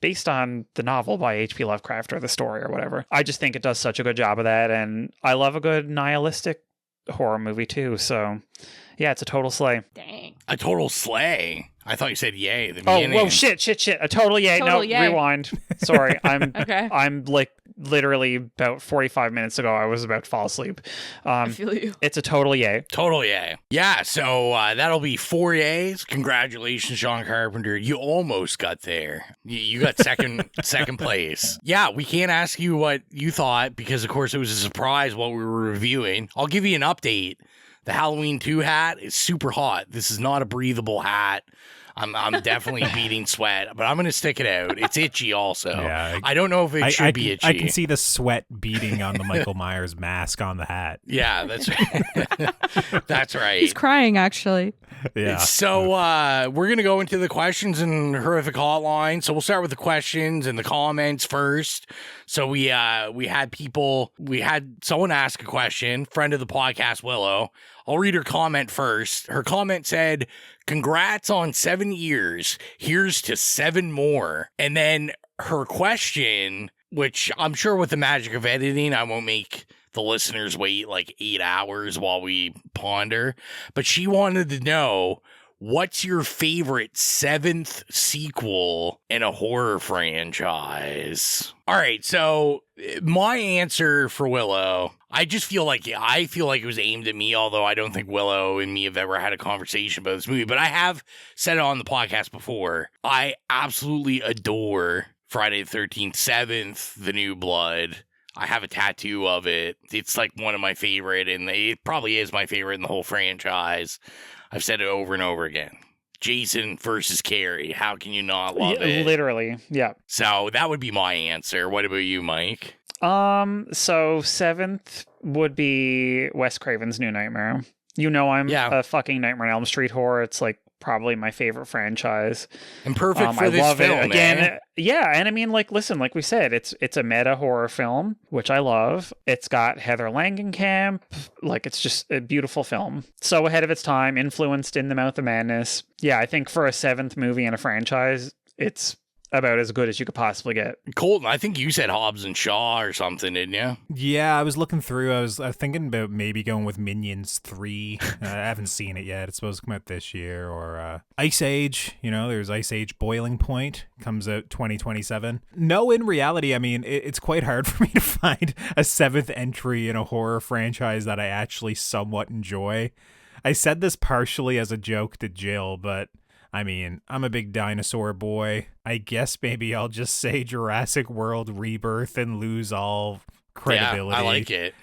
based on the novel by H.P. Lovecraft or the story or whatever. I just think it does such a good job of that, and I love a good nihilistic horror movie too. So yeah, it's a total slay.
Dang.
A total slay. I thought you said yay at the beginning.
Oh, whoa, shit. A total yay.
Total yay.
Rewind. Sorry.
Okay.
I'm like literally about 45 minutes ago, I was about to fall asleep.
I feel you.
It's a total yay.
Total yay. Yeah, so that'll be 4 yays. Congratulations, John Carpenter. You almost got there. You got second place. Yeah, we can't ask you what you thought because, of course, it was a surprise what we were reviewing. I'll give you an update. The Halloween 2 hat is super hot. This is not a breathable hat. I'm definitely beating sweat, but I'm going to stick it out. It's itchy also. Yeah, I don't know if it should be itchy.
I can see the sweat beading on the Michael Myers mask on the hat.
Yeah, that's right. That's right.
He's crying, actually.
Yeah.
So we're going to go into the questions and horrific hotline. So we'll start with the questions and the comments first. So we had someone ask a question, friend of the podcast, Willow. I'll read her comment first. Her comment said, "Congrats on 7 years. Here's to 7 more." And then her question, which I'm sure with the magic of editing, I won't make the listeners wait like 8 hours while we ponder, but she wanted to know, what's your favorite 7th sequel in a horror franchise? All right, so my answer for Willow, I feel like it was aimed at me, although I don't think Willow and me have ever had a conversation about this movie, but I have said it on the podcast before. I absolutely adore Friday the 13th, 7th, The New Blood. I have a tattoo of it. It's like one of my favorite, and it probably is my favorite in the whole franchise. I've said it over and over again. Jason versus Carrie. How can you not love it?
Literally, yeah.
So that would be my answer. What about you, Mike?
So 7th would be Wes Craven's New Nightmare. I'm a fucking Nightmare on Elm Street horror. It's like probably my favorite franchise.
And perfect for
I
this
love
film,
it. Again,
man.
Yeah, and I mean, like, listen, like we said, it's a meta horror film, which I love. It's got Heather Langenkamp. Like, it's just a beautiful film. So ahead of its time, influenced In the Mouth of Madness. Yeah, I think for a 7th movie in a franchise, it's about as good as you could possibly get.
Colton, I think you said Hobbs and Shaw or something, didn't you?
Yeah, I was looking through. I was thinking about maybe going with Minions 3. I haven't seen it yet. It's supposed to come out this year. Or Ice Age. There's Ice Age Boiling Point. Comes out 2027. No, in reality, I mean, it's quite hard for me to find a 7th entry in a horror franchise that I actually somewhat enjoy. I said this partially as a joke to Jill, but I mean, I'm a big dinosaur boy. I guess maybe I'll just say Jurassic World Rebirth and lose all credibility.
Yeah,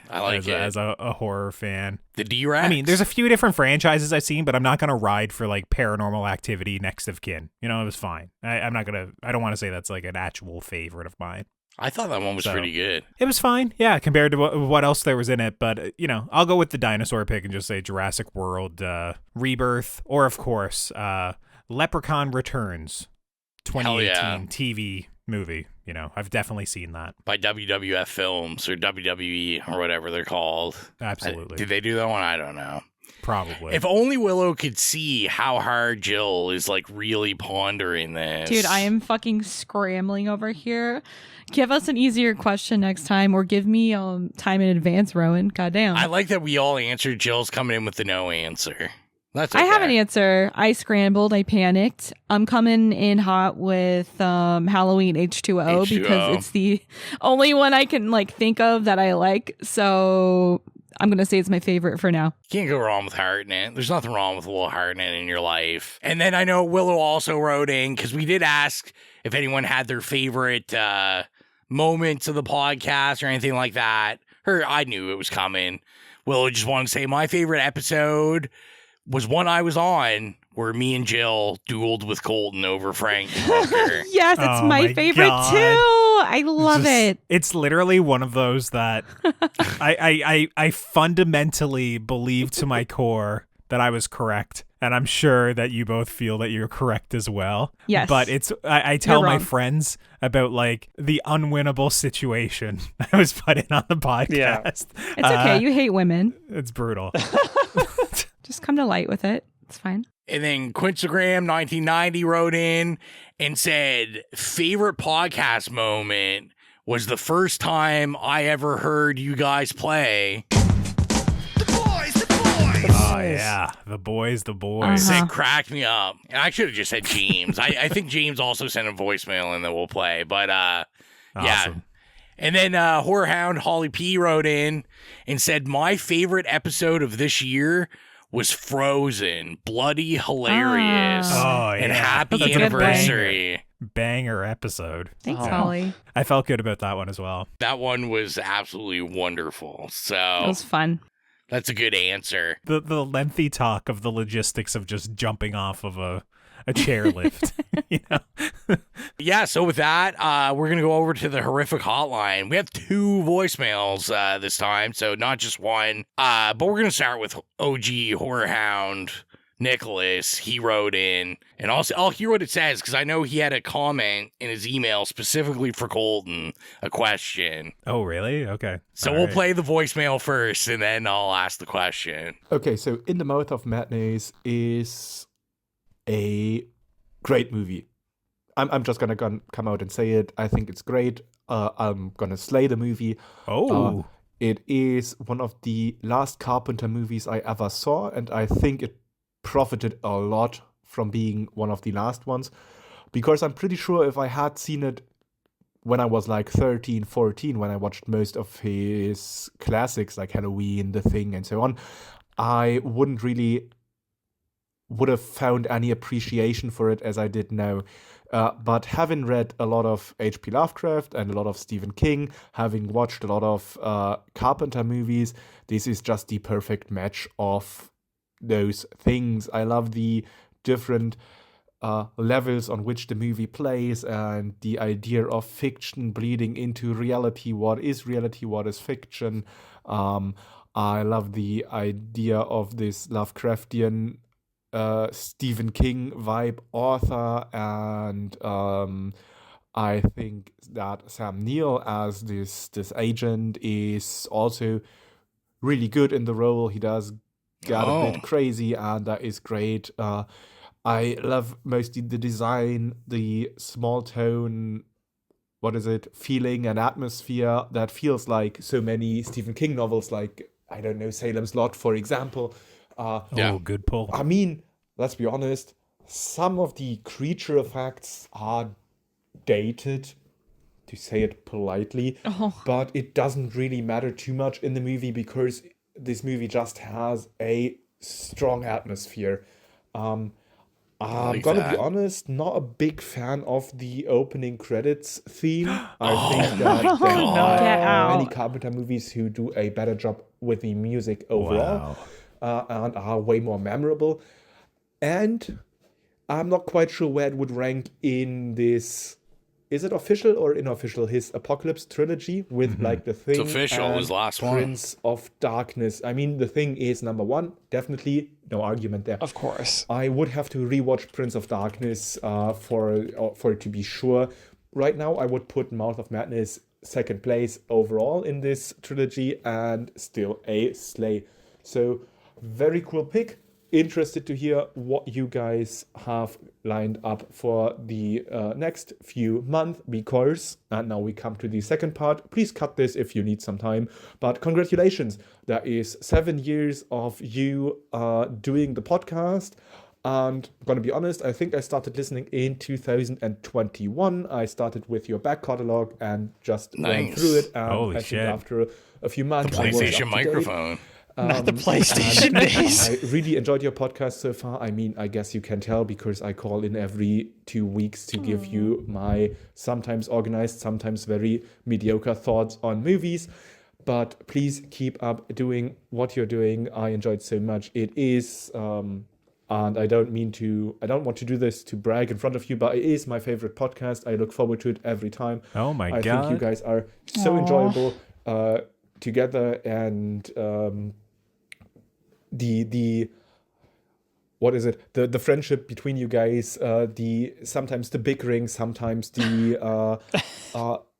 I like it.
As a horror fan.
The D-Rex?
I mean, there's a few different franchises I've seen, but I'm not going to ride for like Paranormal Activity, Next of Kin. It was fine. I don't want to say that's like an actual favorite of mine.
I thought that one was pretty good.
It was fine, yeah, compared to what else there was in it. But, I'll go with the dinosaur pick and just say Jurassic World Rebirth, or, of course, Leprechaun Returns, 2018 TV movie. I've definitely seen that.
By WWF Films or WWE or whatever they're called.
Absolutely.
Did they do that one? I don't know.
Probably.
If only Willow could see how hard Jill is like really pondering this.
Dude, I am fucking scrambling over here. Give us an easier question next time, or give me time in advance, Rowan. Goddamn.
I like that we all answered. Jill's coming in with the no answer. That's okay.
I have an answer. I scrambled. I panicked. I'm coming in hot with Halloween H2O because it's the only one I can think of that I like. So I'm going to say it's my favorite for now.
You can't go wrong with Hartnett. There's nothing wrong with a little Hartnett in your life. And then I know Willow also wrote in, because we did ask if anyone had their favorite moments of the podcast or anything like that. I knew it was coming. Willow just wanted to say my favorite episode was one I was on where me and Jill dueled with Colton over Frank Hooker.
Yes, it's my favorite too. I love it.
It's literally one of those that I fundamentally believe to my core that I was correct. And I'm sure that you both feel that you're correct as well.
Yes.
But I tell my friends about the unwinnable situation I was putting on the podcast.
Yeah.
It's okay. You hate women.
It's brutal.
Just come to light with it. It's fine.
And then Quinstagram 1990 wrote in and said, favorite podcast moment was the first time I ever heard you guys play.
Oh, yeah. The boys.
It cracked me up. And I should have just said James. I think James also sent a voicemail in that we'll play. But, yeah.
Awesome.
And then Horror Hound Holly P wrote in and said, my favorite episode of this year was Frozen. Bloody hilarious.
Oh,
and
yeah.
happy anniversary.
Banger episode.
Thanks, Holly.
I felt good about that one as well.
That one was absolutely wonderful. So
it was fun.
That's a good answer.
The lengthy talk of the logistics of just jumping off of a chairlift.
Yeah, so with that, we're going to go over to the horrific hotline. We have 2 voicemails this time, so not just one. But we're going to start with OG Horror Hound Nicholas. He wrote in, and I'll hear what it says, because I know he had a comment in his email specifically for Colton, a question.
Oh, really? Okay.
So we'll play the voicemail first, and then I'll ask the question.
Okay, so In the Mouth of Madness is a great movie. I'm just gonna come out and say it. I think it's great. I'm gonna slay the movie.
Oh.
It is one of the last Carpenter movies I ever saw, and I think it profited a lot from being one of the last ones, because I'm pretty sure if I had seen it when I was like 13, 14, when I watched most of his classics like Halloween, The Thing, and so on, I would have found any appreciation for it as I did now. But having read a lot of H.P. Lovecraft and a lot of Stephen King, having watched a lot of Carpenter movies, this is just the perfect match of those things. I love the different levels on which the movie plays, and the idea of fiction bleeding into reality. What is reality? What is fiction? I love the idea of this Lovecraftian Stephen King vibe author, and I think that Sam Neill as this agent is also really good in the role. He does get a bit crazy, and that is great. I love mostly the design, the small tone, feeling and atmosphere that feels like so many Stephen King novels, like, I don't know, Salem's Lot, for example.
Good pull.
I mean, let's be honest, some of the creature effects are dated, to say it politely, but it doesn't really matter too much in the movie because this movie just has a strong atmosphere. I'm gonna be honest, not a big fan of the opening credits theme. I think that there are many Carpenter movies who do a better job with the music overall, and are way more memorable. And I'm not quite sure where it would rank in this. Is it official or unofficial? His Apocalypse trilogy with like The Thing.
It's official. It was last one.
Prince of Darkness. I mean, The Thing is number one, definitely, no argument there.
Of course.
I would have to rewatch Prince of Darkness for it to be sure. Right now, I would put Mouth of Madness second place overall in this trilogy, and still a slay. So, very cool pick. Interested to hear what you guys have lined up for the next few months, because, and now we come to the second part, please cut this if you need some time, but congratulations, that is 7 years of you doing the podcast. And I'm gonna be honest, I think I started listening in 2021. I started with your back catalog and just went through it, and
Holy
I
shit.
think after a few months,
The
I was
PlayStation
up to date.
microphone.
Not the PlayStation days.
I really enjoyed your podcast so far. I mean, I guess you can tell because I call in every 2 weeks to give you my sometimes organized, sometimes very mediocre thoughts on movies. But please keep up doing what you're doing. I enjoyed so much. It is, and I don't want to do this to brag in front of you, but it is my favorite podcast. I look forward to it every time.
Oh my God.
I think you guys are so enjoyable together, and the friendship between you guys, sometimes the bickering, sometimes the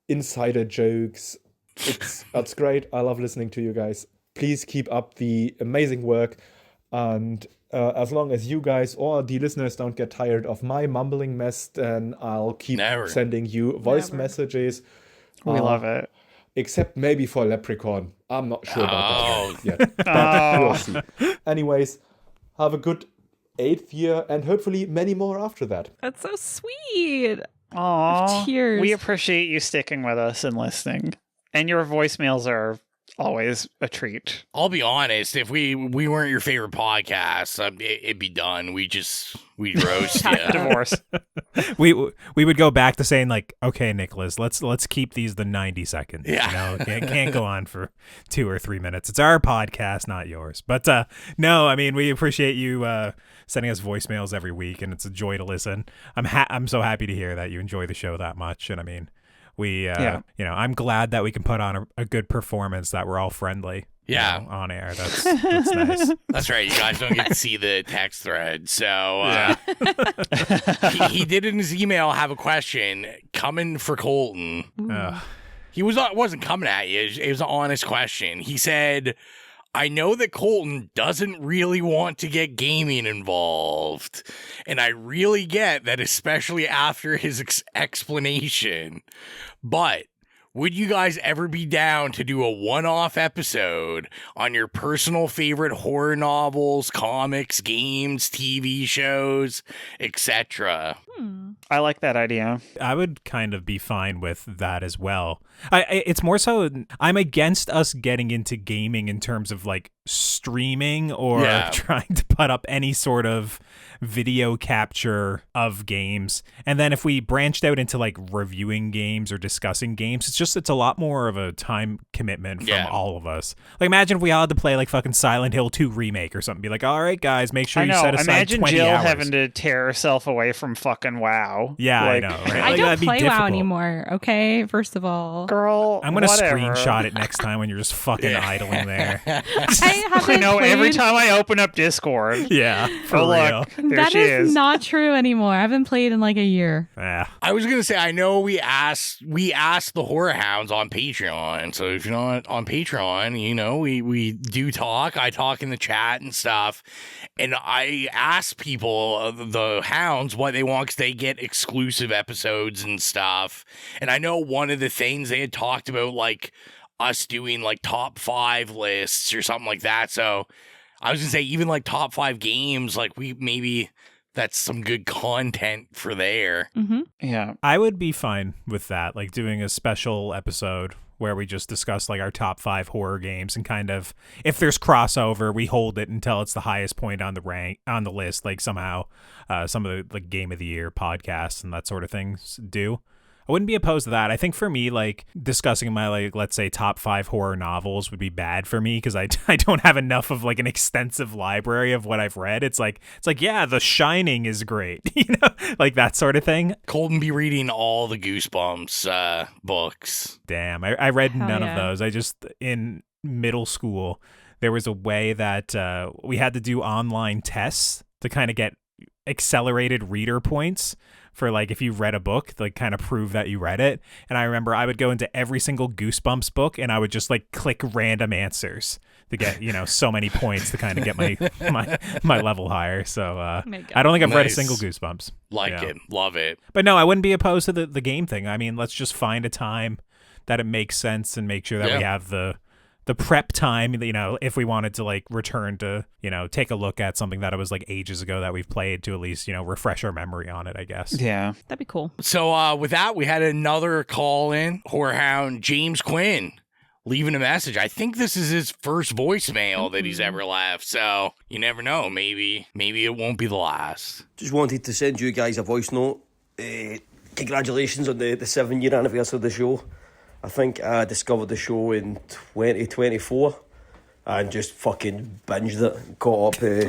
insider jokes, it's great. I love listening to you guys. Please keep up the amazing work, and as long as you guys or the listeners don't get tired of my mumbling mess, then I'll keep sending you voice messages.
We love it.
Except maybe for Leprechaun. I'm not sure about that yet. But we'll see. Anyways, have a good 8th year and hopefully many more after that.
That's so sweet.
Aww.
Tears.
We appreciate you sticking with us and listening. And your voicemails are always a treat.
I'll be honest, if we weren't your favorite podcast, it'd be done. We'd roast you.
Divorce.
We would go back to saying like, okay, Nicholas, let's keep these the 90 seconds.
Yeah.
You know, can't go on for 2 or 3 minutes. It's our podcast, not yours. But no, I mean, we appreciate you sending us voicemails every week, and it's a joy to listen. I'm so happy to hear that you enjoy the show that much, and I mean, I'm glad that we can put on a good performance, that we're all friendly.
Yeah.
On air. That's nice.
That's right. You guys don't get to see the text thread. So he did in his email have a question coming for Colton. He wasn't coming at you. It was an honest question. He said, I know that Colton doesn't really want to get gaming involved, and I really get that, especially after his explanation. But would you guys ever be down to do a one-off episode on your personal favorite horror novels, comics, games, TV shows, etc.?
I like that idea.
I would kind of be fine with that as well. It's more so I'm against us getting into gaming in terms of like streaming or trying to put up any sort of video capture of games. And then if we branched out into like reviewing games or discussing games, it's a lot more of a time commitment from all of us. Like imagine if we all had to play like fucking Silent Hill 2 remake or something. Be like, all right, guys, make sure you set aside
imagine
20
Jill
hours.
having to tear herself away from fucking WoW.
Yeah,
like,
I know. Right?
I don't
that'd be
play WoW
difficult.
anymore, okay? First of all.
Girl,
I'm going to
whatever.
screenshot it next time when you're just fucking idling there.
I haven't
I know
played...
every time I open up Discord.
Yeah, for real.
Look, there
That
she
is
is.
not true anymore. I haven't played in like a year.
Yeah.
I was gonna say, I know we asked the Horror Hounds on Patreon. So if you're not on Patreon, you know, we do talk. I talk in the chat and stuff, and I ask people, the Hounds, what they want because they get exclusive episodes and stuff. And I know one of the things they had talked about, like us doing like top 5 lists or something like that. So I was gonna say, even like top 5 games, like that's some good content for there.
Mm-hmm.
Yeah.
I would be fine with that, like doing a special episode where we just discuss like our top 5 horror games, and kind of, if there's crossover, we hold it until it's the highest point on the list, like somehow some of the like Game of the Year podcasts and that sort of things do. I wouldn't be opposed to that. I think for me, like discussing my, like, let's say top 5 horror novels would be bad for me because I don't have enough of like an extensive library of what I've read. It's like, yeah, The Shining is great, you know, like that sort of thing.
Colton be reading all the Goosebumps books.
Damn, I read
Hell
none
yeah.
of those. In middle school, there was a way that we had to do online tests to kind of get accelerated reader points for like if you read a book, like kind of prove that you read it. And I remember I would go into every single Goosebumps book and I would just like click random answers to get, you know, so many points to kind of get my level higher. So I don't think I've read a single Goosebumps.
Like it, love it.
But no, I wouldn't be opposed to the game thing. I mean, let's just find a time that it makes sense and make sure that we have the prep time, you know, if we wanted to like return to, you know, take a look at something that it was like ages ago that we've played, to at least, you know, refresh our memory on it, I guess.
Yeah.
That'd be cool.
So with that, we had another call in. Horrorhound James Quinn leaving a message. I think this is his first voicemail that he's ever left. So you never know. Maybe it won't be the last.
Just wanted to send you guys a voice note. Congratulations on the 7-year anniversary of the show. I think I discovered the show in 2024 and just fucking binged it, caught up pretty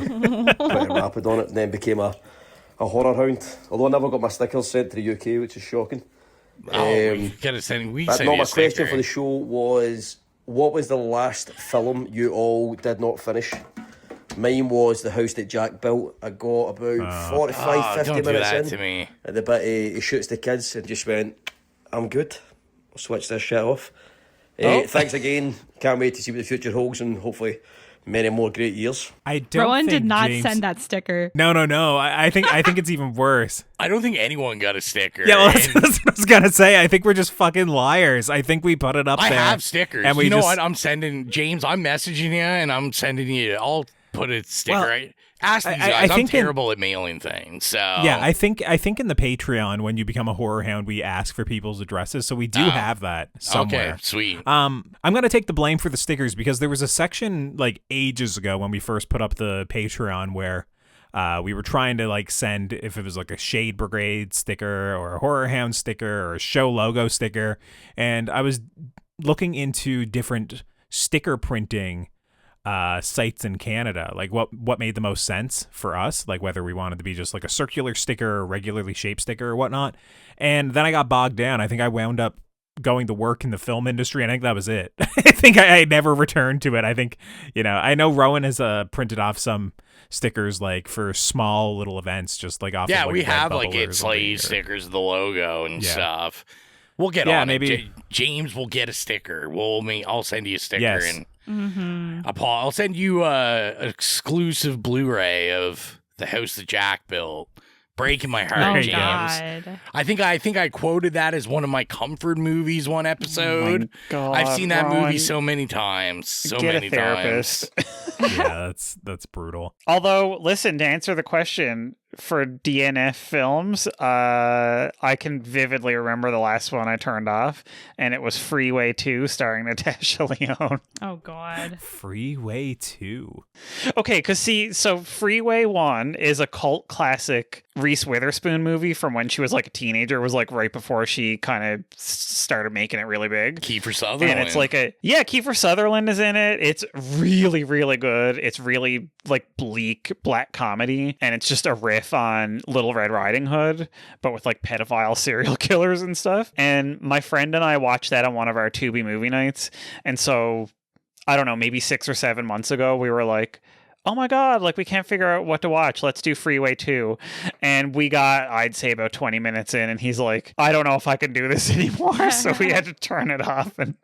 rapid on it, and then became a horror hound. Although I never got my stickers sent to the UK, which is shocking.
We gotta send. We
but
send
no,
you
my
a sticker.
question for the show was, what was the last film you all did not finish? Mine was The House That Jack Built. I got about 45, 50
don't do
minutes
that
in.
to me.
At the bit he shoots the kids and just went, I'm good. I'll switch this shit off. Thanks again. Can't wait to see what the future holds, and hopefully many more great years.
I don't
Rowan
think
did not
James...
send that sticker.
No. I think it's even worse.
I don't think anyone got a sticker.
Yeah, well, that's what I was gonna say. I think we're just fucking liars. I think we put it up
I
there.
have stickers.
And
You know what? I'm sending James. I'm messaging you, and I'm sending you. I'll put a sticker.
Well,
Ask these guys. I'm terrible at mailing things. So
yeah, I think in the Patreon, when you become a horror hound, we ask for people's addresses, so we do have that somewhere.
Okay, sweet.
I'm gonna take the blame for the stickers because there was a section like ages ago when we first put up the Patreon where we were trying to like send, if it was like a Shade Brigade sticker or a Horror Hound sticker or a show logo sticker, and I was looking into different sticker printing sites in Canada, like what made the most sense for us, like whether we wanted to be just like a circular sticker or regularly shaped sticker or whatnot. And then I got bogged down. I think I wound up going to work in the film industry, and I think that was it. I think I never returned to it. I think, you know, I know Rowan has printed off some stickers like for small little events, just like off.
Yeah,
of, like,
we have
Redbubble
like
or
It's Slade
something,
stickers, the logo and stuff. We'll get
Yeah,
on
maybe-
it. James will get a sticker. I'll send you a sticker.
Yes.
And
Mm-hmm.
I'll send you an exclusive Blu-ray of The House That Jack Built. Breaking my heart,
Oh,
James.
God.
I think I quoted that as one of my comfort movies one episode.
God,
I've seen that
Rowan.
movie so many times.
Get a therapist.
Yeah, that's brutal.
Although, listen, to answer the question, for DNF films, I can vividly remember the last one I turned off, and it was Freeway 2 starring Natasha Lyonne.
Oh, God.
Freeway 2.
Okay, because so Freeway 1 is a cult classic Reese Witherspoon movie from when she was like a teenager. It was like right before she kind of started making it really big.
Kiefer Sutherland.
And it's like Kiefer Sutherland is in it. It's really, really good. It's really like bleak black comedy, and it's just a riff on Little Red Riding Hood, but with like pedophile serial killers and stuff. And my friend and I watched that on one of our Tubi movie nights, and so I don't know, maybe 6 or 7 months ago, we were like, oh my God, like we can't figure out what to watch. Let's do Freeway 2. And we got, I'd say about 20 minutes in, and he's like, I don't know if I can do this anymore. So we had to turn it off and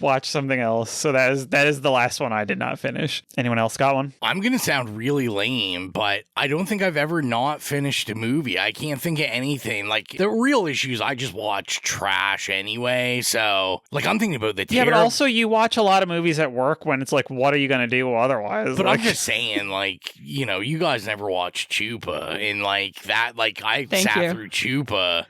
watch something else. So that is the last one I did not finish. Anyone else got one?
I'm going to sound really lame, but I don't think I've ever not finished a movie. I can't think of anything. Like, the real issue is I just watch trash anyway. So, like, I'm thinking about the
Yeah, but also you watch a lot of movies at work when it's like, what are you going to do otherwise?
But
like,
I'm just saying, like, you know, you guys never watched Chupa, and like that, like I sat through Chupa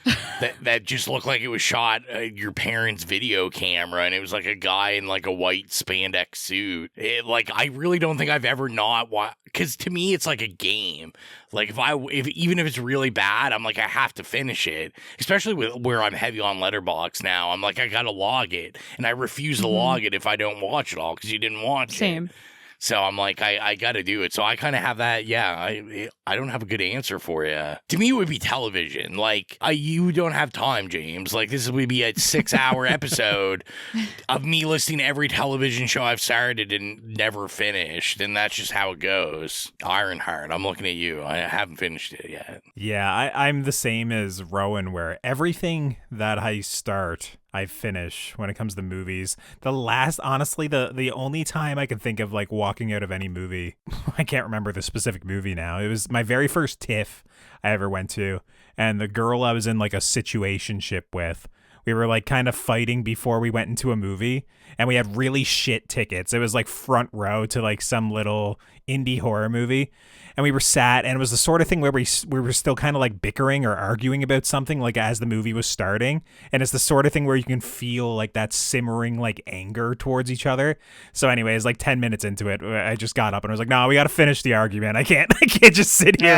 that just looked like it was shot your parents' video camera, and it was like a guy in like a white spandex suit. Like, I really don't think I've ever not watched, because to me it's like a game. Like, even if it's really bad, I'm like, I have to finish it. Especially with where I'm heavy on Letterboxd now, I'm like, I gotta log it, and I refuse to log it if I don't watch it all because you didn't watch it.
Same.
So I'm like, I got to do it. So I kind of have that. Yeah, I don't have a good answer for you. To me, it would be television. Like, you don't have time, James. Like, this would be a 6-hour episode of me listing every television show I've started and never finished. And that's just how it goes. Ironheart, I'm looking at you. I haven't finished it yet.
Yeah, I'm the same as Rowan, where everything that I start, I finish when it comes to movies. Honestly, the only time I can think of like walking out of any movie, I can't remember the specific movie now. It was my very first TIFF I ever went to, and the girl I was in like a situationship with, we were like kind of fighting before we went into a movie, and we had really shit tickets. It was like front row to like some little indie horror movie. And we were sat, and it was the sort of thing where we were still kind of like bickering or arguing about something like as the movie was starting. And it's the sort of thing where you can feel like that simmering like anger towards each other. So anyways, like 10 minutes into it, I just got up and I was like, no, we got to finish the argument. I can't just sit here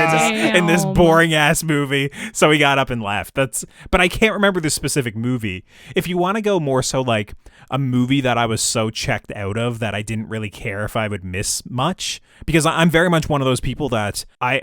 in this boring ass movie. So we got up and left. But I can't remember the specific movie. If you want to go more so like a movie that I was so checked out of that I didn't really care if I would miss much, because I'm very much one of those people that I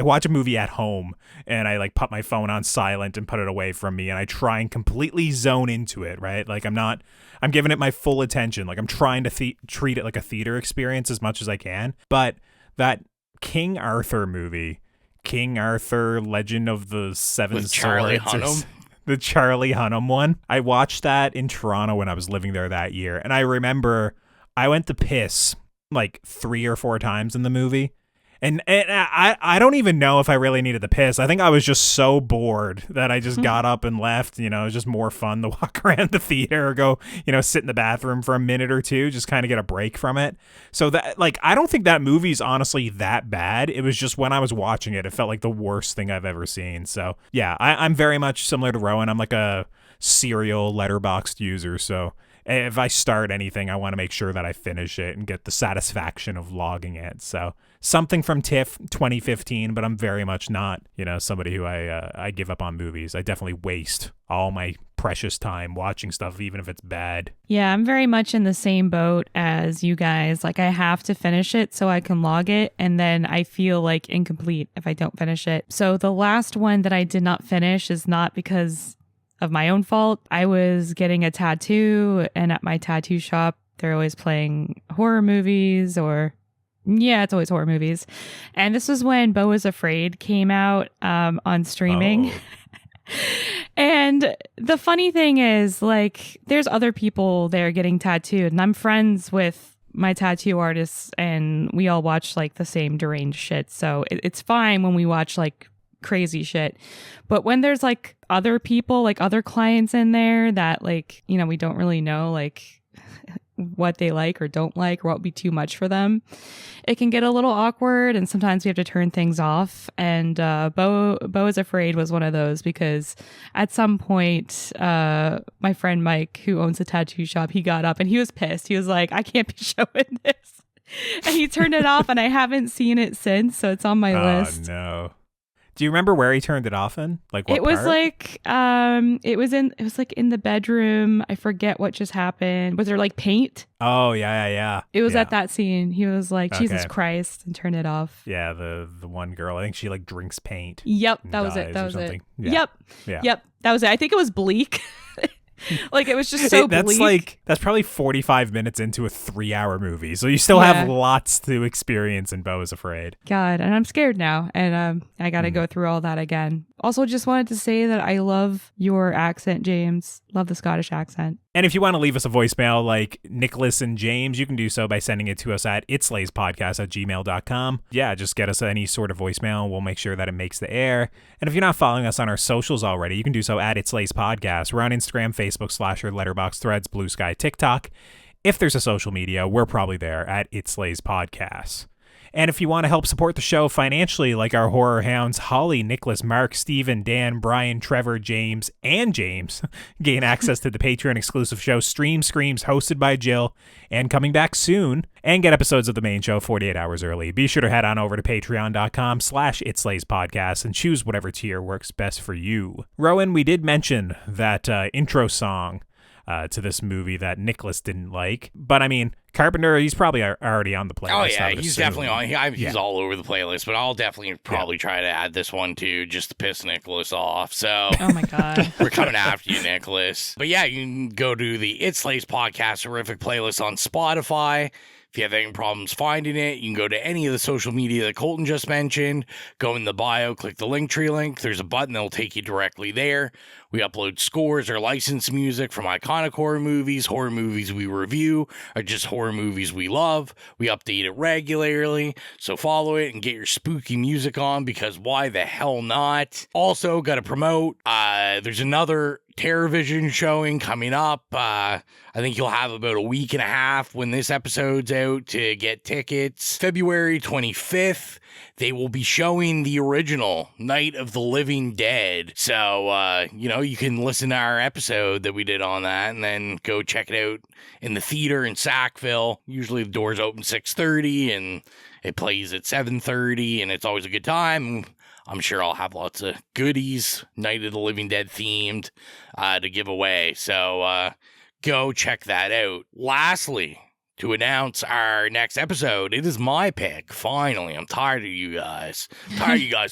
watch a movie at home and I like put my phone on silent and put it away from me, and I try and completely zone into it, right? Like I'm giving it my full attention. Like I'm trying to treat it like a theater experience as much as I can. But that King Arthur movie, King Arthur Legend of the Seven Swords,
Charlie Hunnam?
The Charlie Hunnam one. I watched that in Toronto when I was living there that year, and I remember I went to piss like 3 or 4 times in the movie. And I don't even know if I really needed to piss. I think I was just so bored that I just got up and left. You know, it was just more fun to walk around the theater or go, you know, sit in the bathroom for a minute or two, just kind of get a break from it. So that, like, I don't think that movie's honestly that bad. It was just when I was watching it, it felt like the worst thing I've ever seen. So yeah, I'm very much similar to Rowan. I'm like a serial Letterboxd user. So if I start anything, I want to make sure that I finish it and get the satisfaction of logging it. So something from TIFF 2015, but I'm very much not, you know, somebody who I give up on movies. I definitely waste all my precious time watching stuff, even if it's bad.
Yeah, I'm very much in the same boat as you guys. Like, I have to finish it so I can log it, and then I feel like incomplete if I don't finish it. So the last one that I did not finish is not because of my own fault. I was getting a tattoo, and at my tattoo shop, they're always playing horror movies, or yeah, it's always horror movies. And this was when Beau is Afraid came out on streaming. Oh. And the funny thing is, like, there's other people there getting tattooed, and I'm friends with my tattoo artists, and we all watch like the same deranged shit. So it's fine when we watch like crazy shit. But when there's like other people, like other clients in there that, like, you know, we don't really know like what they like or don't like, or what would be too much for them, it can get a little awkward, and sometimes we have to turn things off. And Beau is Afraid was one of those, because at some point my friend Mike, who owns a tattoo shop, he got up and he was pissed. He was like, I can't be showing this, and he turned it off, and I haven't seen it since, so it's on my list.
Oh no. Do you remember where he turned it off in? Like what
it was
part?
like it was like in the bedroom. I forget what just happened. Was there like paint?
Oh yeah.
It was
yeah.
at that scene. He was like, Jesus
Okay.
Christ, and turned it off.
Yeah, the one girl. I think she like drinks paint.
Yep,
and
that was it.
dies
That
or
was it.
something. Yeah.
Yep, that was it. I think it was bleak. Like, it was just so bleak.
That's probably 45 minutes into a 3-hour movie. So you still have lots to experience in Beau is Afraid.
God, and I'm scared now. And I got to go through all that again. Also, just wanted to say that I love your accent, James. Love the Scottish accent.
And if you want to leave us a voicemail like Nicholas and James, you can do so by sending it to us at itslaispodcast@gmail.com. Yeah, just get us any sort of voicemail and we'll make sure that it makes the air. And if you're not following us on our socials already, you can do so at itslaispodcast. We're on Instagram, Facebook, Slasher, Letterboxd, Threads, Bluesky, TikTok. If there's a social media, we're probably there at itslaispodcast. And if you want to help support the show financially, like our horror hounds, Holly, Nicholas, Mark, Steven, Dan, Brian, Trevor, James, and James, gain access to the Patreon exclusive show Stream Screams, hosted by Jill, and coming back soon, and get episodes of the main show 48 hours early. Be sure to head on over to patreon.com/itslaispodcast and choose whatever tier works best for you. Rowan, we did mention that intro song to this movie that Nicholas didn't like, but I mean, Carpenter, he's probably already on the playlist.
Oh yeah, he's definitely on. He's all over the playlist, but I'll definitely probably try to add this one too, just to piss Nicholas off. So,
oh my god,
we're coming after you, Nicholas. But yeah, you can go to the It Slays Podcast Horrific playlist on Spotify. If you have any problems finding it, you can go to any of the social media that Colton just mentioned. Go in the bio, click the Linktree link. There's a button that will take you directly there. We upload scores or licensed music from iconic horror movies we review, or just horror movies we love. We update it regularly, so follow it and get your spooky music on, because why the hell not? Also, got to promote, there's another TerrorVision showing coming up. I think you'll have about a week and a half when this episode's out to get tickets. February 25th, they will be showing the original Night of the Living Dead. So, you can listen to our episode that we did on that and then go check it out in the theater in Sackville. Usually the doors open 6:30 and it plays at 7:30, and it's always a good time. I'm sure I'll have lots of goodies, Night of the Living Dead themed, to give away. So go check that out. Lastly, to announce our next episode, it is my pick. Finally, I'm tired of you guys.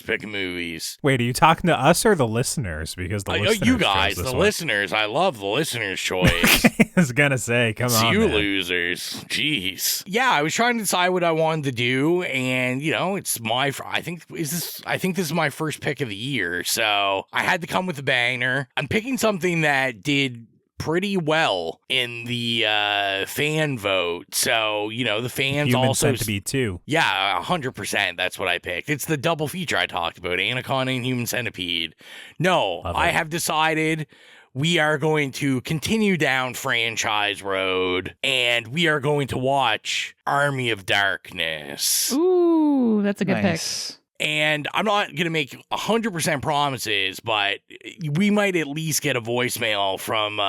Picking movies.
Wait, are you talking to us or the listeners? Because the listeners
you guys, the listeners. I love the listeners' choice.
I was gonna say, come on,
you
man.
Losers. Jeez. Yeah, I was trying to decide what I wanted to do, and it's my. I think this is my first pick of the year, so I had to come with a banger. I'm picking something that did pretty well in the fan vote. So, the fans
Human
also...
Centipede 2.
Yeah, 100%. That's what I picked. It's the double feature I talked about, Anaconda and Human Centipede. No, I have decided we are going to continue down franchise road, and we are going to watch Army of Darkness.
Ooh, that's a good pick.
And I'm not going to make 100% promises, but we might at least get a voicemail from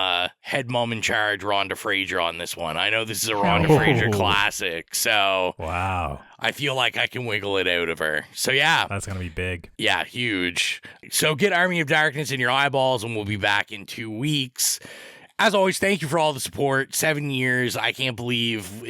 head mom in charge, Rhonda Fraser, on this one. I know this is a Rhonda Fraser classic, so
wow,
I feel like I can wiggle it out of her. So yeah.
That's going to be big.
Yeah, huge. So get Army of Darkness in your eyeballs, and we'll be back in 2 weeks. As always, thank you for all the support. 7 years. I can't believe,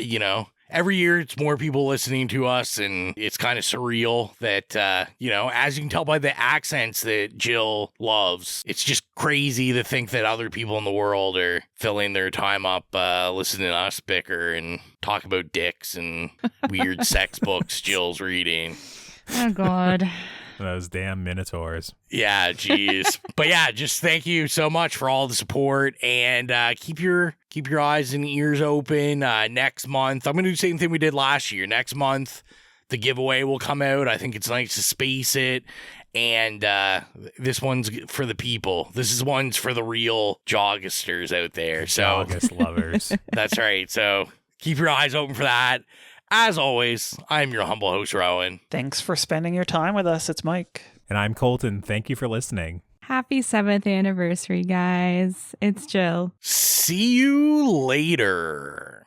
every year, it's more people listening to us, and it's kind of surreal that, as you can tell by the accents that Jill loves, it's just crazy to think that other people in the world are filling their time up listening to us bicker and talk about dicks and weird sex books Jill's reading.
Oh, God.
Those damn Minotaurs.
Yeah, geez. But yeah, just thank you so much for all the support, and keep your eyes and ears open. Next month, I'm going to do the same thing we did last year. Next month, the giveaway will come out. I think it's nice to space it. And this one's for the people. One's for the real joggisters out there. So
Joggist lovers.
That's right. So keep your eyes open for that. As always, I'm your humble host, Rowan.
Thanks for spending your time with us. It's Mike.
And I'm Colton. Thank you for listening.
Happy 7th anniversary, guys. It's Jill.
See you later.